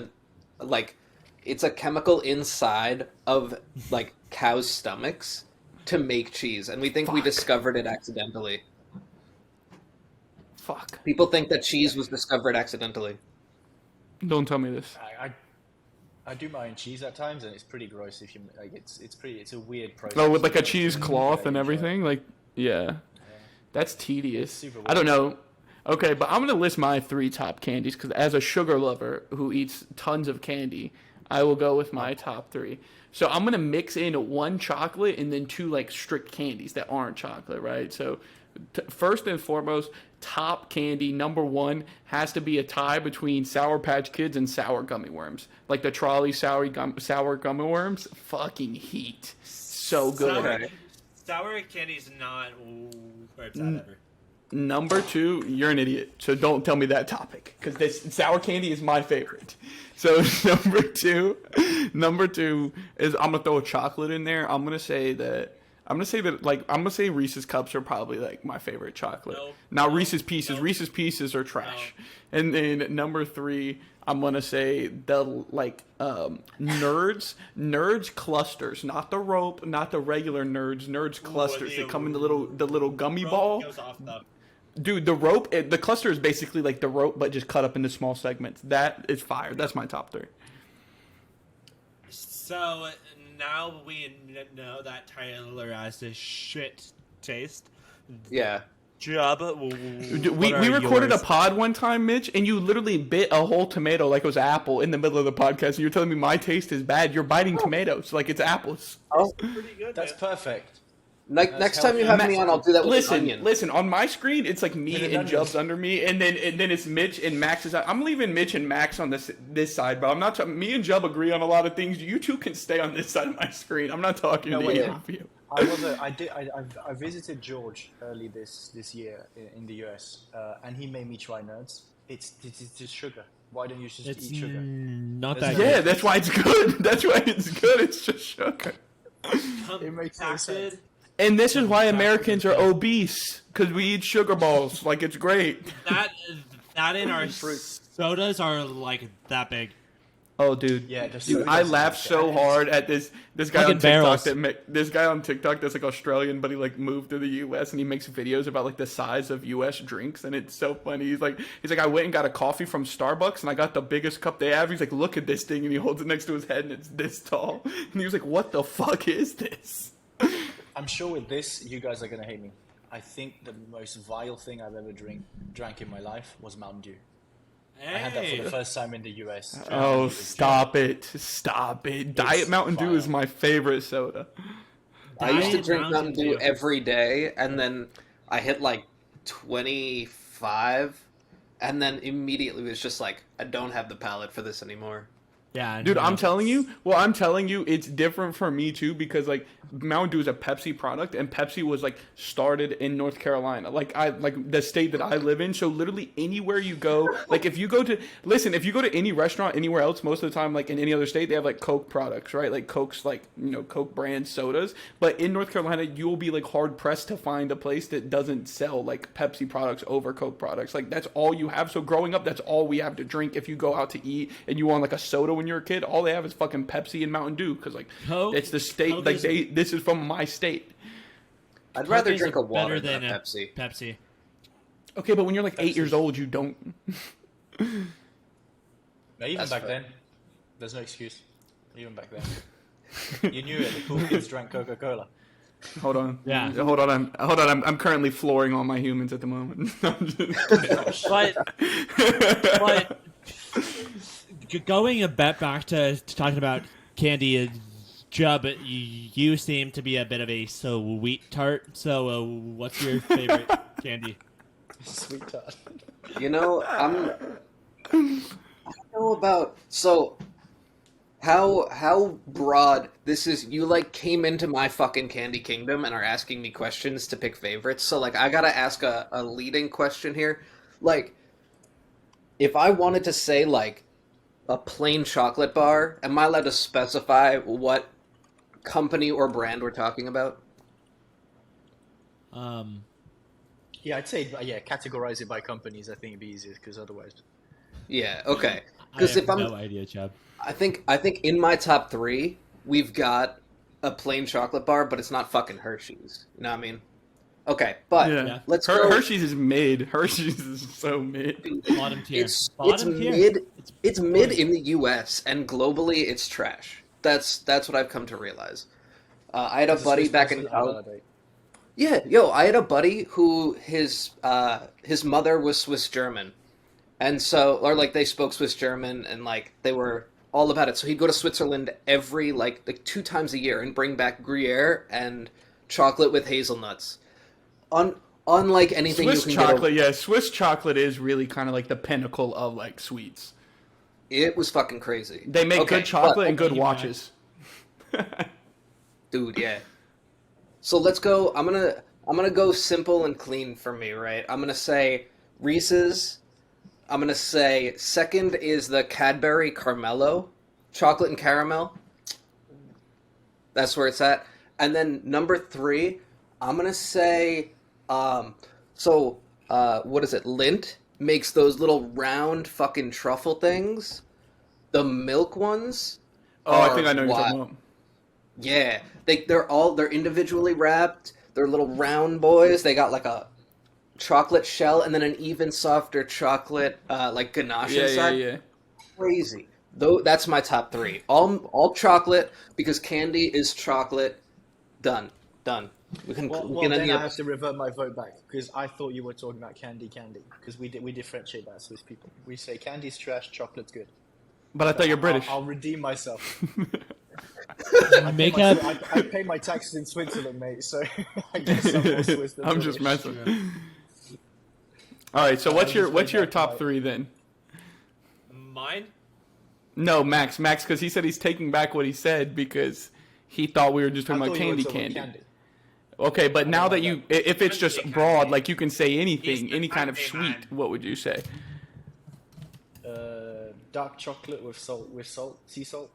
Speaker 3: it's a chemical inside of like cows' stomachs to make cheese, and we think we discovered it accidentally.
Speaker 2: Fuck.
Speaker 3: People think that cheese was discovered accidentally.
Speaker 2: Don't tell me this.
Speaker 4: I do my own cheese at times, and it's pretty gross. If you like, it's a weird process.
Speaker 2: Oh, with like a cheesecloth and everything, like yeah. That's tedious. I don't know. Okay, but I'm going to list my 3 top candies because as a sugar lover who eats tons of candy, I will go with my top 3. So I'm going to mix in 1 chocolate and then 2 like strict candies that aren't chocolate, right? So first and foremost, top candy number 1 has to be a tie between Sour Patch Kids and sour gummy worms. Like the trolley sour gummy worms, fucking heat. So good.
Speaker 1: Sour candy's not where it's at ever.
Speaker 2: Number 2, you're an idiot, so don't tell me that topic, because this sour candy is my favorite. So number two is I'm gonna throw a chocolate in there. I'm gonna say Reese's Cups are probably like my favorite chocolate. Reese's Pieces. Reese's Pieces are trash. And then number 3, I'm gonna say the Nerds clusters, not the rope, not the regular Nerds clusters. They come in the little gummy ball. Dude, the cluster is basically like the rope, but just cut up into small segments. That is fire. That's my top 3.
Speaker 1: So now we know that Tyler has a shit taste.
Speaker 3: Yeah.
Speaker 1: Job.
Speaker 2: We recorded a pod one time, Mitch, and you literally bit a whole tomato like it was apple in the middle of the podcast. And you're telling me my taste is bad. You're biting tomatoes like it's apples.
Speaker 3: Oh,
Speaker 1: pretty good.
Speaker 4: That's perfect.
Speaker 3: Next time you have me on, I'll do that with onion.
Speaker 2: Listen, on my screen, it's like me and Jub's under me, and then it's Mitch and Max's. I'm leaving Mitch and Max on this side, but I'm not. Me and Jub agree on a lot of things. You two can stay on this side of my screen. I'm not talking to either of you.
Speaker 4: I visited George early this year in the US, and he made me try nerds. It's just sugar. Why don't you just eat sugar?
Speaker 1: Not that.
Speaker 2: Yeah, that's why it's good. That's why it's good. It's just sugar.
Speaker 4: It makes no sense.
Speaker 2: And this is why Americans are obese, because we eat sugar balls. Like, it's great.
Speaker 1: That in our sodas are like that big.
Speaker 2: Oh, dude.
Speaker 4: Yeah,
Speaker 2: dude, I laughed so hard at this guy on TikTok this guy on TikTok that's like Australian, but he like moved to the US and he makes videos about like the size of US drinks, and it's so funny. He's like I went and got a coffee from Starbucks and I got the biggest cup they have. He's like, look at this thing, and he holds it next to his head and it's this tall. And he was like, what the fuck is this?
Speaker 4: I'm sure with this, you guys are gonna hate me. I think the most vile thing I've ever drank in my life was Mountain Dew.
Speaker 1: Hey.
Speaker 4: I had that for the first time in the US.
Speaker 2: Oh, stop it. Diet Mountain Dew is my favorite soda.
Speaker 3: I used to drink Mountain Dew every day, and then I hit like 25, and then immediately was just like, I don't have the palate for this anymore.
Speaker 2: Yeah, dude, I'm telling you, it's different for me too, because like Mountain Dew is a Pepsi product, and Pepsi was like started in North Carolina, like the state that I live in. So literally anywhere you go, like if you go to any restaurant anywhere else, most of the time, like in any other state, they have like Coke products, right? Like Coke's like, Coke brand sodas. But in North Carolina, you will be like hard pressed to find a place that doesn't sell like Pepsi products over Coke products. Like that's all you have. So growing up, that's all we have to drink. If you go out to eat and you want like a soda when you're a kid, all they have is fucking Pepsi and Mountain Dew, because like Coke, it's the state. Coke like this is from my state.
Speaker 3: I'd rather drink a water than a Pepsi.
Speaker 1: Pepsi.
Speaker 2: Okay, but when you're like 8 years old, you don't.
Speaker 4: Even back then, there's no excuse. Even back then, you knew it. The cool kids drank Coca-Cola.
Speaker 2: Hold on.
Speaker 1: Yeah.
Speaker 2: Hold on. I'm currently flooring all my humans at the moment.
Speaker 1: but going a bit back to talking about candy, Jub, you seem to be a bit of a sweet tart. So, what's your favorite candy?
Speaker 4: Sweet tart.
Speaker 3: I don't know about how broad this is. You like came into my fucking candy kingdom and are asking me questions to pick favorites. So like I gotta ask a leading question here. Like, if I wanted to say like a plain chocolate bar, am I allowed to specify what company or brand we're talking about?
Speaker 4: Yeah, I'd say categorize it by companies. I think it'd be easier, because otherwise.
Speaker 3: Yeah. Okay. Because if I'm
Speaker 1: no idea, Chubb.
Speaker 3: I think in my top 3 we've got a plain chocolate bar, but it's not fucking Hershey's. You know what I mean? Okay, but let's go.
Speaker 2: Hershey's is mid. Hershey's is so mid.
Speaker 1: Bottom tier.
Speaker 3: It's mid. It's mid in the U.S. and globally, it's trash. That's what I've come to realize. I had a buddy back in college. Yeah, I had a buddy who his mother was Swiss German, and so they spoke Swiss German, and like they were all about it. So he'd go to Switzerland every like 2 times a year and bring back Gruyere and chocolate with hazelnuts. Unlike anything
Speaker 2: Swiss
Speaker 3: you can
Speaker 2: chocolate, Swiss chocolate is really kind of like the pinnacle of like sweets.
Speaker 3: It was fucking crazy.
Speaker 2: They make good chocolate and good watches.
Speaker 3: Dude, yeah. So let's go. I'm gonna go simple and clean for me, right? I'm gonna say Reese's. I'm gonna say second is the Cadbury Carmelo, chocolate and caramel. That's where it's at. And then number 3, I'm gonna say, what is it? Lindt makes those little round fucking truffle things. The milk ones.
Speaker 2: Oh, I think I know what you're talking about.
Speaker 3: Yeah, they're individually wrapped. They're little round boys. They got like a chocolate shell, and then an even softer chocolate like ganache inside.
Speaker 2: Yeah.
Speaker 3: Crazy. Though that's my top 3. All chocolate because candy is chocolate. Done. We can
Speaker 4: then I have to revert my vote back because I thought you were talking about candy because we differentiate that Swiss people. We say candy's trash, chocolate's good.
Speaker 2: But I thought you're British.
Speaker 4: I'll redeem myself.
Speaker 1: I
Speaker 4: pay my taxes in Switzerland, mate. So I guess I'm more Swiss than
Speaker 2: I'm
Speaker 4: British.
Speaker 2: just messing. All right. So what's your top 3 then?
Speaker 1: Mine?
Speaker 2: No, Max, because he said he's taking back what he said because he thought we were just talking about candy. Okay, but now that if it's just broad, like you can say anything, any kind of sweet, what would you say?
Speaker 4: Dark chocolate with sea salt.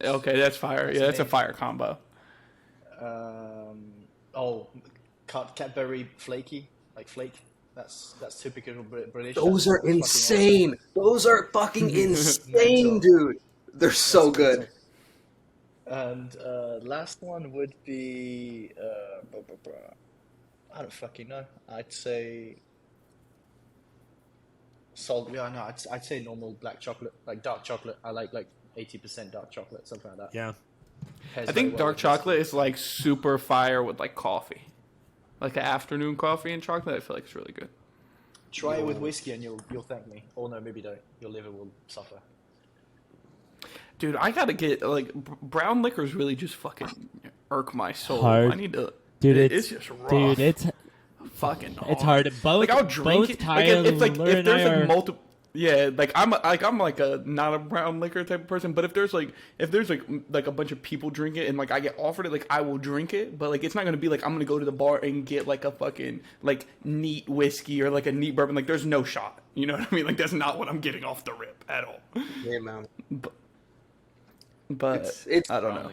Speaker 2: Okay, that's fire. Yeah, that's a fire combo.
Speaker 4: Cadbury flaky, like flake. That's typical British.
Speaker 3: Those are insane. Those are fucking insane, dude. They're so good.
Speaker 4: And last one would be I don't fucking know. I'd say salt. Yeah, no, I'd say normal black chocolate, like dark chocolate. I like 80% dark chocolate, something like that.
Speaker 1: Yeah.
Speaker 2: I think dark chocolate is like super fire with like coffee, like an afternoon coffee and chocolate. I feel like it's really good.
Speaker 4: Try it with whiskey and you'll thank me. Or no, maybe don't. Your liver will suffer.
Speaker 2: Dude, I gotta get like brown liquors. Really, just fucking irk my soul.
Speaker 1: Hard.
Speaker 2: I need to.
Speaker 1: Dude,
Speaker 2: it's just rough.
Speaker 1: Dude, it's
Speaker 2: fucking hard.
Speaker 1: It's hard. Both.
Speaker 2: Like I'll drink it. Like, if there's like multiple. Yeah, like I'm like a not a brown liquor type of person, but if there's like a bunch of people drink it and like I get offered it, like I will drink it, but like it's not gonna be like I'm gonna go to the bar and get like a fucking like neat whiskey or like a neat bourbon. Like there's no shot. You know what I mean? Like that's not what I'm getting off the rip at all.
Speaker 3: Yeah, man.
Speaker 2: But
Speaker 3: it's
Speaker 2: I don't know.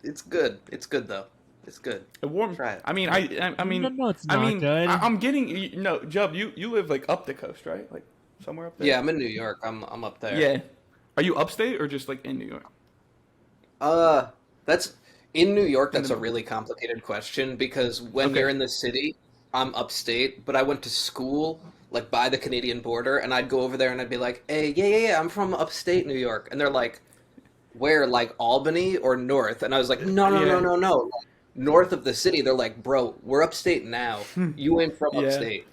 Speaker 3: It's good. It's good though. It's good.
Speaker 2: It warm.
Speaker 3: Try it.
Speaker 2: I mean, I mean,
Speaker 1: no, it's not good.
Speaker 2: I'm getting Jub. You live like up the coast, right? Like somewhere up there.
Speaker 3: Yeah, I'm in New York. I'm up there.
Speaker 2: Yeah. Are you upstate or just like in New York?
Speaker 3: That's in New York. That's a really complicated question because when you're in the city, I'm upstate, but I went to school like by the Canadian border, and I'd go over there and I'd be like, "Hey, yeah, I'm from upstate New York," and they're like, "Where? Like Albany or north?" And I was like, "No, like, north of the city." They're like, "Bro, we're upstate now. You ain't from upstate."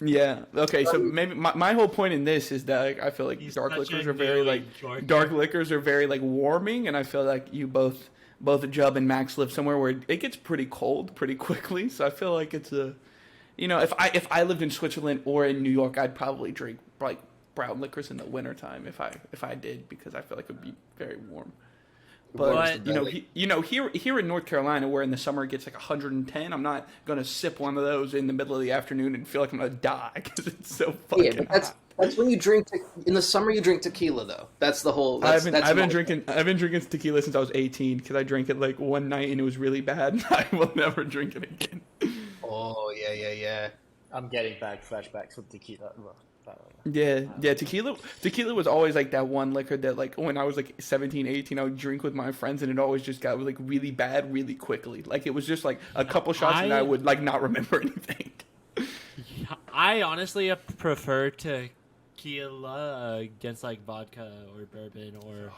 Speaker 2: Yeah. Okay. So maybe my whole point in this is that like, I feel like dark liquors are very like warming, and I feel like you both Jub and Max live somewhere where it gets pretty cold pretty quickly. So I feel like it's a, if I lived in Switzerland or in New York, I'd probably drink like brown liquors in the wintertime if I did, because I feel like it would be very warm. But here in North Carolina, where in the summer it gets like 110, I'm not gonna sip one of those in the middle of the afternoon and feel like I'm gonna die because it's so fucking hot.
Speaker 3: That's when you drink in the summer. You drink tequila though. That's the whole. I've been
Speaker 2: drinking tequila since I was 18 because I drank it like one night and it was really bad. And I will never drink it again.
Speaker 3: Oh yeah.
Speaker 4: I'm getting flashbacks with tequila.
Speaker 2: Yeah. Tequila was always like that one liquor that like when I was like 17, 18, I would drink with my friends and it always just got like really bad really quickly. Like it was just like a couple shots and I would like not remember anything.
Speaker 1: I honestly prefer tequila against like vodka or bourbon or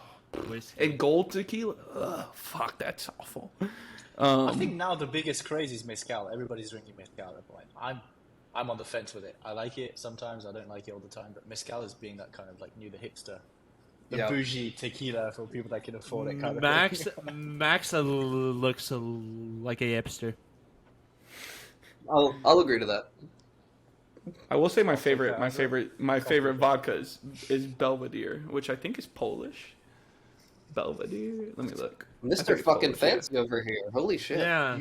Speaker 1: whiskey.
Speaker 2: And gold tequila? Ugh, fuck, that's awful.
Speaker 4: I think now the biggest craze is mezcal. Everybody's drinking mezcal at the point. I'm on the fence with it. I like it sometimes. I don't like it all the time. But mezcal is being that kind of like the hipster, bougie tequila for people that can afford it. Kind of thing.
Speaker 1: Max looks like a hipster.
Speaker 3: I'll agree to that.
Speaker 2: I will say my favorite vodka is Belvedere, which I think is Polish. Belvedere. Let me look.
Speaker 3: Mr. Fucking fancy over here. Holy shit.
Speaker 1: Yeah.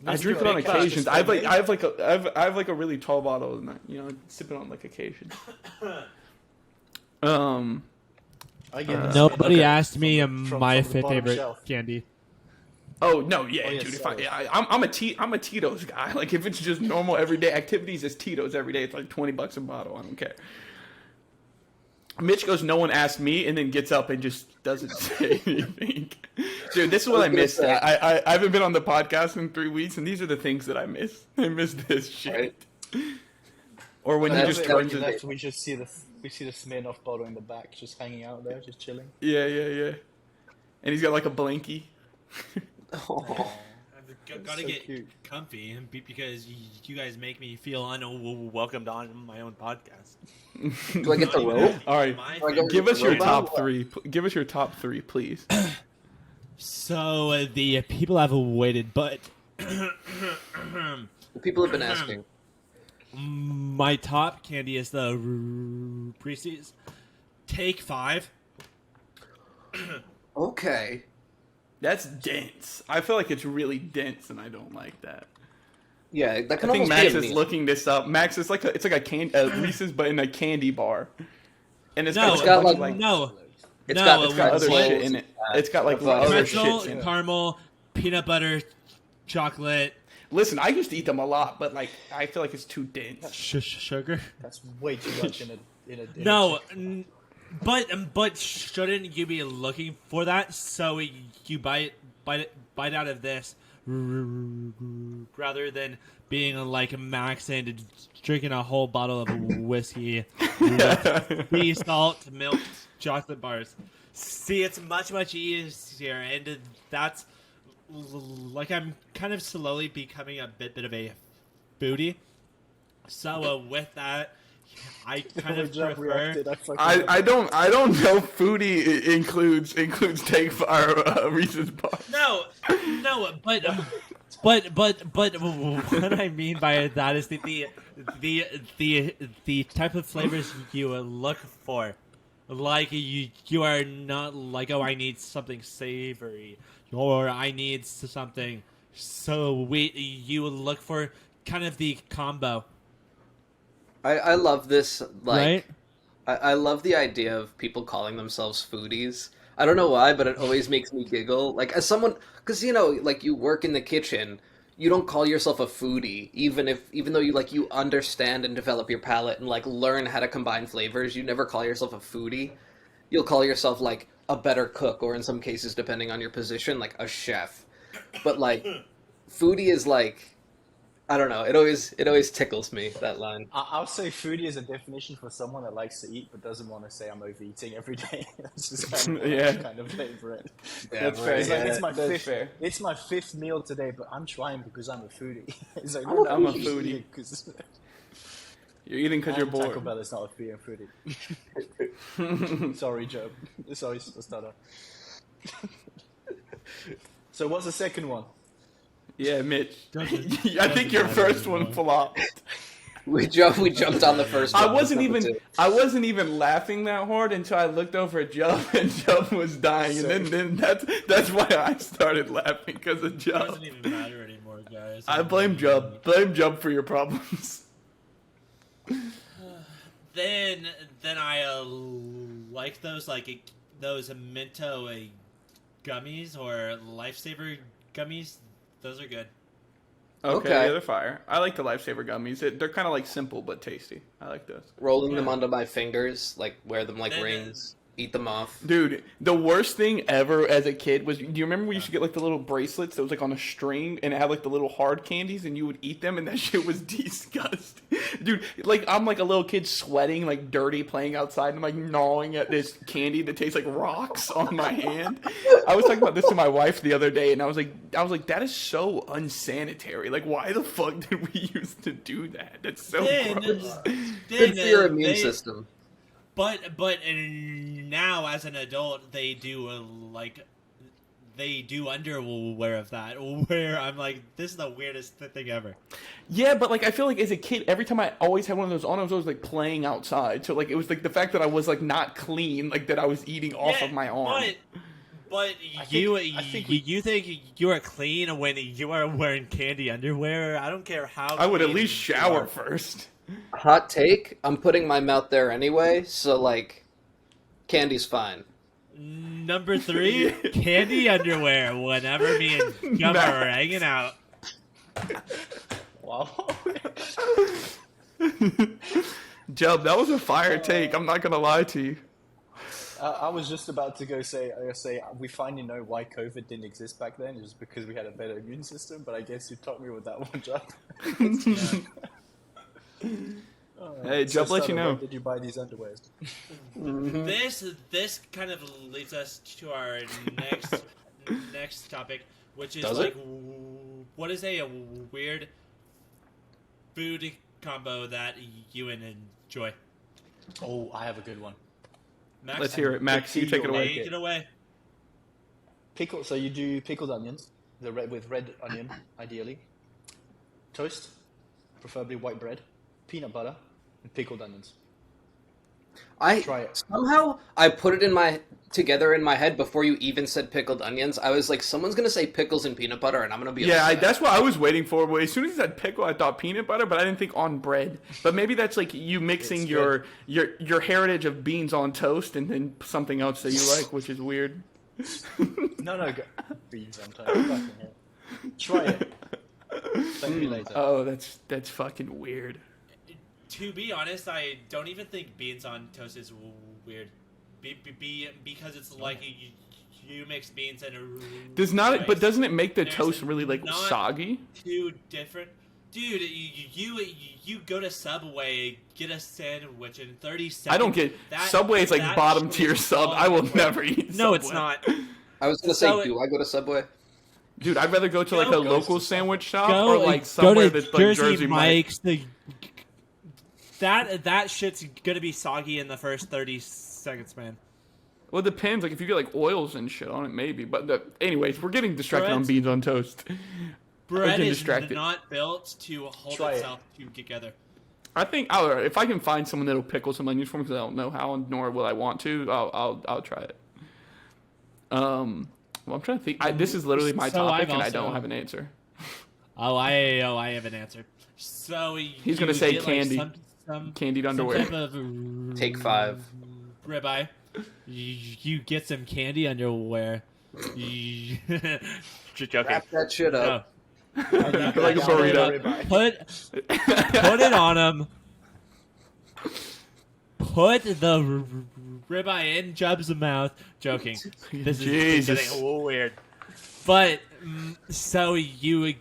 Speaker 2: I drink it on occasions. I have like a really tall bottle, and sip it on like occasions.
Speaker 1: Nobody asked me my favorite candy.
Speaker 2: Oh no, yeah, dude. I'm a Tito's guy. Like if it's just normal everyday activities, it's Tito's every day. It's like $20 a bottle. I don't care. Mitch goes, "No one asked me," and then gets up and just doesn't say anything. Dude, this is what I missed. I haven't been on the podcast in 3 weeks, and these are the things that I miss. I miss this shit. Or when he just turns it.
Speaker 4: Left, we see the Smirnoff bottle in the back, just hanging out there, just chilling.
Speaker 2: Yeah. And he's got like a blankie.
Speaker 1: Gotta get cute. Comfy because you guys make me feel unwelcomed on my own podcast.
Speaker 3: Do I get the rope?
Speaker 2: All right, give us your top three. Give us your top three, please.
Speaker 1: So the people have waited, but
Speaker 3: the people have been asking.
Speaker 1: My top candy is the Reese's. Take 5.
Speaker 3: Okay.
Speaker 2: That's dense. I feel like it's really dense, and I don't like that.
Speaker 3: Yeah, that can
Speaker 2: I think
Speaker 3: almost
Speaker 2: Max
Speaker 3: be
Speaker 2: is looking this up. Max, it's like a Reese's, but in a candy bar, and it's got other shit in it. It's got like other shit in it.
Speaker 1: Caramel, peanut butter, chocolate.
Speaker 2: Listen, I used to eat them a lot, but like I feel like it's too dense.
Speaker 1: Sugar.
Speaker 4: That's way too much in a
Speaker 1: no. But shouldn't you be looking for that so you bite out of this rather than being like Max and drinking a whole bottle of whiskey with sea salt, milk, chocolate bars? See, it's much easier, and that's like I'm kind of slowly becoming a bit of a foodie. So with that, I kind of prefer.
Speaker 2: I don't know. Foodie includes Take 5 Reese's bar.
Speaker 1: No, but what I mean by that is the type of flavors you look for. Like you are not like, oh, I need something savory, or I need something sweet. You look for kind of the combo.
Speaker 3: I love this, like,
Speaker 1: right?
Speaker 3: I love the idea of people calling themselves foodies. I don't know why, but it always makes me giggle. Like, as someone, because, you know, like, you work in the kitchen, you don't call yourself a foodie, even though you understand and develop your palate and, like, learn how to combine flavors, you never call yourself a foodie. You'll call yourself, like, a better cook, or in some cases, depending on your position, like, a chef. But, like, foodie is, like, I don't know. It always tickles me, that line.
Speaker 4: I'll say foodie is a definition for someone that likes to eat but doesn't want to say I'm overeating every day. That's just kind of flavor it.
Speaker 2: Yeah, that's fair.
Speaker 4: It's like,
Speaker 2: fair.
Speaker 4: It's my 5th meal today, but I'm trying because I'm a foodie. It's like,
Speaker 2: I'm a foodie. You're eating because you're bored.
Speaker 4: Taco Bell is not a foodie. Sorry, Joe. Sorry, stutter. So what's the second one?
Speaker 2: Yeah, Mitch. I think your first one flopped.
Speaker 3: We jumped on the first one.
Speaker 2: I wasn't even laughing that hard until I looked over at Jub, and Jub was dying, and then that's why I started laughing, because of Jub.
Speaker 1: It doesn't even matter anymore, guys.
Speaker 2: I blame Jub. Blame Jub for your problems.
Speaker 1: Then I like those Minto gummies or Lifesaver gummies. Those are good.
Speaker 2: Okay, yeah, they're fire. I like the Lifesaver gummies. They're kind of like simple but tasty. I like those.
Speaker 3: Rolling them onto my fingers, like wear them like rings. Eat them off.
Speaker 2: Dude, the worst thing ever as a kid was, do you remember we used to get like the little bracelets that was like on a string and it had like the little hard candies and you would eat them and that shit was disgusting. Dude, like I'm like a little kid sweating, like dirty, playing outside and I'm like gnawing at this candy that tastes like rocks on my hand. I was talking about this to my wife the other day and I was like, that is so unsanitary. Like, why the fuck did we used to do that? That's so gross.
Speaker 3: Good for your immune system.
Speaker 1: But now as an adult they do underwear of that, where I'm like, this is the weirdest thing ever.
Speaker 2: Yeah, but like I feel like as a kid, every time I always had one of those on, I was always like playing outside. So like it was like the fact that I was like not clean, like that I was eating off of my arm.
Speaker 1: But you think you are clean when you are wearing candy underwear? I don't care how.
Speaker 2: I would at least shower first.
Speaker 3: Hot take, I'm putting my mouth there anyway, so, like, candy's fine.
Speaker 1: Number 3, candy underwear whenever me and Gum are hanging out.
Speaker 4: Wow.
Speaker 2: Jub, that was a fire take. I'm not going to lie to you.
Speaker 4: I was just about to say we finally know why COVID didn't exist back then. It was because we had a better immune system, but I guess you taught me with that one, Jub.
Speaker 2: Hey, Jump, let you know.
Speaker 4: Where did you buy these underwears?
Speaker 1: This kind of leads us to our next topic, which is what is a weird food combo that you enjoy?
Speaker 4: Oh, I have a good one.
Speaker 1: Max?
Speaker 2: Let's hear it, Max. You take it away.
Speaker 1: Take it away.
Speaker 4: So you do pickled onions, with red onion, ideally. Toast, preferably white bread, peanut butter, and pickled onions. Try it.
Speaker 3: Somehow I put it together in my head before you even said pickled onions. I was like, someone's gonna say pickles and peanut butter, and I'm gonna be
Speaker 2: that's what I was waiting for. As soon as you said pickle, I thought peanut butter, but I didn't think on bread. But maybe that's like you mixing your heritage of beans on toast and then something else that you like, which is weird.
Speaker 4: No, beans on toast. Try it. Thank me later.
Speaker 2: Oh, that's fucking weird.
Speaker 1: To be honest, I don't even think beans on toast is weird. Because it's like you mix beans and
Speaker 2: but doesn't it make the toast really like soggy?
Speaker 1: Too different, dude. You go to Subway, get a sandwich in 30 seconds.
Speaker 2: I don't get Subway is like bottom tier sub. I will never eat.
Speaker 1: No,
Speaker 2: Subway.
Speaker 1: It's not.
Speaker 3: I was gonna say, do I go to Subway?
Speaker 2: Dude, I'd rather go to like a local sandwich shop or like somewhere that's like Jersey Mike's.
Speaker 1: That shit's gonna be soggy in the first 30 seconds, man.
Speaker 2: Well, it depends. Like if you get like oils and shit on it, maybe. But anyways, we're getting distracted on beans on toast.
Speaker 1: Bread is not built to hold itself together.
Speaker 2: I think if I can find someone that'll pickle some onions for me, because I don't know how, nor will I want to, I'll try it. Well, I'm trying to think. This is literally my topic, and I don't have an answer.
Speaker 1: I have an answer. So
Speaker 2: he's gonna say candy. Some candied underwear.
Speaker 3: Take 5.
Speaker 1: Ribeye. You get some candy underwear. Just joking.
Speaker 3: Wrap that shit up.
Speaker 2: No. Like a burrito.
Speaker 1: Put it on him. Put the ribeye in Jub's mouth. Joking. This is getting a little weird. But so you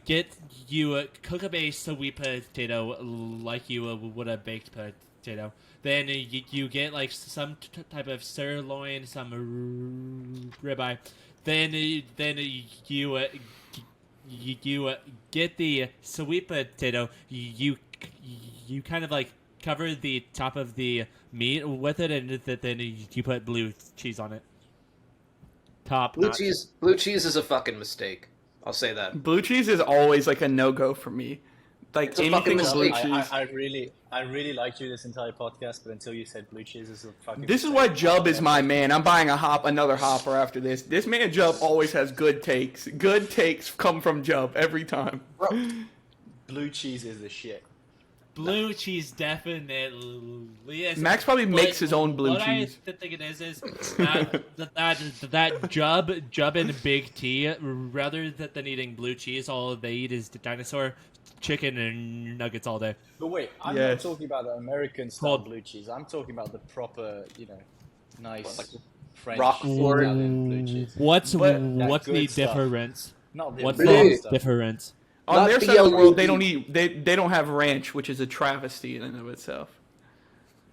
Speaker 1: cook up a sweet potato like you would a baked potato. Then you get like some type of sirloin, some ribeye. Then you get the sweet potato. You kind of like cover the top of the meat with it, and then you put blue cheese on it.
Speaker 3: Blue cheese is a fucking mistake. I'll say that.
Speaker 2: Blue cheese is always like a no-go for me. Like anything with blue cheese.
Speaker 4: I really liked you this entire podcast, but until you said blue cheese is a fucking
Speaker 2: This is why Jub is my man. I'm buying another hopper after this. This man Jub always has good takes. Good takes come from Jub every time.
Speaker 4: Blue cheese is the shit.
Speaker 1: Blue cheese definitely is.
Speaker 2: Max probably makes his own blue cheese.
Speaker 1: What I think it is that Jub and Big T, rather than eating blue cheese, all they eat is dinosaur chicken and nuggets all day.
Speaker 4: But wait, I'm not talking about the American style blue cheese. I'm talking about the proper, nice French Italian blue cheese.
Speaker 1: What's the difference?
Speaker 4: What's the
Speaker 1: difference?
Speaker 2: On their side of the world, they don't have ranch, which is a travesty in and of itself.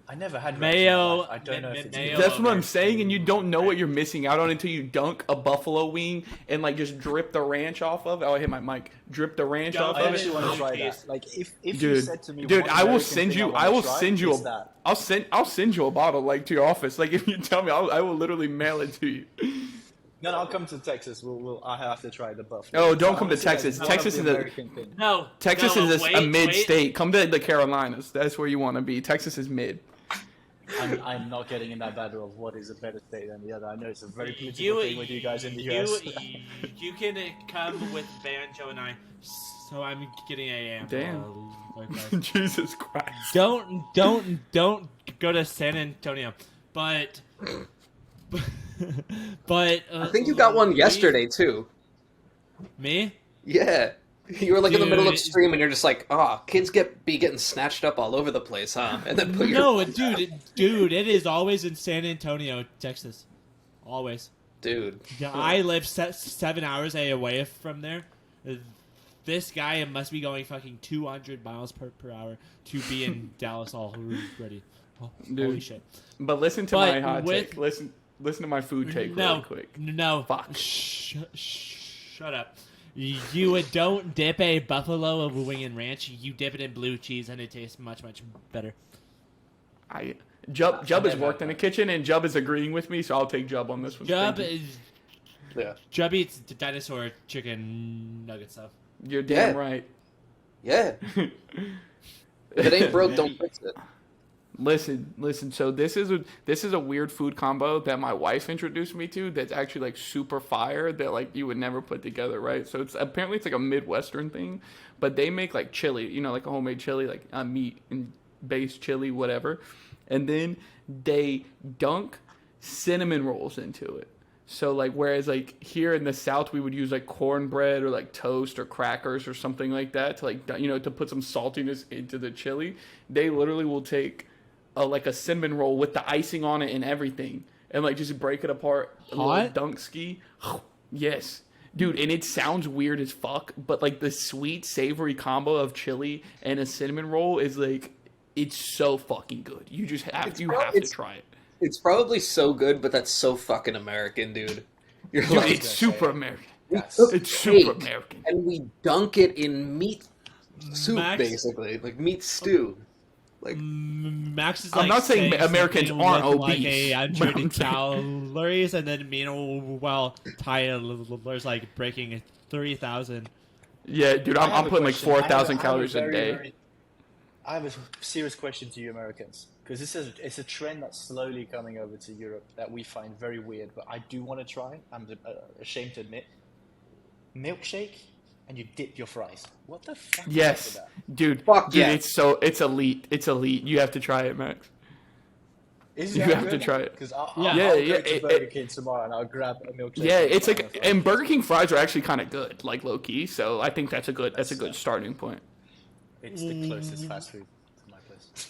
Speaker 4: I never had
Speaker 1: mayo.
Speaker 4: I don't know if it's mayo.
Speaker 2: That's what I'm saying, and you don't know what you're missing out on until you dunk a buffalo wing and like just drip the ranch off of it. Oh, I hit my mic. Drip the ranch off of it.
Speaker 4: I actually want to try that. Like if you said to me,
Speaker 2: dude, I will send you a bottle like to your office. Like if you tell me, I will literally mail it to you.
Speaker 4: No, I'll come to Texas. I have to try the buffalo.
Speaker 2: Oh, don't come to Texas. Texas is a mid state. Come to the Carolinas. That's where you want to be. Texas is mid.
Speaker 4: I'm not getting in that battle of what is a better state than the other. I know it's a very political thing with you guys in the US.
Speaker 1: You can come with Banjo and I, so I'm getting a
Speaker 2: damn. Jesus Christ!
Speaker 1: Don't go to San Antonio, but
Speaker 3: I think you got one yesterday too.
Speaker 1: Me?
Speaker 3: Yeah. You were like in the middle of stream and you're just like, kids be getting snatched up all over the place, huh? And then put your
Speaker 1: dude, it is always in San Antonio, Texas. Always.
Speaker 3: Dude.
Speaker 1: Yeah, I live 7 hours away from there. this guy must be going fucking 200 miles per hour to be in Dallas already. Oh, holy shit.
Speaker 2: But listen to my hot take. Listen to my food take really quick.
Speaker 1: No.
Speaker 2: Fuck.
Speaker 1: Shut up. You don't dip a buffalo wing in ranch. You dip it in blue cheese, and it tastes much, much better.
Speaker 2: Jub has worked in a kitchen, and Jub is agreeing with me, so I'll take Jub on this one.
Speaker 1: Jub eats the dinosaur chicken nuggets stuff.
Speaker 2: You're damn right.
Speaker 3: Yeah. If it ain't broke, don't fix it.
Speaker 2: Listen. So this is a weird food combo that my wife introduced me to. That's actually like super fire. That like you would never put together, right? So it's like a Midwestern thing, but they make like chili, like a homemade chili, like meat and based chili, whatever, and then they dunk cinnamon rolls into it. So like whereas like here in the South we would use like cornbread or like toast or crackers or something like that to like to put some saltiness into the chili, they literally will take like a cinnamon roll with the icing on it and everything and like just break it apart. A little dunk ski. Yes. Dude, and it sounds weird as fuck, but like the sweet savory combo of chili and a cinnamon roll is like, it's so fucking good. You just have to try it.
Speaker 3: It's probably so good, but that's so fucking American, dude.
Speaker 2: Dude, it's super American. It's super American.
Speaker 3: And we dunk it in meat soup, basically. Like meat stew. Like
Speaker 1: Max is
Speaker 2: I'm not saying Americans aren't obese.
Speaker 1: Like 100 calories, and then meanwhile Tyler's like breaking 3,000.
Speaker 2: Yeah, dude, I'm putting like 4,000 calories a day.
Speaker 4: I have a serious question to you Americans, because it's a trend that's slowly coming over to Europe that we find very weird, but I do want to try. I'm ashamed to admit. Milkshake, and you dip your fries. What the fuck?
Speaker 2: Yes,
Speaker 4: is that?
Speaker 2: dude.
Speaker 3: Yeah.
Speaker 2: It's elite. It's elite. You have to try it, Max.
Speaker 4: You
Speaker 2: have to try it.
Speaker 4: Because I'll go to Burger King tomorrow and I'll grab a milkshake.
Speaker 2: Yeah, it's like, and Burger King fries are actually kind of good, like low key. So I think that's a good starting point.
Speaker 4: It's the closest fast food to my place.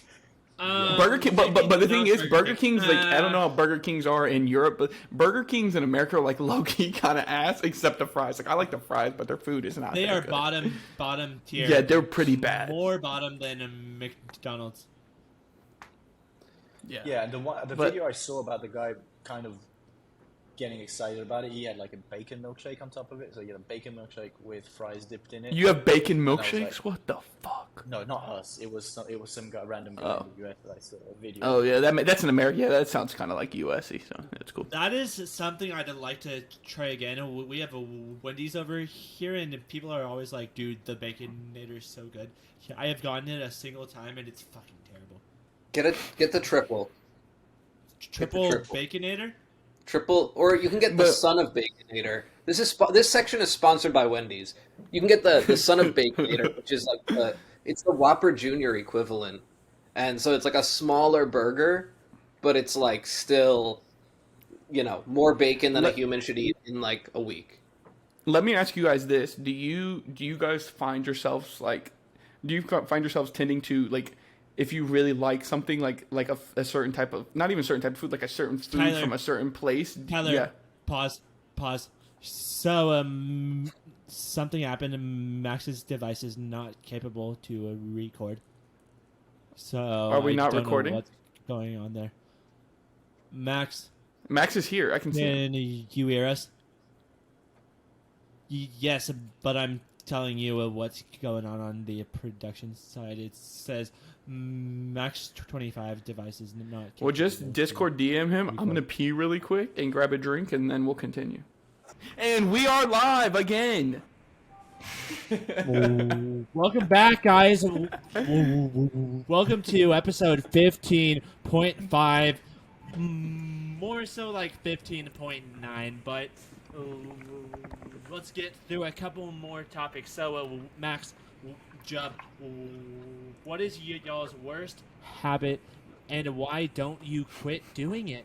Speaker 2: Burger King, but the thing is, Burger King's like, I don't know how Burger Kings are in Europe, but Burger Kings in America are like low key kind of ass, except the fries. Like I like the fries, but their food is not.
Speaker 1: They are
Speaker 2: good.
Speaker 1: bottom tier.
Speaker 2: Yeah, they're pretty bad.
Speaker 1: More bottom than a McDonald's.
Speaker 4: Yeah, the video I saw about the guy kind of getting excited about it, he had like a bacon milkshake on top of it. So you had a bacon milkshake with fries dipped in it.
Speaker 2: You have bacon milkshakes? Like, what the fuck?
Speaker 4: No, not us. It was some guy, random guy in the US that I saw a video.
Speaker 2: Oh yeah, that's an American. Yeah, that sounds kind of like USy, so that's cool.
Speaker 1: That is something I'd like to try again. We have a Wendy's over here, and people are always like, "Dude, the Baconator is so good." I have gotten it a single time, and it's fucking terrible.
Speaker 3: Get the triple.
Speaker 1: Triple Baconator.
Speaker 3: Triple, or you can get the Son of Baconator. This section is sponsored by Wendy's. You can get the Son of Baconator, which is like it's the Whopper Jr. equivalent, and so it's like a smaller burger, but it's like still, more bacon than a human should eat in like a week.
Speaker 2: Let me ask you guys this: Do you guys find yourselves tending to like? If you really like something like a certain type of, not even a certain type of food, like a certain food Tyler, from a certain place.
Speaker 1: Tyler,
Speaker 2: yeah.
Speaker 1: Pause. So, something happened and Max's device is not capable to record. So,
Speaker 2: are we not recording?
Speaker 1: What's going on there? Max
Speaker 2: is here. I can see him.
Speaker 1: Can you hear us? Yes, but I'm telling you what's going on the production side. It says Max 25 devices not.
Speaker 2: Well, just Discord DM him. I'm gonna pee really quick and grab a drink, and then we'll continue. And we are live again.
Speaker 1: Welcome back, guys. Welcome to episode 15.5. More so like 15.9, but let's get through a couple more topics. So, Max, Jub, what is y'all's worst habit, and why don't you quit doing it?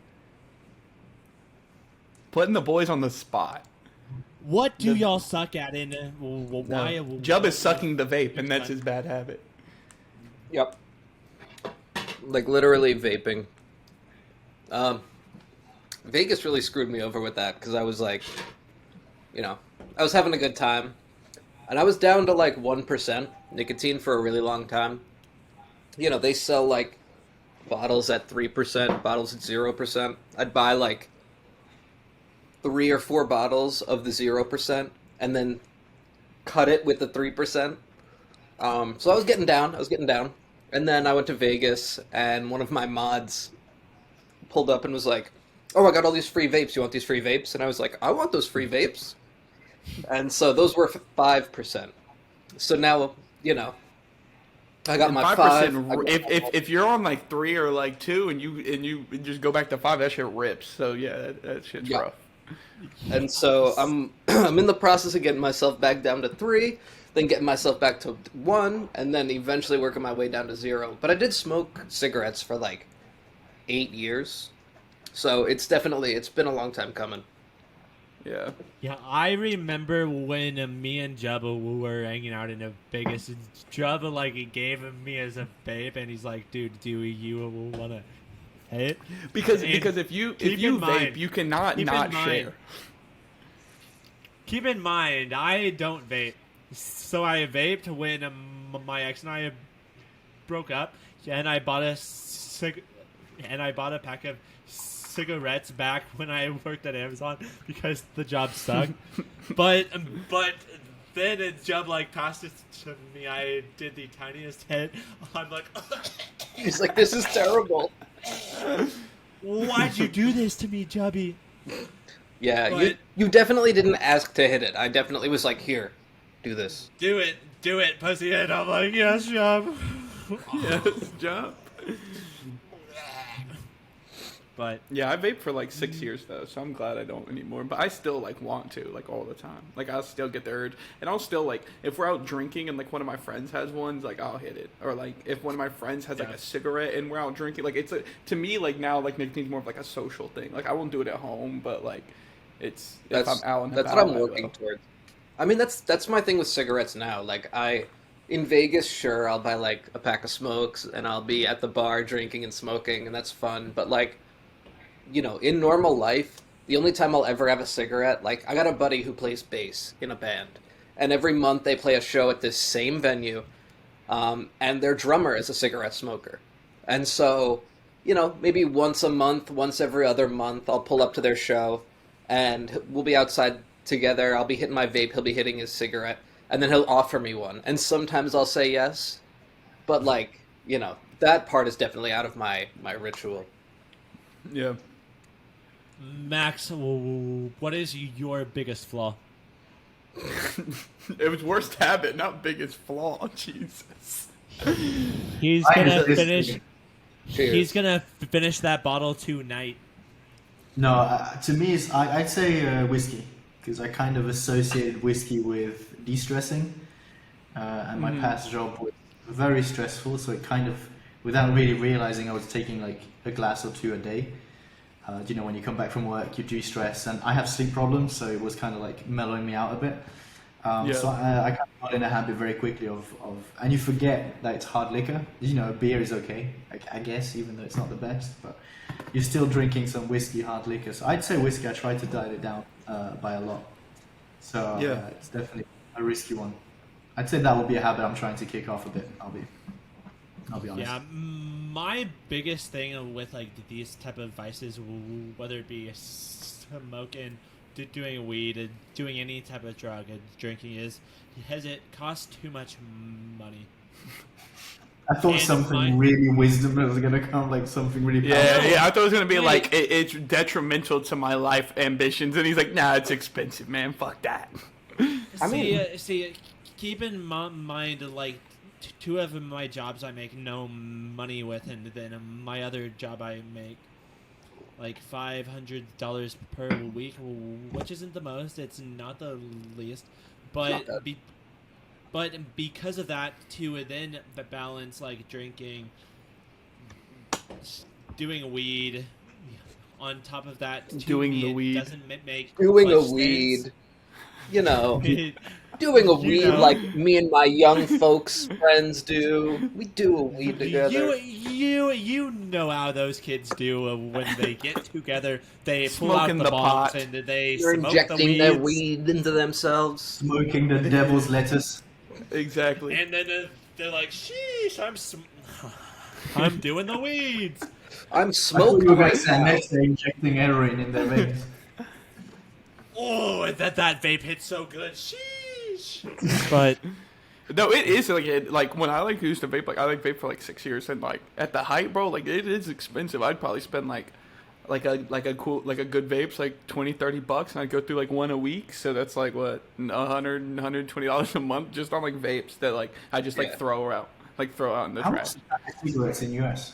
Speaker 2: Putting the boys on the spot.
Speaker 1: What do y'all suck at, and why?
Speaker 2: No. Jub is sucking the vape, and that's his bad habit.
Speaker 3: Yep. Like literally vaping. Vegas really screwed me over with that because I was like, I was having a good time. and I was down to like 1% nicotine for a really long time. You know, they sell like bottles at 3%, bottles at 0%. I'd buy like 3 or 4 bottles of the 0% and then cut it with the 3%. So I was getting down. And then I went to Vegas, and one of my mods pulled up and was like, "Oh, I got all these free vapes. You want these free vapes?" And I was like, "I want those free vapes." And so those were 5%. So now, you know, I got my 5.
Speaker 2: If you're on like 3 or like 2 and you just go back to 5, that shit rips. So yeah, that shit's rough.
Speaker 3: And so I'm I'm in the process of getting myself back down to 3, then getting myself back to 1, and then eventually working my way down to 0. But I did smoke cigarettes for like 8 years, so it's been a long time coming.
Speaker 2: Yeah.
Speaker 1: Yeah, I remember when me and Jubba were hanging out in Vegas, and Jubba like he gave me as a vape, and he's like, "Dude, do you want to hit?"
Speaker 2: Because if you vape, you cannot not share.
Speaker 1: Keep in mind, I don't vape, so I vaped when my ex and I broke up, and I bought a pack of cigarettes back when I worked at Amazon because the job sucked. but then a job like passed it to me. I did the tiniest hit. I'm like,
Speaker 3: he's like, "This is terrible.
Speaker 1: Why'd you do this to me, Jubby?"
Speaker 3: Yeah, but you definitely didn't ask to hit it. I definitely was like, "Here, do this.
Speaker 1: Do it, pussy." And I'm like, "Yes, Job."
Speaker 2: Yes, Job.
Speaker 1: But
Speaker 2: yeah, I vaped for like 6 years though, so I'm glad I don't anymore. But I still like want to, like all the time. Like I'll still get the urge, and I'll still like if we're out drinking and like one of my friends has ones, like I'll hit it. Or like if one of my friends has like a cigarette and we're out drinking, like it's to me like now like nicotine's more of like a social thing. Like I won't do it at home, but like if I'm out and
Speaker 3: that's what I'm working towards. I mean that's my thing with cigarettes now. Like in Vegas, sure, I'll buy like a pack of smokes and I'll be at the bar drinking and smoking, and that's fun. But like, you know, in normal life, the only time I'll ever have a cigarette, like, I got a buddy who plays bass in a band, and every month they play a show at this same venue, and their drummer is a cigarette smoker. And so, you know, maybe once a month, once every other month, I'll pull up to their show, and we'll be outside together, I'll be hitting my vape, he'll be hitting his cigarette, and then he'll offer me one. And sometimes I'll say yes, but, like, you know, that part is definitely out of my ritual.
Speaker 2: Yeah.
Speaker 1: Max, what is your biggest flaw?
Speaker 2: It was worst habit, not biggest flaw. Jesus.
Speaker 1: He's gonna finish. He's gonna finish that bottle tonight.
Speaker 4: No, to me, I'd say whiskey, because I kind of associated whiskey with de-stressing, and my past job was very stressful. So it kind of, without really realizing, I was taking like a glass or 2 a day. You know, when you come back from work, you de-stress, and I have sleep problems, so it was kind of like mellowing me out a bit. So I kind of got in a habit very quickly of, and you forget that it's hard liquor. You know, beer is okay, I guess, even though it's not the best, but you're still drinking some whiskey, hard liquor. So I'd say whiskey, I try to dial it down by a lot. So it's definitely a risky one. I'd say that would be a habit I'm trying to kick off a bit. I'll be honest.
Speaker 1: Yeah, my biggest thing with like these type of vices, whether it be smoking, doing weed, doing any type of drug, and drinking, is it costs too much money.
Speaker 4: I thought something really wisdom was gonna come, like something really powerful.
Speaker 2: Yeah. I thought it was gonna be like it's detrimental to my life ambitions, and he's like, "Nah, it's expensive, man. Fuck that."
Speaker 1: See, keep in mind, like, 2 of my jobs I make no money with, and then my other job I make like $500 per week, which isn't the most. It's not the least, but because of that, to then balance like drinking, doing weed, on top of that,
Speaker 2: doing the weed
Speaker 1: doesn't make
Speaker 3: doing a
Speaker 1: sense.
Speaker 3: weed. You know, doing a weed like me and my young folks friends do. We do a weed together.
Speaker 1: You know how those kids do when they get together. They pull out the bombs and they
Speaker 3: They're
Speaker 1: smoke
Speaker 3: injecting their weed into themselves.
Speaker 5: Smoking the devil's lettuce.
Speaker 2: Exactly.
Speaker 1: And then they're like, sheesh, I'm doing the weeds.
Speaker 3: I'm smoking right now.
Speaker 5: Next they're injecting heroin in their veins.
Speaker 1: Oh, that vape hits so good. Sheesh. But
Speaker 2: no, it is like when I used to vape, like I vape for like 6 years, and like at the height, bro, like it is expensive. I'd probably spend like a good vape's like $20-$30, and I'd go through like one a week. So that's like what, $100-$120 a month just on like vapes that like I just throw out in the trash.
Speaker 5: How much is a pack of cigarettes in US?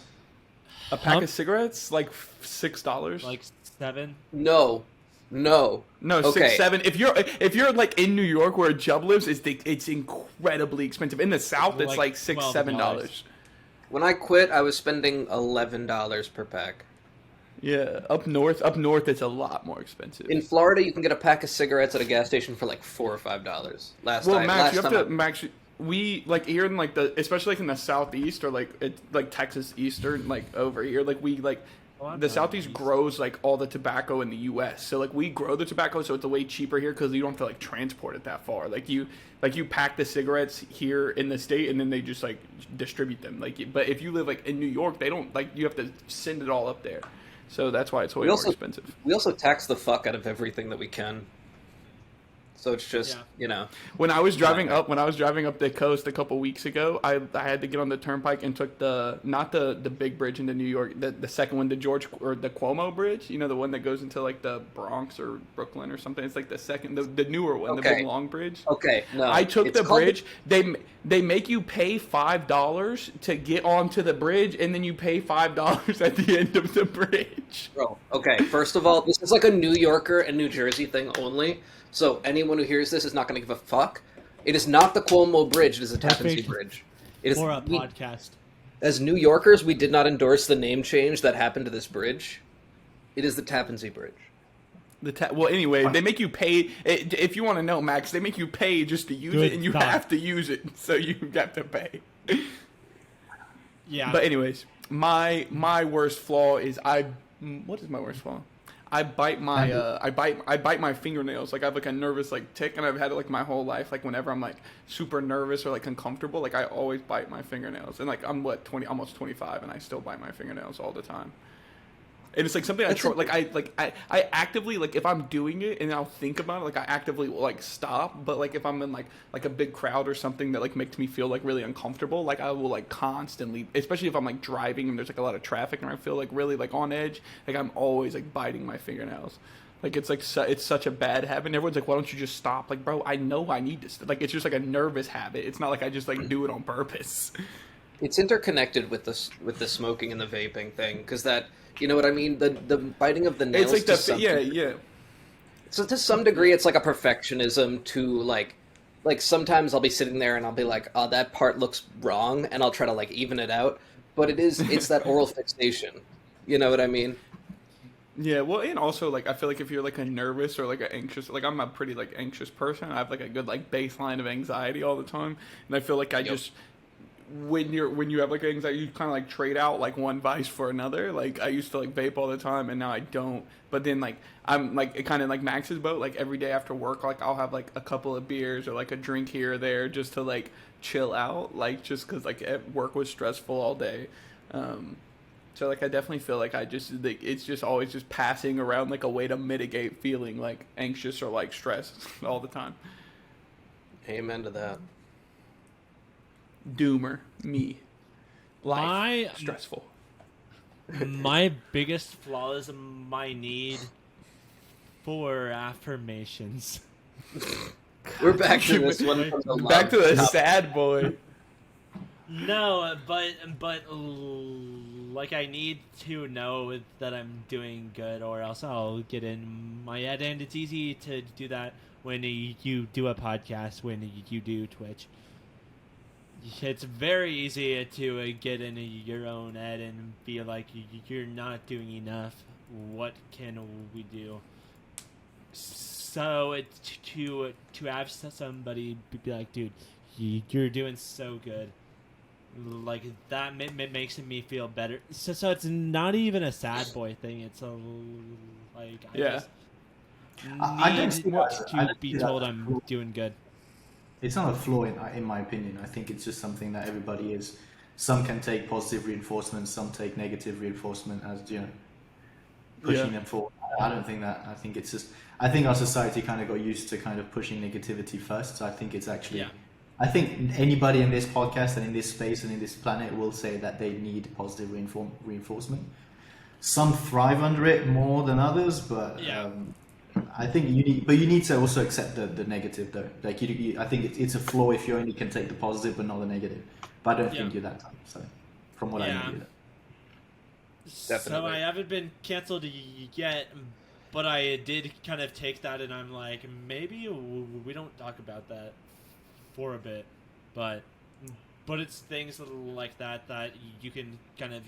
Speaker 2: A pack of cigarettes like $6.
Speaker 1: Like $7.
Speaker 3: No. Okay.
Speaker 2: 6, 7. If you're like in New York where Jub lives, it's incredibly expensive. In the South, it's like $6-$7.
Speaker 3: When I quit, I was spending $11 per pack.
Speaker 2: Yeah, up north, it's a lot more expensive.
Speaker 3: In Florida, you can get a pack of cigarettes at a gas station for like $4 or $5.
Speaker 2: Max, we like here in like especially like in the Southeast or like Texas Eastern, like over here, like we like. The Southeast grows like all the tobacco in the U.S. So like we grow the tobacco, so it's way cheaper here because you don't have to like transport it that far. Like you pack the cigarettes here in the state, and then they just like distribute them. But if you live like in New York, they don't you have to send it all up there. So that's why it's way more expensive.
Speaker 3: We also tax the fuck out of everything that we can. So it's just,
Speaker 2: When I was driving up the coast a couple weeks ago, I had to get on the turnpike and took not the big bridge into New York, the second one, the Cuomo bridge, the one that goes into like the Bronx or Brooklyn or something. It's like the second, the newer one, the big long bridge.
Speaker 3: Okay, no.
Speaker 2: I took the bridge. They make you pay $5 to get onto the bridge, and then you pay $5 at the end of the bridge.
Speaker 3: Bro, okay, first of all, this is like a New Yorker and New Jersey thing only. So anyone who hears this is not going to give a fuck. It is not the Cuomo Bridge. It is the Tappan Zee Bridge. It is
Speaker 1: for a podcast.
Speaker 3: As New Yorkers, we did not endorse the name change that happened to this bridge. It is the Tappan Zee Bridge.
Speaker 2: Well, anyway, they make you pay. If you want to know, Max, they make you pay just to use it, and you have to use it, so you have to pay.
Speaker 1: Yeah.
Speaker 2: But anyways, my worst flaw is what is my worst flaw? I bite my fingernails. Like I have like a nervous tick, and I've had it like my whole life. Like whenever I'm like super nervous or like uncomfortable, like I always bite my fingernails. And like I'm almost 25, and I still bite my fingernails all the time. And it's like something I actively, like if I'm doing it and I'll think about it, like I actively will like stop. But like if I'm in like a big crowd or something that like makes me feel like really uncomfortable, like I will like constantly, especially if I'm like driving and there's like a lot of traffic and I feel like really like on edge, like I'm always like biting my fingernails. Like it's like it's such a bad habit. And everyone's like, why don't you just stop? Like, bro, I know I need to. Like it's just like a nervous habit. It's not like I just like do it on purpose.
Speaker 3: It's interconnected with the smoking and the vaping thing, because that. You know what I mean? The biting of the nails.
Speaker 2: It's like yeah.
Speaker 3: So to some degree, it's like a perfectionism to like sometimes I'll be sitting there and I'll be like, oh, that part looks wrong, and I'll try to like even it out. But it's that oral fixation. You know what I mean?
Speaker 2: Yeah. Well, and also like I feel like if you're like a nervous or like an anxious, like I'm a pretty like anxious person. I have like a good like baseline of anxiety all the time, and I feel like I just. When you have like anxiety, you kind of like trade out like one vice for another. Like I used to like vape all the time, and now I don't. But then like I'm like kind of like Max's boat. Like every day after work, like I'll have like a couple of beers or like a drink here or there just to like chill out. Like just because like work was stressful all day. So like I definitely feel like I just like it's just always just passing around like a way to mitigate feeling like anxious or like stressed all the time.
Speaker 3: Amen to that.
Speaker 2: Doomer, me. Life, stressful.
Speaker 1: My biggest flaw is my need for affirmations.
Speaker 3: We're back to this one.
Speaker 2: Back to the sad boy.
Speaker 1: No, but like I need to know that I'm doing good, or else I'll get in my head, and it's easy to do that when you do a podcast, when you do Twitch. It's very easy to get in your own head and be like, you're not doing enough. What can we do? So to have somebody be like, dude, you're doing so good, like that makes me feel better. So it's not even a sad boy thing. It's a like I just
Speaker 5: I don't see that.
Speaker 1: to be told I'm doing good.
Speaker 5: It's not a flaw in my opinion. I think it's just something that everybody is. Some can take positive reinforcement, some take negative reinforcement as pushing them forward. I don't think that. I think it's just. I think our society kind of got used to kind of pushing negativity first. So I think it's actually. Yeah. I think anybody in this podcast and in this space and in this planet will say that they need positive reinforcement. Some thrive under it more than others, but I think you need to also accept the negative though. Like I think it's a flaw if you only can take the positive but not the negative. But I don't think you're that type. So from what I know,
Speaker 1: definitely. So I haven't been canceled yet, but I did kind of take that, and I'm like, maybe we don't talk about that for a bit, but it's things like that you can kind of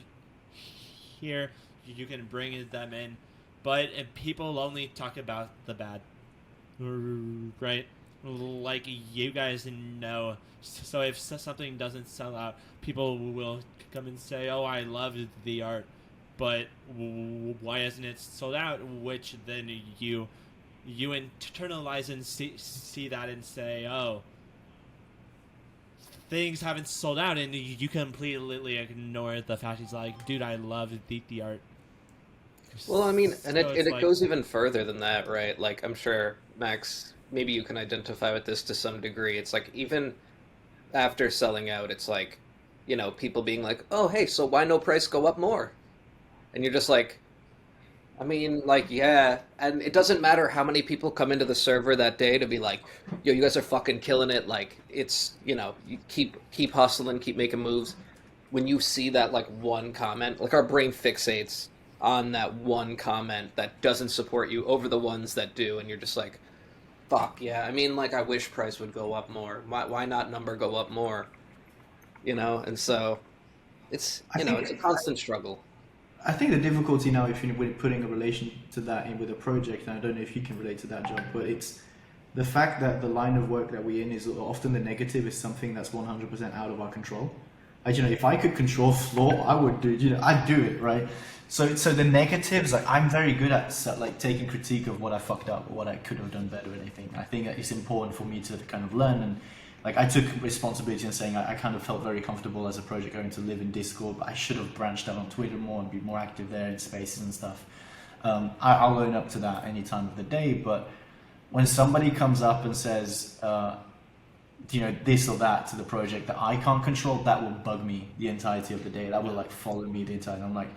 Speaker 1: hear, you can bring them in, but people only talk about the bad, right? Like you guys know, so if something doesn't sell out, people will come and say, oh, I love the art, but why isn't it sold out? Which then you internalize and see that and say, oh, things haven't sold out, and you completely ignore the fact he's like, dude, I love the art.
Speaker 3: Well, I mean, and so it goes even further than that, right? Like, I'm sure, Max, maybe you can identify with this to some degree. It's like, even after selling out, it's like, people being like, oh, hey, so why no price go up more? And you're just like, I mean, like, yeah, and it doesn't matter how many people come into the server that day to be like, yo, you guys are fucking killing it. Like, it's, you keep hustling, keep making moves. When you see that, like, one comment, like, our brain fixates on that one comment that doesn't support you over the ones that do, and you're just like, fuck, yeah, I mean, like, I wish price would go up more. Why not number go up more? And so, it's, it's a constant struggle.
Speaker 5: I think the difficulty now, if you're putting a relation to that in with a project, and I don't know if you can relate to that, John, but it's the fact that the line of work that we're in is often the negative is something that's 100% out of our control. If I could control floor, I would do it. I'd do it, right? So the negatives, like I'm very good at like taking critique of what I fucked up or what I could have done better or anything. I think that it's important for me to kind of learn, and like I took responsibility in saying I kind of felt very comfortable as a project going to live in Discord, but I should have branched out on Twitter more and be more active there in spaces and stuff. I'll own up to that any time of the day, but when somebody comes up and says, this or that to the project that I can't control, that will bug me the entirety of the day. That will like follow me the entire. I'm like,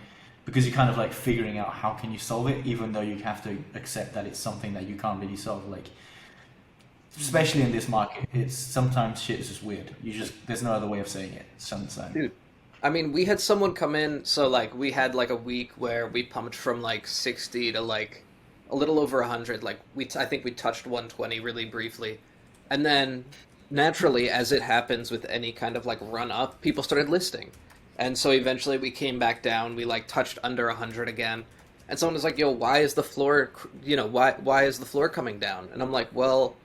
Speaker 5: because you're kind of like figuring out how can you solve it, even though you have to accept that it's something that you can't really solve. Like, especially in this market, it's sometimes shit is just weird. There's no other way of saying it. Sometimes.
Speaker 3: Dude, I mean, we had someone come in, so like we had like a week where we pumped from like 60 to like a little over 100. Like I think we touched 120 really briefly, and then naturally, as it happens with any kind of like run up, people started listing. And so eventually we came back down, we like touched under 100 again. And someone was like, yo, why is the floor, why is the floor coming down? And I'm like, well,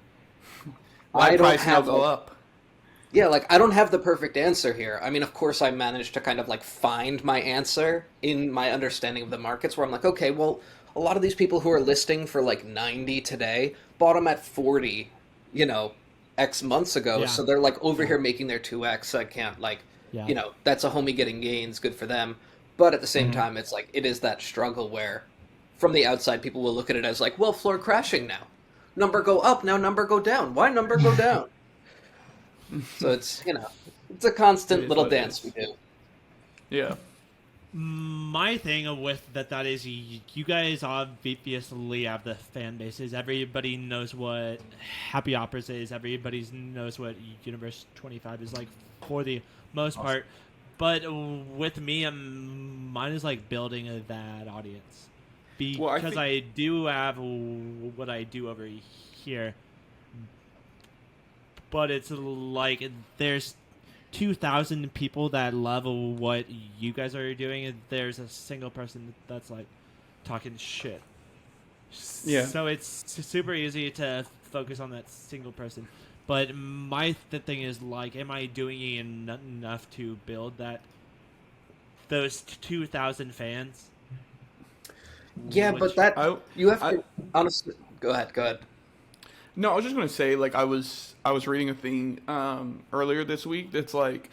Speaker 3: I don't have
Speaker 2: go up.
Speaker 3: Yeah, like I don't have the perfect answer here. I mean, of course I managed to kind of like find my answer in my understanding of the markets where I'm like, okay, well, a lot of these people who are listing for like 90 today bought them at 40, X months ago. Yeah. So they're like over here making their 2X. So I can't like, that's a homie getting gains, good for them. But at the same time, it's like, it is that struggle where from the outside, people will look at it as like, well, floor crashing now. Number go up, now number go down. Why number go down? So it's, it's a constant little dance we do.
Speaker 2: Yeah.
Speaker 1: My thing with that is you guys obviously have the fan bases. Everybody knows what Happy Operas is. Everybody knows what Universe 25 is like for the most part. But with me, mine is like building that audience. Because I do have what I do over here. But it's like there's 2,000 people that love what you guys are doing, and there's a single person that's like talking shit.
Speaker 2: Yeah.
Speaker 1: So it's super easy to focus on that single person. But my thing is, like, am I doing enough to build those 2,000 fans?
Speaker 3: Yeah, but that you have to honestly. Go ahead.
Speaker 2: No, I was just gonna say, like, I was reading a thing earlier this week that's like,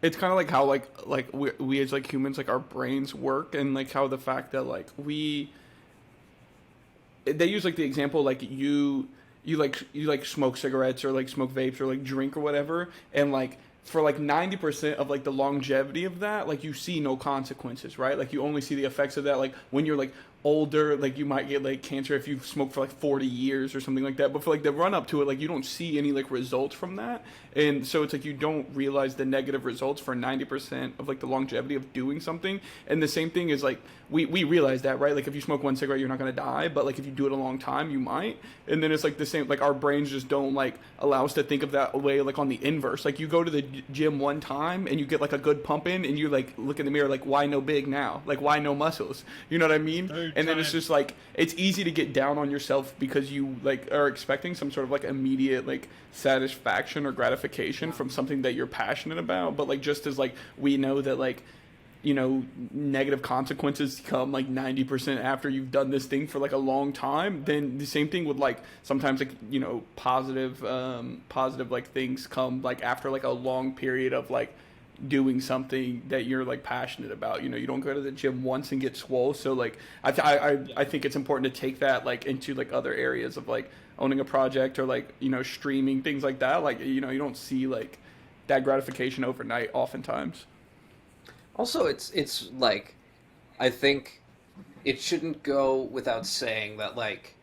Speaker 2: it's kind of like how like we as like humans, like our brains work, and like how the fact that like they use like the example like you smoke cigarettes or like smoke vapes or like drink or whatever, and like for like 90% of like the longevity of that, like you see no consequences, right? Like you only see the effects of that like when you're like older, like you might get like cancer if you've smoked for like 40 years or something like that. But for like the run up to it, like you don't see any like results from that. And so it's like you don't realize the negative results for 90% of like the longevity of doing something. And the same thing is like we realize that, right? Like if you smoke one cigarette, you're not going to die, but like if you do it a long time, you might. And then it's like the same, like our brains just don't like allow us to think of that way, like on the inverse. Like you go to the gym one time and you get like a good pump in, and you like look in the mirror like, why no big now? Like why no muscles? You know what I mean? And then it's just like it's easy to get down on yourself because you like are expecting some sort of like immediate like satisfaction or gratification from something that you're passionate about. But like just as like we know that like, you know, negative consequences come like 90% after you've done this thing for like a long time, then the same thing with like sometimes like, you know, positive like things come like after like a long period of like doing something that you're like passionate about. You know, you don't go to the gym once and get swole. So like I think it's important to take that like into like other areas of like owning a project or like, you know, streaming, things like that. Like, you know, you don't see like that gratification overnight oftentimes.
Speaker 3: Also, it's like, I think it shouldn't go without saying that like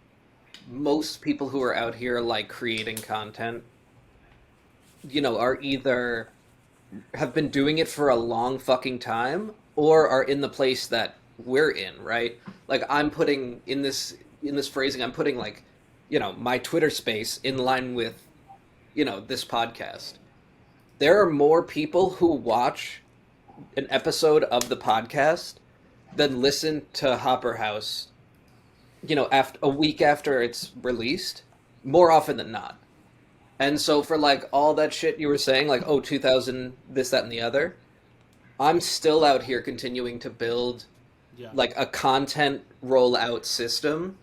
Speaker 3: most people who are out here like creating content, you know, are either have been doing it for a long fucking time or are in the place that we're in, right? Like I'm putting in this phrasing, I'm putting like, you know, my Twitter space in line with, you know, this podcast. There are more people who watch an episode of the podcast than listen to Hopper House, you know, after a week after it's released, more often than not. And so for like all that shit you were saying, like, oh, 2000, this, that, and the other, I'm still out here continuing to build like a content rollout system,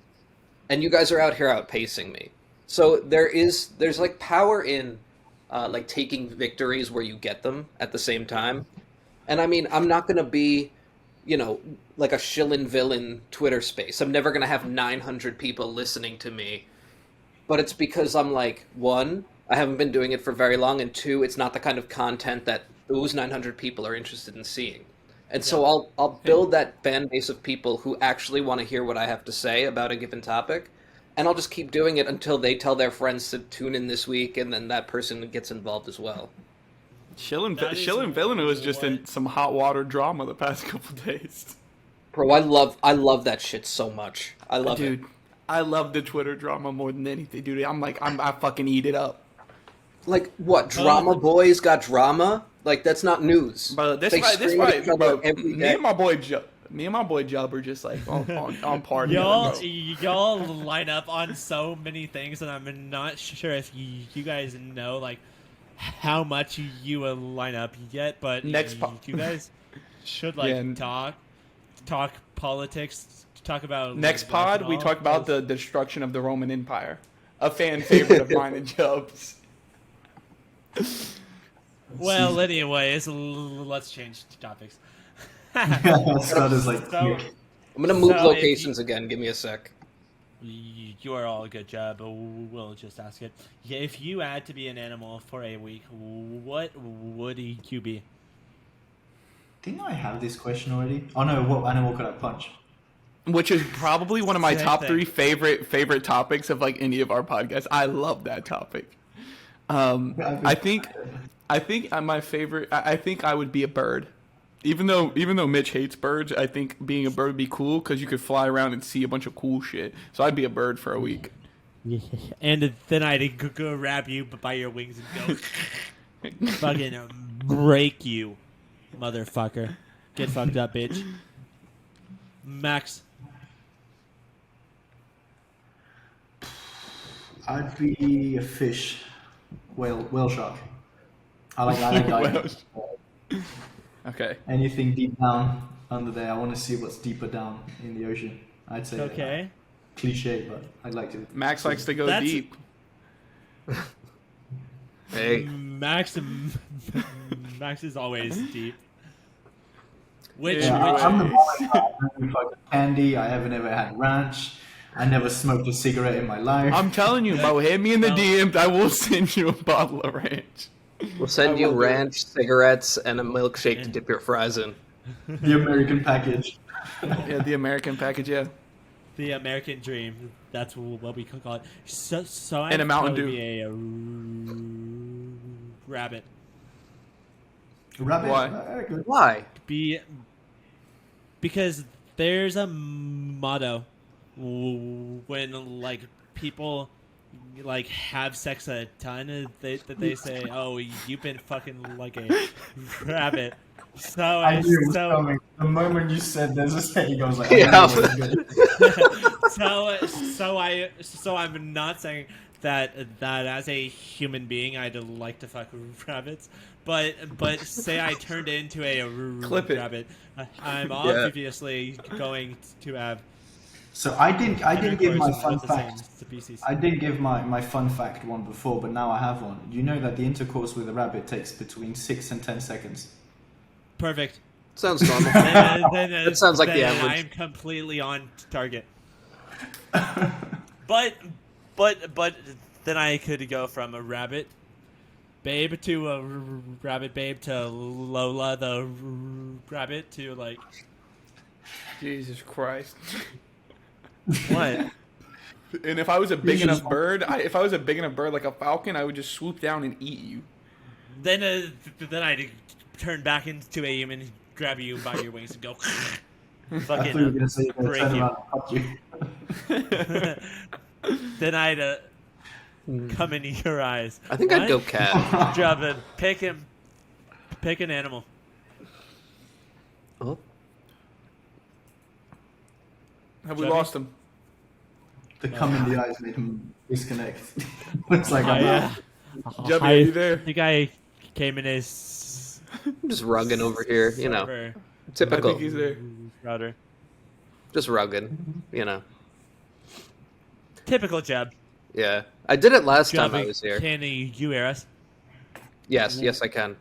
Speaker 3: and you guys are out here outpacing me. So there's like power in like taking victories where you get them at the same time. And I mean, I'm not going to be, you know, like a shillin' villain Twitter space. I'm never going to have 900 people listening to me. But it's because I'm like, one, I haven't been doing it for very long, and two, it's not the kind of content that those 900 people are interested in seeing. And so I'll build that fan base of people who actually want to hear what I have to say about a given topic, and I'll just keep doing it until they tell their friends to tune in this week, and then that person gets involved as well.
Speaker 2: Shillin' Villain was just in some hot water drama the past couple days.
Speaker 3: Bro, I love that shit so much. I love it.
Speaker 2: Dude, I love the Twitter drama more than anything, dude. I fucking eat it up.
Speaker 3: Like, what, Drama Boys got drama? Like, that's not news.
Speaker 2: Bro, this right, bro. Me and my boy Jub are just like on party.
Speaker 1: Y'all line up on so many things, and I'm not sure if you guys know like how much you will line up yet, but you guys should like talk politics, talk about
Speaker 2: next pod. We talk about the destruction of the Roman Empire, a fan favorite of mine and Jub's.
Speaker 1: Well, anyways, let's change topics.
Speaker 5: Scott is like,
Speaker 3: I'm gonna move locations again. Give me a sec.
Speaker 1: You are all a good job. We'll just ask it. Yeah, if you had to be an animal for a week, what would you be?
Speaker 5: Didn't I have this question already? Oh no, what animal could I punch?
Speaker 2: Which is probably one of my top 3 favorite topics of like any of our podcasts. I love that topic. I think my favorite. I think I would be a bird. Even though Mitch hates birds, I think being a bird would be cool because you could fly around and see a bunch of cool shit. So I'd be a bird for a week.
Speaker 1: Yeah. And then I'd go grab you by your wings and go fucking break you, motherfucker. Get fucked up, bitch. Max.
Speaker 5: I'd be a fish, whale shark. I like diving.
Speaker 2: Okay.
Speaker 5: Anything deep down under there, I want to see what's deeper down in the ocean. I'd say.
Speaker 1: Okay.
Speaker 5: Cliche, but I'd like to.
Speaker 2: Max likes to go deep.
Speaker 3: Hey,
Speaker 1: Max is always deep. Which
Speaker 5: I'm the boring guy. I haven't fucking candy. I haven't ever had ranch. I never smoked a cigarette in my life.
Speaker 2: I'm telling you, bro. Hit me in the DMs. I will send you a bottle of ranch.
Speaker 3: we'll send you ranch, cigarettes, and a milkshake to dip your fries in.
Speaker 5: The American package.
Speaker 2: Yeah, the American package. Yeah.
Speaker 1: The American dream. That's what we could call it. So
Speaker 2: And a Mountain Dew.
Speaker 1: Be a rabbit.
Speaker 5: Rabbit.
Speaker 2: Why?
Speaker 3: Why?
Speaker 1: Because there's a motto when like people like have sex a ton that they say, "Oh, you've been fucking like a rabbit." So
Speaker 5: I knew it was coming. The moment you said there's a saying, I was like,
Speaker 3: Yeah.
Speaker 1: so I'm not saying that as a human being I'd like to fuck rabbits, but say I turned into a rabbit, I'm obviously going to have.
Speaker 5: So I didn't give my fun
Speaker 1: the
Speaker 5: fact.
Speaker 1: same species.
Speaker 5: I did give my fun fact one before, but now I have one. You know that the intercourse with a rabbit takes between 6 and 10 seconds.
Speaker 1: Perfect.
Speaker 3: Sounds normal.
Speaker 1: That
Speaker 3: sounds like the average.
Speaker 1: I'm completely on target. But then I could go from a rabbit babe to a rabbit babe to Lola the rabbit to like.
Speaker 2: Jesus Christ.
Speaker 1: What?
Speaker 2: And if I was a big enough bird, like a falcon, I would just swoop down and eat you.
Speaker 1: Then I'd turn back into a human, grab you by your wings, and go.
Speaker 5: I thought you were going to say you're going to turn around and fuck you.
Speaker 1: Then I'd come in your eyes.
Speaker 3: I think I'd go cat.
Speaker 1: Drop it. Pick an animal.
Speaker 3: Oh.
Speaker 2: Have we lost him?
Speaker 5: The cum in the eyes made him disconnect. It's like,
Speaker 2: Jubby, are you there?
Speaker 1: I think I came in as
Speaker 3: I'm just rugging over here, you know.
Speaker 2: I
Speaker 3: Typical.
Speaker 2: think he's there.
Speaker 1: router.
Speaker 3: Just rugging, you know.
Speaker 1: Typical Jeb.
Speaker 3: Yeah. I did it last time
Speaker 1: Jubby,
Speaker 3: I was here.
Speaker 1: Can you hear us?
Speaker 3: Yes, I can.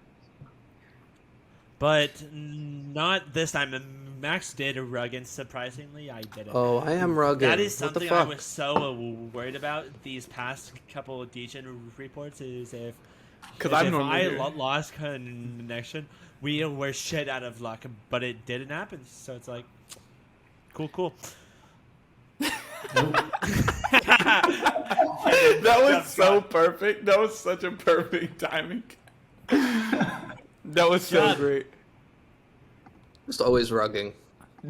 Speaker 1: But not this time. Max did a rug, and surprisingly, I didn't.
Speaker 3: Oh, I am rugging.
Speaker 1: That is
Speaker 3: What the
Speaker 1: something
Speaker 3: fuck?
Speaker 1: I was so worried about these past couple of Degen reports. Is if I lost connection, we were shit out of luck, but it didn't happen. So it's like, cool.
Speaker 2: That was so perfect. That was such a perfect timing. That was so great.
Speaker 3: Just always rugging.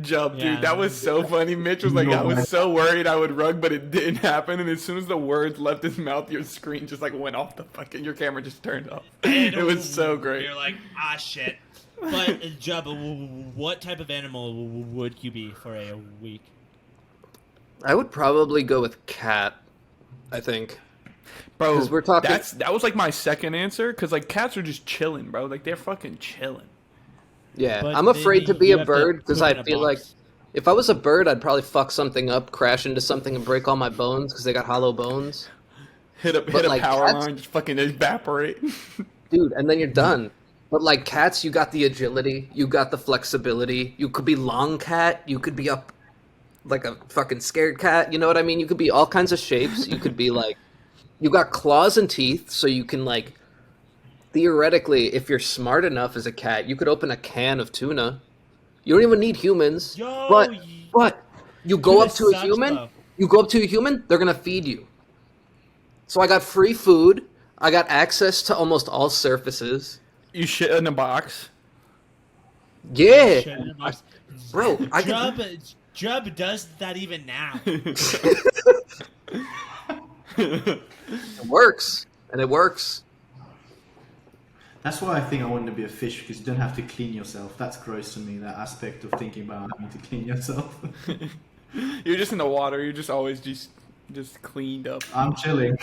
Speaker 2: Jump, dude. That was so funny. Mitch was like, I was so worried I would rug, but it didn't happen. And as soon as the words left his mouth, your screen just like went off the fucking, your camera just turned off. It was so great.
Speaker 1: You're like, shit. But, Jub, what type of animal would you be for a week?
Speaker 3: I would probably go with cat, I think.
Speaker 2: Bro,
Speaker 3: 'Cause we're talking...
Speaker 2: that was like my second answer, because like cats are just chilling, bro. Like they're fucking chilling.
Speaker 3: Yeah,
Speaker 1: But
Speaker 3: I'm afraid to be a bird because I
Speaker 1: poop in a
Speaker 3: feel like
Speaker 1: box.
Speaker 3: if I was a bird, I'd probably fuck something up, crash into something, and break all my bones because they got hollow bones.
Speaker 2: Hit a
Speaker 3: like,
Speaker 2: power
Speaker 3: cats-
Speaker 2: line, just fucking evaporate.
Speaker 3: Dude, and then you're done. But like cats, you got the agility, you got the flexibility. You could be long cat, you could be up like a fucking scared cat. You know what I mean? You could be all kinds of shapes. You could be like, you got claws and teeth, so you can like, theoretically, if you're smart enough as a cat, you could open a can of tuna. You don't even need humans. But you go up to a human, they're gonna feed you. So I got free food. I got access to almost all surfaces.
Speaker 2: You shit in a box.
Speaker 3: Yeah,
Speaker 1: Shit in a box.
Speaker 3: bro. I could,
Speaker 1: Jub does that even now.
Speaker 3: it works, and it works.
Speaker 5: That's why I think I wanted to be a fish, because you don't have to clean yourself. That's gross to me, that aspect of thinking about having to clean yourself.
Speaker 2: You're just in the water. You're just always just Just cleaned up.
Speaker 5: I'm chilling.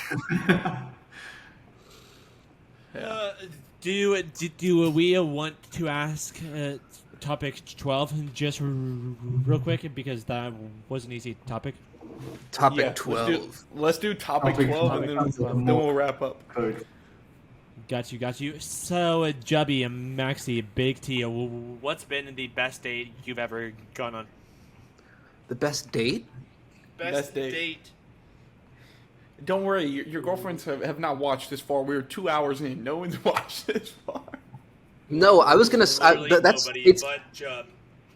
Speaker 1: Do we want to ask topic 12 just real quick, because that was an easy topic?
Speaker 3: Topic 12.
Speaker 2: Let's do topic 12 and then we'll wrap up.
Speaker 1: Got you. So, Jubby and Maxi, Big T, what's been the best date you've ever gone on?
Speaker 3: The best date?
Speaker 2: Best date. Don't worry, your girlfriends have not watched this far. We're 2 hours in. No one's watched this far.
Speaker 3: No, I was gonna. That's it's.
Speaker 1: But Jub.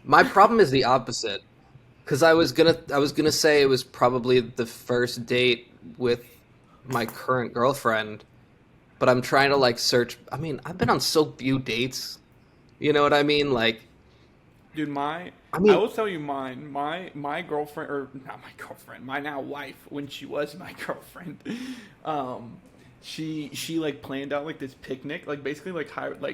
Speaker 3: My problem is the opposite, because I was gonna say it was probably the first date with my current girlfriend, but I'm trying to like search. I mean, I've been on so few dates. You know what I mean? Like,
Speaker 2: dude, I will tell you mine. My girlfriend, or not my girlfriend, my now wife, when she was my girlfriend, she like planned out like this picnic, like basically like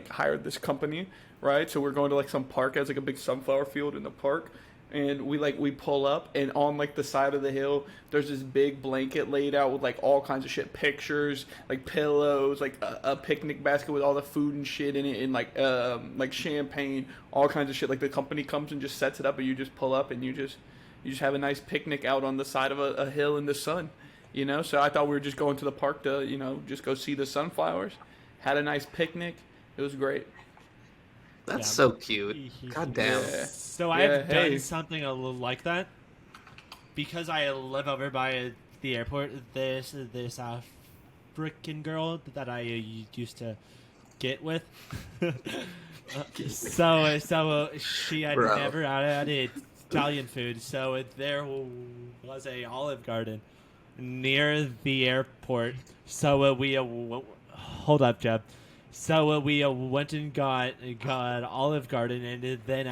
Speaker 2: hired this company, right? So we're going to like some park, as like a big sunflower field in the park. And we pull up, and on like the side of the hill, there's this big blanket laid out with like all kinds of shit, pictures, like pillows, like a picnic basket with all the food and shit in it, and like champagne, all kinds of shit. Like the company comes and just sets it up, and you just pull up, and you just have a nice picnic out on the side of a hill in the sun, you know. So I thought we were just going to the park to, you know, just go see the sunflowers. Had a nice picnic. It was great.
Speaker 3: That's so cute. God damn.
Speaker 2: Yeah.
Speaker 1: So I've done something a little like that, because I live over by the airport. This African girl that I used to get with. So she had never had Italian food. So there was a Olive Garden near the airport. So we hold up, Jeb. So we went and got Olive Garden, and then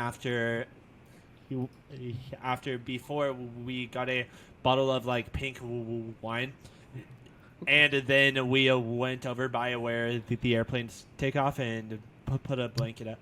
Speaker 1: before we got a bottle of like pink wine, and then we went over by where the airplanes take off and put a blanket up.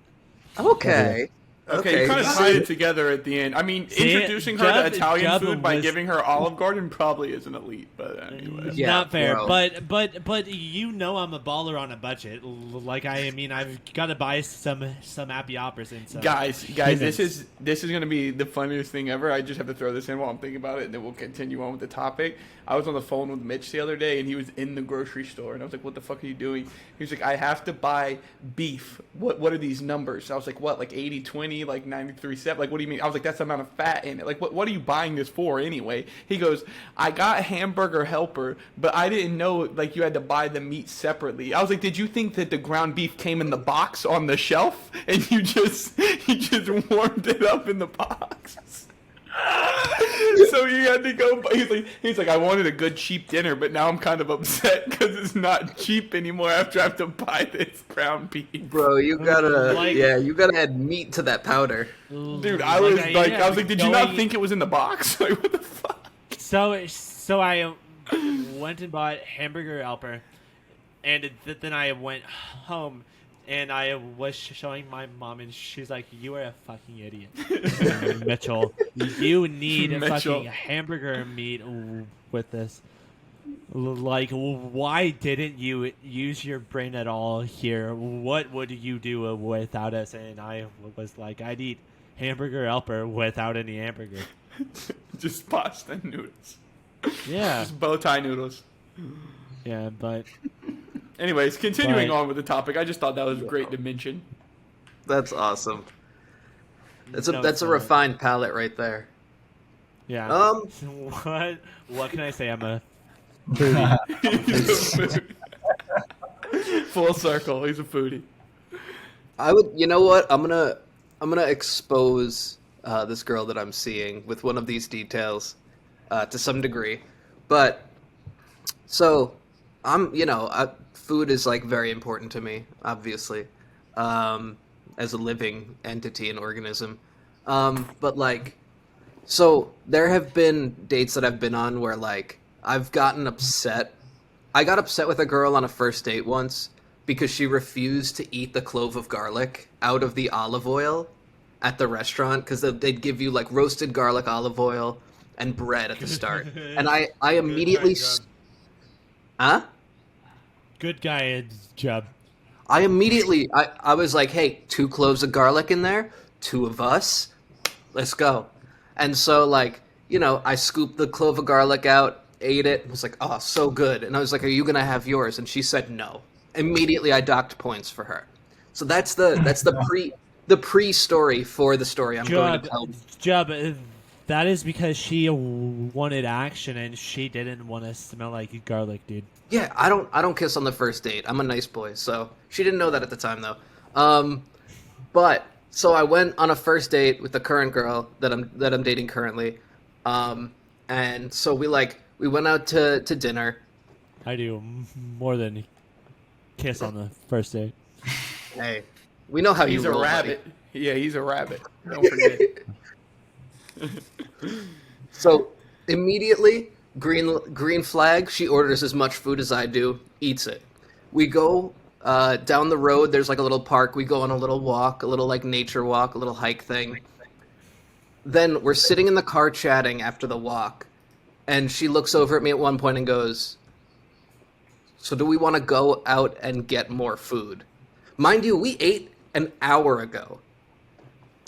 Speaker 3: Okay.
Speaker 2: Okay, you kind of tied it together at the end. I mean, introducing her to Italian food by giving her Olive Garden probably isn't elite, but anyway.
Speaker 3: Yeah,
Speaker 1: not fair.
Speaker 3: bro.
Speaker 1: But you know I'm a baller on a budget. Like I've got to buy some happy hoppers and some.
Speaker 2: Guys, this is gonna be the funniest thing ever. I just have to throw this in while I'm thinking about it, and then we'll continue on with the topic. I was on the phone with Mitch the other day, and he was in the grocery store, and I was like, "What the fuck are you doing?" He was like, "I have to buy beef. What are these numbers?" I was like, "What? Like 80-20, like 93-7? Like what do you mean?" I was like, "That's the amount of fat in it. Like what are you buying this for anyway?" He goes, "I got Hamburger Helper, but I didn't know like you had to buy the meat separately." I was like, "Did you think that the ground beef came in the box on the shelf and you just warmed it up in the box?" So you had to go. He's like, "I wanted a good cheap dinner, but now I'm kind of upset because it's not cheap anymore after I have to buy this ground beef."
Speaker 3: Bro, you gotta add meat to that powder.
Speaker 2: Dude, I was like, "Did you not think it was in the box?" Like, what the fuck?
Speaker 1: So I went and bought Hamburger Helper, and then I went home. And I was showing my mom, and she's like, "You are a fucking idiot, Mitchell. You need fucking hamburger meat with this. Like, why didn't you use your brain at all here? What would you do without us?" And I was like, "I'd eat Hamburger Helper without any hamburger."
Speaker 2: Just pasta and noodles.
Speaker 1: Yeah.
Speaker 2: Just bow tie noodles.
Speaker 1: Yeah, but...
Speaker 2: Anyways, continuing on with the topic, I just thought that was great to mention.
Speaker 3: That's awesome. That's a refined palate right there.
Speaker 1: Yeah. What can I say? I'm a foodie.
Speaker 2: Full circle. He's a foodie.
Speaker 3: You know what? I'm gonna expose this girl that I'm seeing with one of these details to some degree, but so food is like very important to me, obviously, as a living entity and organism. But like, so there have been dates that I've been on where like I've gotten upset. I got upset with a girl on a first date once because she refused to eat the clove of garlic out of the olive oil at the restaurant, because they'd give you like roasted garlic olive oil and bread at the start. And I immediately... Huh?
Speaker 1: Good guy, Jeb.
Speaker 3: I immediately... I was like, hey, 2 cloves of garlic in there, 2 of us, let's go. And so, like, you know, I scooped the clove of garlic out, ate it, was like, oh, so good. And I was like, are you going to have yours? And she said no. Immediately I docked points for her. So that's the pre-story for the story I'm going to tell.
Speaker 1: Jeb, that is because she wanted action and she didn't want to smell like garlic, dude.
Speaker 3: Yeah, I don't kiss on the first date. I'm a nice boy, so she didn't know that at the time though. But so I went on a first date with the current girl that I'm dating currently. And so we went out to dinner.
Speaker 1: I do more than kiss on the first date.
Speaker 3: Hey, we know how
Speaker 2: he's
Speaker 3: you roll,
Speaker 2: a rabbit.
Speaker 3: buddy.
Speaker 2: Yeah, he's a rabbit. Don't forget.
Speaker 3: So immediately, green flag. She orders as much food as I do, eats it. We go down the road. There's like a little park. We go on a little walk, a little like nature walk, a little hike thing. Then we're sitting in the car chatting after the walk, and she looks over at me at one point and goes, "So do we want to go out and get more food?" Mind you, we ate an hour ago.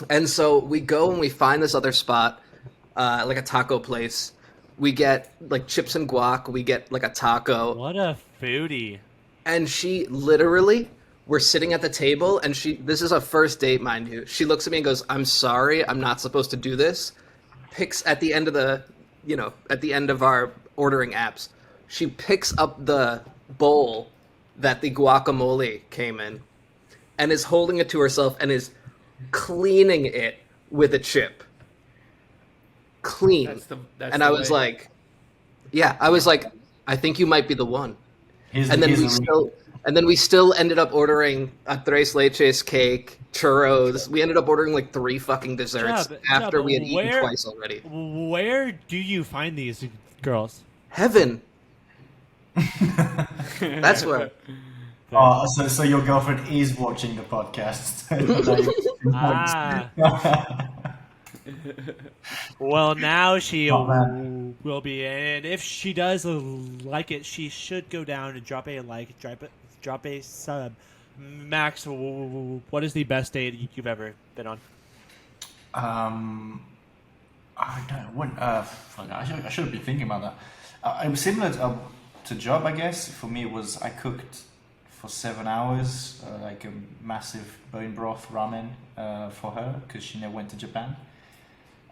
Speaker 3: And so we go and we find this other spot, like a taco place. We get like chips and guac. We get like a taco.
Speaker 1: What a foodie.
Speaker 3: And she literally, we're sitting at the table and this is a first date, mind you. She looks at me and goes, "I'm sorry, I'm not supposed to do this." Picks at the end of at the end of our ordering apps, she picks up the bowl that the guacamole came in and is holding it to herself and is cleaning it with a chip. Clean. And I was like, I think you might be the one. And then we still ended up ordering a tres leches cake, churros. We ended up ordering like 3 fucking desserts after we had eaten twice already.
Speaker 1: Where do you find these girls?
Speaker 3: Heaven. That's where.
Speaker 5: Oh, so your girlfriend is watching the podcast.
Speaker 1: Well, now she will be, and if she does like it, she should go down and drop a sub. Max, what is the best date you've ever been on?
Speaker 5: I don't. I should have been thinking about that. It was similar to job, I guess. For me, it was I cooked for 7 hours, like a massive bone broth ramen for her because she never went to Japan,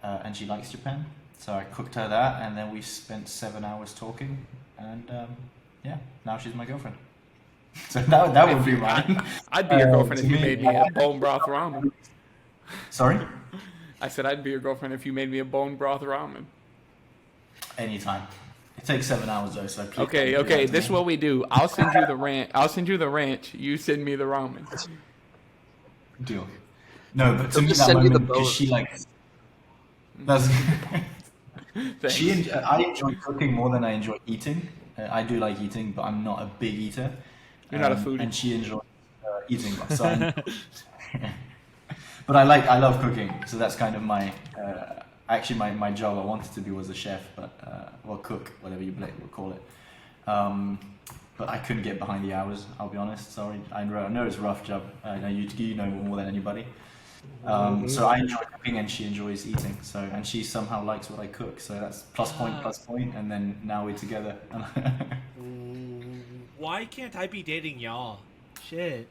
Speaker 5: and she likes Japan. So I cooked her that, and then we spent 7 hours talking, and now she's my girlfriend. So that would be mine.
Speaker 2: I'd be your girlfriend if you made me a bone broth ramen.
Speaker 5: Sorry?
Speaker 2: I said I'd be your girlfriend if you made me a bone broth ramen.
Speaker 5: Anytime. It takes 7 hours though, so
Speaker 2: okay. This is what we do. I'll send you the ranch. You send me the ramen.
Speaker 5: Deal. No, but to me that moment, because she likes. That's. I enjoy cooking more than I enjoy eating. I do like eating, but I'm not a big eater.
Speaker 2: You're not a foodie.
Speaker 5: And she enjoys eating. So but I love cooking, so that's kind of my. Actually, my job I wanted to be was a chef, but or cook, whatever you would call it. But I couldn't get behind the hours. I'll be honest. Sorry, I know it's a rough job. I know you know more than anybody. So I enjoy cooking, and she enjoys eating. So and she somehow likes what I cook. So that's plus point, and then now we're together.
Speaker 1: Why can't I be dating y'all? Shit.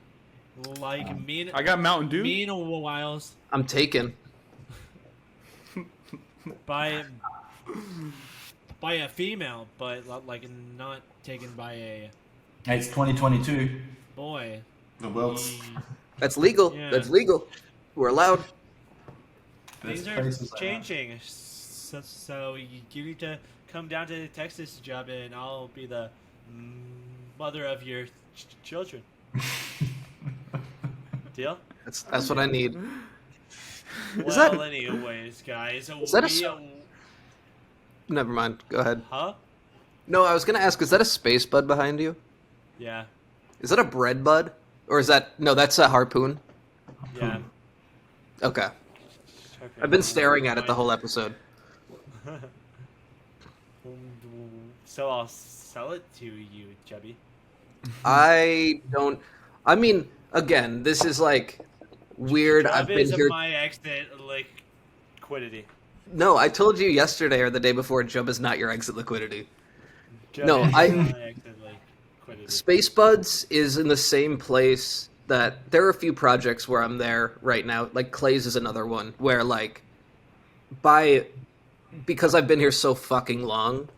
Speaker 1: Like
Speaker 2: I got Mountain Dew.
Speaker 1: Meanwhile,
Speaker 3: I'm taken.
Speaker 1: by a female, but like not taken by a.
Speaker 5: It's 2022.
Speaker 1: Boy.
Speaker 5: The world's.
Speaker 3: That's legal. Yeah. That's legal. We're allowed.
Speaker 1: Things are changing, so you need to come down to Texas, Job, and I'll be the mother of your children. Deal?
Speaker 3: That's what I need.
Speaker 1: Well, anyways, guys.
Speaker 3: Never mind. Go ahead.
Speaker 1: Huh?
Speaker 3: No, I was going to ask, is that a space bud behind you?
Speaker 1: Yeah.
Speaker 3: Is that a bread bud? Or is that... No, that's a harpoon.
Speaker 1: Yeah.
Speaker 3: Okay. I've been staring at it the whole episode.
Speaker 1: So I'll sell it to you, Chubby.
Speaker 3: I mean, again, this is like weird.
Speaker 1: Job
Speaker 3: I've been
Speaker 1: is
Speaker 3: here.
Speaker 1: my exit liquidity.
Speaker 3: No, I told you yesterday or the day before. Job is not your exit liquidity.
Speaker 1: Job
Speaker 3: No,
Speaker 1: is my exit liquidity.
Speaker 3: Space Buds is in the same place that there are a few projects where I'm there right now. Like Clay's is another one where like because I've been here so fucking long,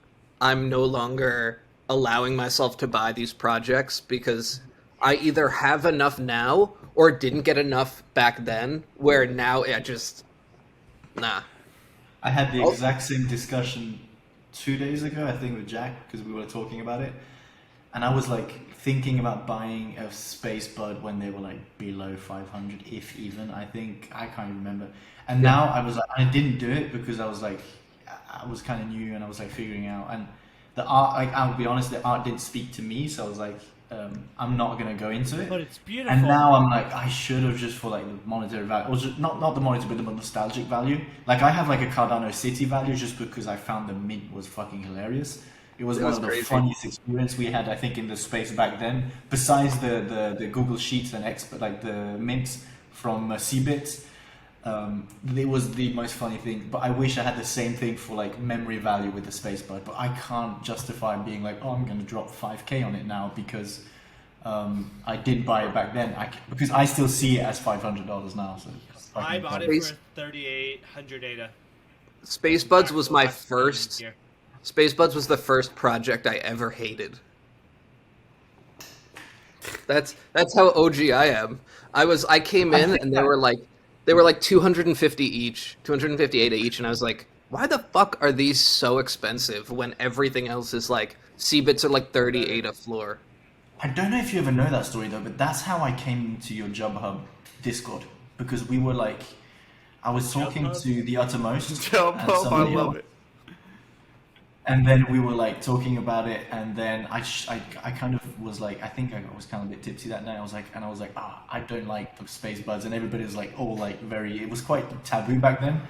Speaker 3: I'm no longer allowing myself to buy these projects because I either have enough now or didn't get enough back then, where now I just nah.
Speaker 5: I had the exact same discussion 2 days ago, I think, with Jack, because we were talking about it. And I was like thinking about buying a Space Bud when they were like below 500, if even. I can't remember. And now I didn't do it because I was like, I was kind of new and I was like figuring out. And the art, like, I'll be honest, the art didn't speak to me. So I was like, I'm not going to go into it.
Speaker 1: But it's beautiful.
Speaker 5: And now I'm like, I should have just for like the monetary value, or just, not the monetary, but the nostalgic value. Like I have like a Cardano City value just because I found the mint was fucking hilarious. It was one of the funniest experience we had, I think, in the space back then. Besides the Google Sheets and like the mints from Cbits, it was the most funny thing. But I wish I had the same thing for like memory value with the Space Bud. But I can't justify being like, oh, I'm going to drop 5K on it now because I did buy it back then. Because I still see it as $500 now. So
Speaker 1: I bought it for 3,800 ADA.
Speaker 3: Space Buds was my first. Space Buds was the first project I ever hated. That's how OG I am. I came in and they were like 250 each, 250 ADA each, and I was like, why the fuck are these so expensive when everything else is like Cbits are like 30 ADA floor?
Speaker 5: I don't know if you ever know that story though, but that's how I came into your Job Hub Discord, because we were like, I was talking to the Uttermost.
Speaker 2: Job Hub, I love it.
Speaker 5: And then we were like talking about it, and then I kind of was like, I think I was kind of a bit tipsy that night. I was like, I don't like the Space Buds, and everybody was like, all like it was quite taboo back then.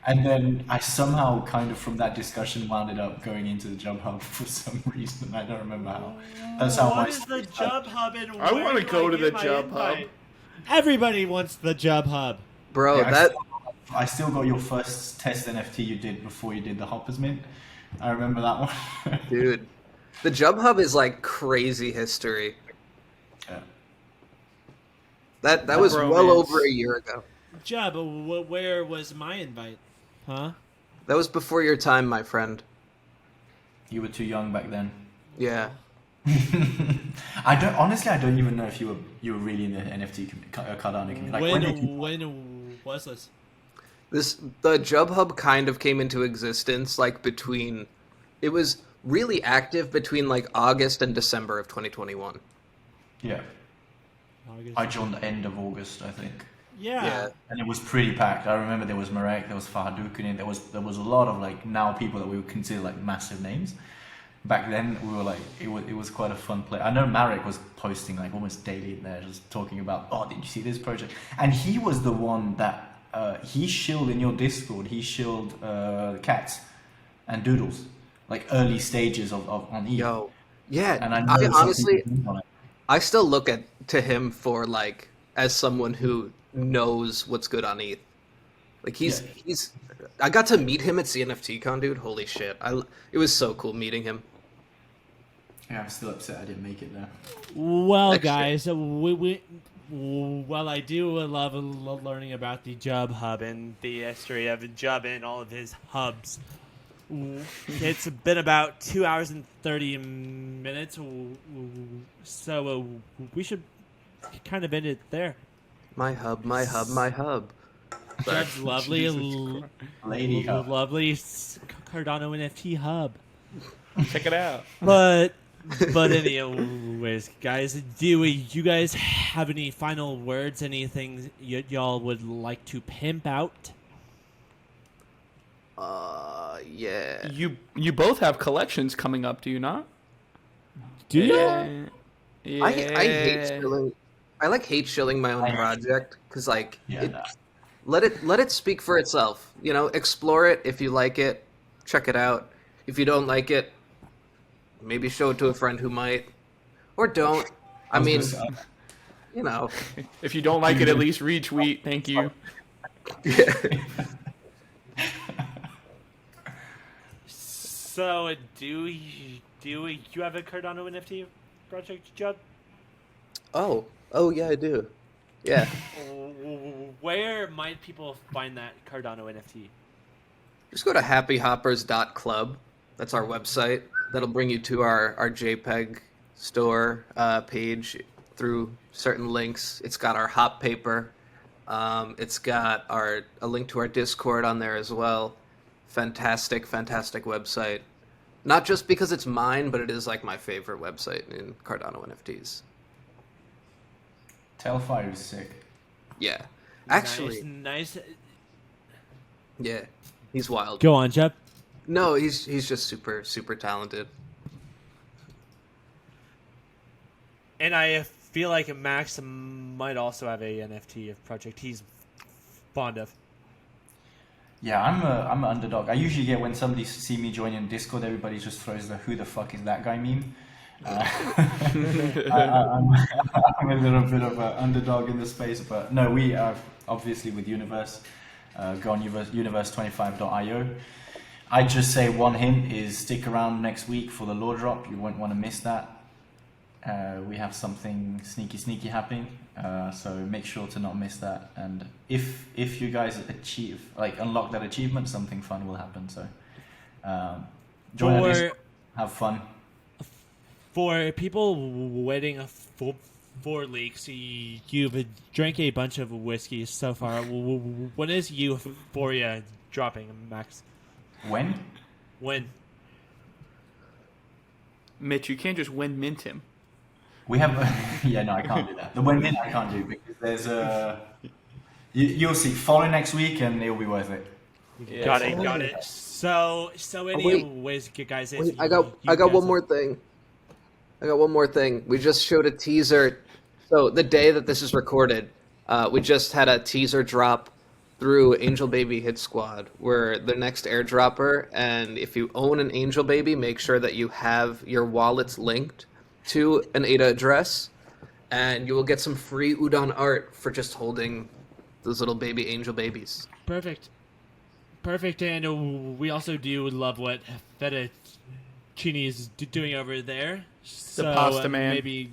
Speaker 5: And then I somehow kind of from that discussion wound up going into the Job Hub for some reason. I don't remember how. That's how.
Speaker 1: What is the Job Hub and
Speaker 2: I want to go to the Job Hub.
Speaker 1: Everybody wants the Job Hub,
Speaker 3: bro.
Speaker 5: Yeah, I still got your first test NFT you did before you did the Hoppers Mint. I remember that one.
Speaker 3: Dude, the Job Hub is like crazy history.
Speaker 5: Yeah.
Speaker 3: That was well over a year ago.
Speaker 1: Job, where was my invite? Huh?
Speaker 3: That was before your time, my friend.
Speaker 5: You were too young back then.
Speaker 3: Yeah.
Speaker 5: I don't even know if you were really in the NFT Cardano community. Like,
Speaker 1: when was this?
Speaker 3: The Job Hub kind of came into existence it was really active between like August and December of 2021.
Speaker 5: Yeah. I joined the end of August, I think.
Speaker 1: Yeah.
Speaker 5: And it was pretty packed. I remember there was Marek, there was Fahaduk in it, there was a lot of like now people that we would consider like massive names. Back then we were like it was quite a fun play. I know Marek was posting like almost daily in there, just talking about, oh, did you see this project? And he was the one that he shilled in your Discord. He shilled cats and doodles, like early stages on ETH.
Speaker 3: Yo, yeah.
Speaker 5: And I
Speaker 3: honestly, I still look to him for like as someone who knows what's good on ETH. Like he's. I got to meet him at CNFTCon, dude. Holy shit! It was so cool meeting him.
Speaker 5: Yeah, I'm still upset I didn't make it there.
Speaker 1: Well, guys, Well, I do love learning about the Job Hub and the history of Job and all of his hubs. It's been about 2 hours and 30 minutes, so we should kind of end it there.
Speaker 3: My hub, my hub, my hub.
Speaker 1: Job's lovely,
Speaker 5: Lady hub.
Speaker 1: lovely Cardano NFT hub.
Speaker 2: Check it out.
Speaker 1: But anyways, guys, do you guys have any final words? Anything y'all would like to pimp out?
Speaker 3: Yeah.
Speaker 2: You both have collections coming up, do you not?
Speaker 1: Do you?
Speaker 2: Yeah.
Speaker 3: I hate shilling. I like hate shilling my own project because like let it speak for itself. You know, explore it if you like it, check it out. If you don't like it, maybe show it to a friend who might, or don't. I mean, you know,
Speaker 2: if you don't like it, at least retweet. Thank you.
Speaker 3: Yeah.
Speaker 1: So, do you have a Cardano NFT project, Judd?
Speaker 3: Oh, yeah, I do. Yeah.
Speaker 1: Where might people find that Cardano NFT?
Speaker 3: Just go to happyhoppers.club. That's our website. That'll bring you to our JPEG store page through certain links. It's got our hop paper. It's got a link to our Discord on there as well. Fantastic website. Not just because it's mine, but it is like my favorite website in Cardano NFTs.
Speaker 5: Telfire is sick.
Speaker 3: Yeah. Actually.
Speaker 1: Nice.
Speaker 3: Yeah. He's wild.
Speaker 1: Go on, Jeb.
Speaker 3: No, he's just super talented.
Speaker 1: And I feel like Max might also have a NFT of project he's fond of.
Speaker 5: Yeah, I'm an underdog. I usually get when somebody see me joining Discord, everybody just throws the "who the fuck is that guy" meme. I'm a little bit of an underdog in the space, but no, we are obviously with Universe. Go on universe25.io. I'd just say one hint is stick around next week for the lore drop. You won't want to miss that. We have something sneaky happening, so make sure to not miss that. And if you guys unlock that achievement, something fun will happen. So join our Discord, have fun.
Speaker 1: For people waiting for leaks, you've drank a bunch of whiskey so far. When is Euphoria dropping, Max?
Speaker 5: When?
Speaker 2: Mitch, you can't just mint him.
Speaker 5: We have, yeah, no, I can't do that. The win I can't do because there's you'll see. Follow next week and it'll be worth it.
Speaker 2: Yeah.
Speaker 1: Got it. So anyways, guys,
Speaker 3: I got one more thing. We just showed a teaser. So the day that this is recorded, we just had a teaser drop through Angel Baby Hit Squad. We're the next airdropper, and if you own an Angel Baby, make sure that you have your wallets linked to an ADA address, and you will get some free udon art for just holding those little baby angel babies.
Speaker 1: Perfect. And we also do love what Fettuccine is doing over there. So
Speaker 2: the pasta man.
Speaker 1: Maybe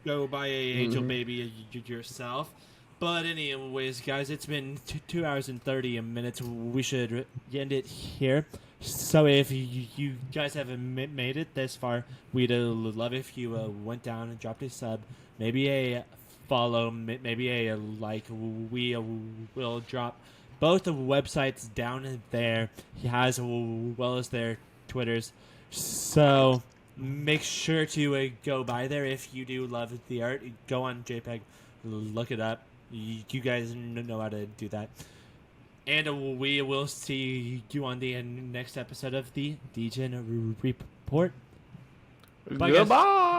Speaker 1: go buy a angel baby yourself. But anyways, guys, it's been 2 hours and 30 minutes. We should end it here. So if you guys haven't made it this far, we'd love if you went down and dropped a sub, maybe a follow, maybe a like. We will drop both the websites down there, as well as their Twitters. So make sure to go by there if you do love the art. Go on JPEG, look it up. You guys know how to do that. And we will see you on the next episode of the Degen Report. Bye,
Speaker 2: Goodbye.
Speaker 1: Guys.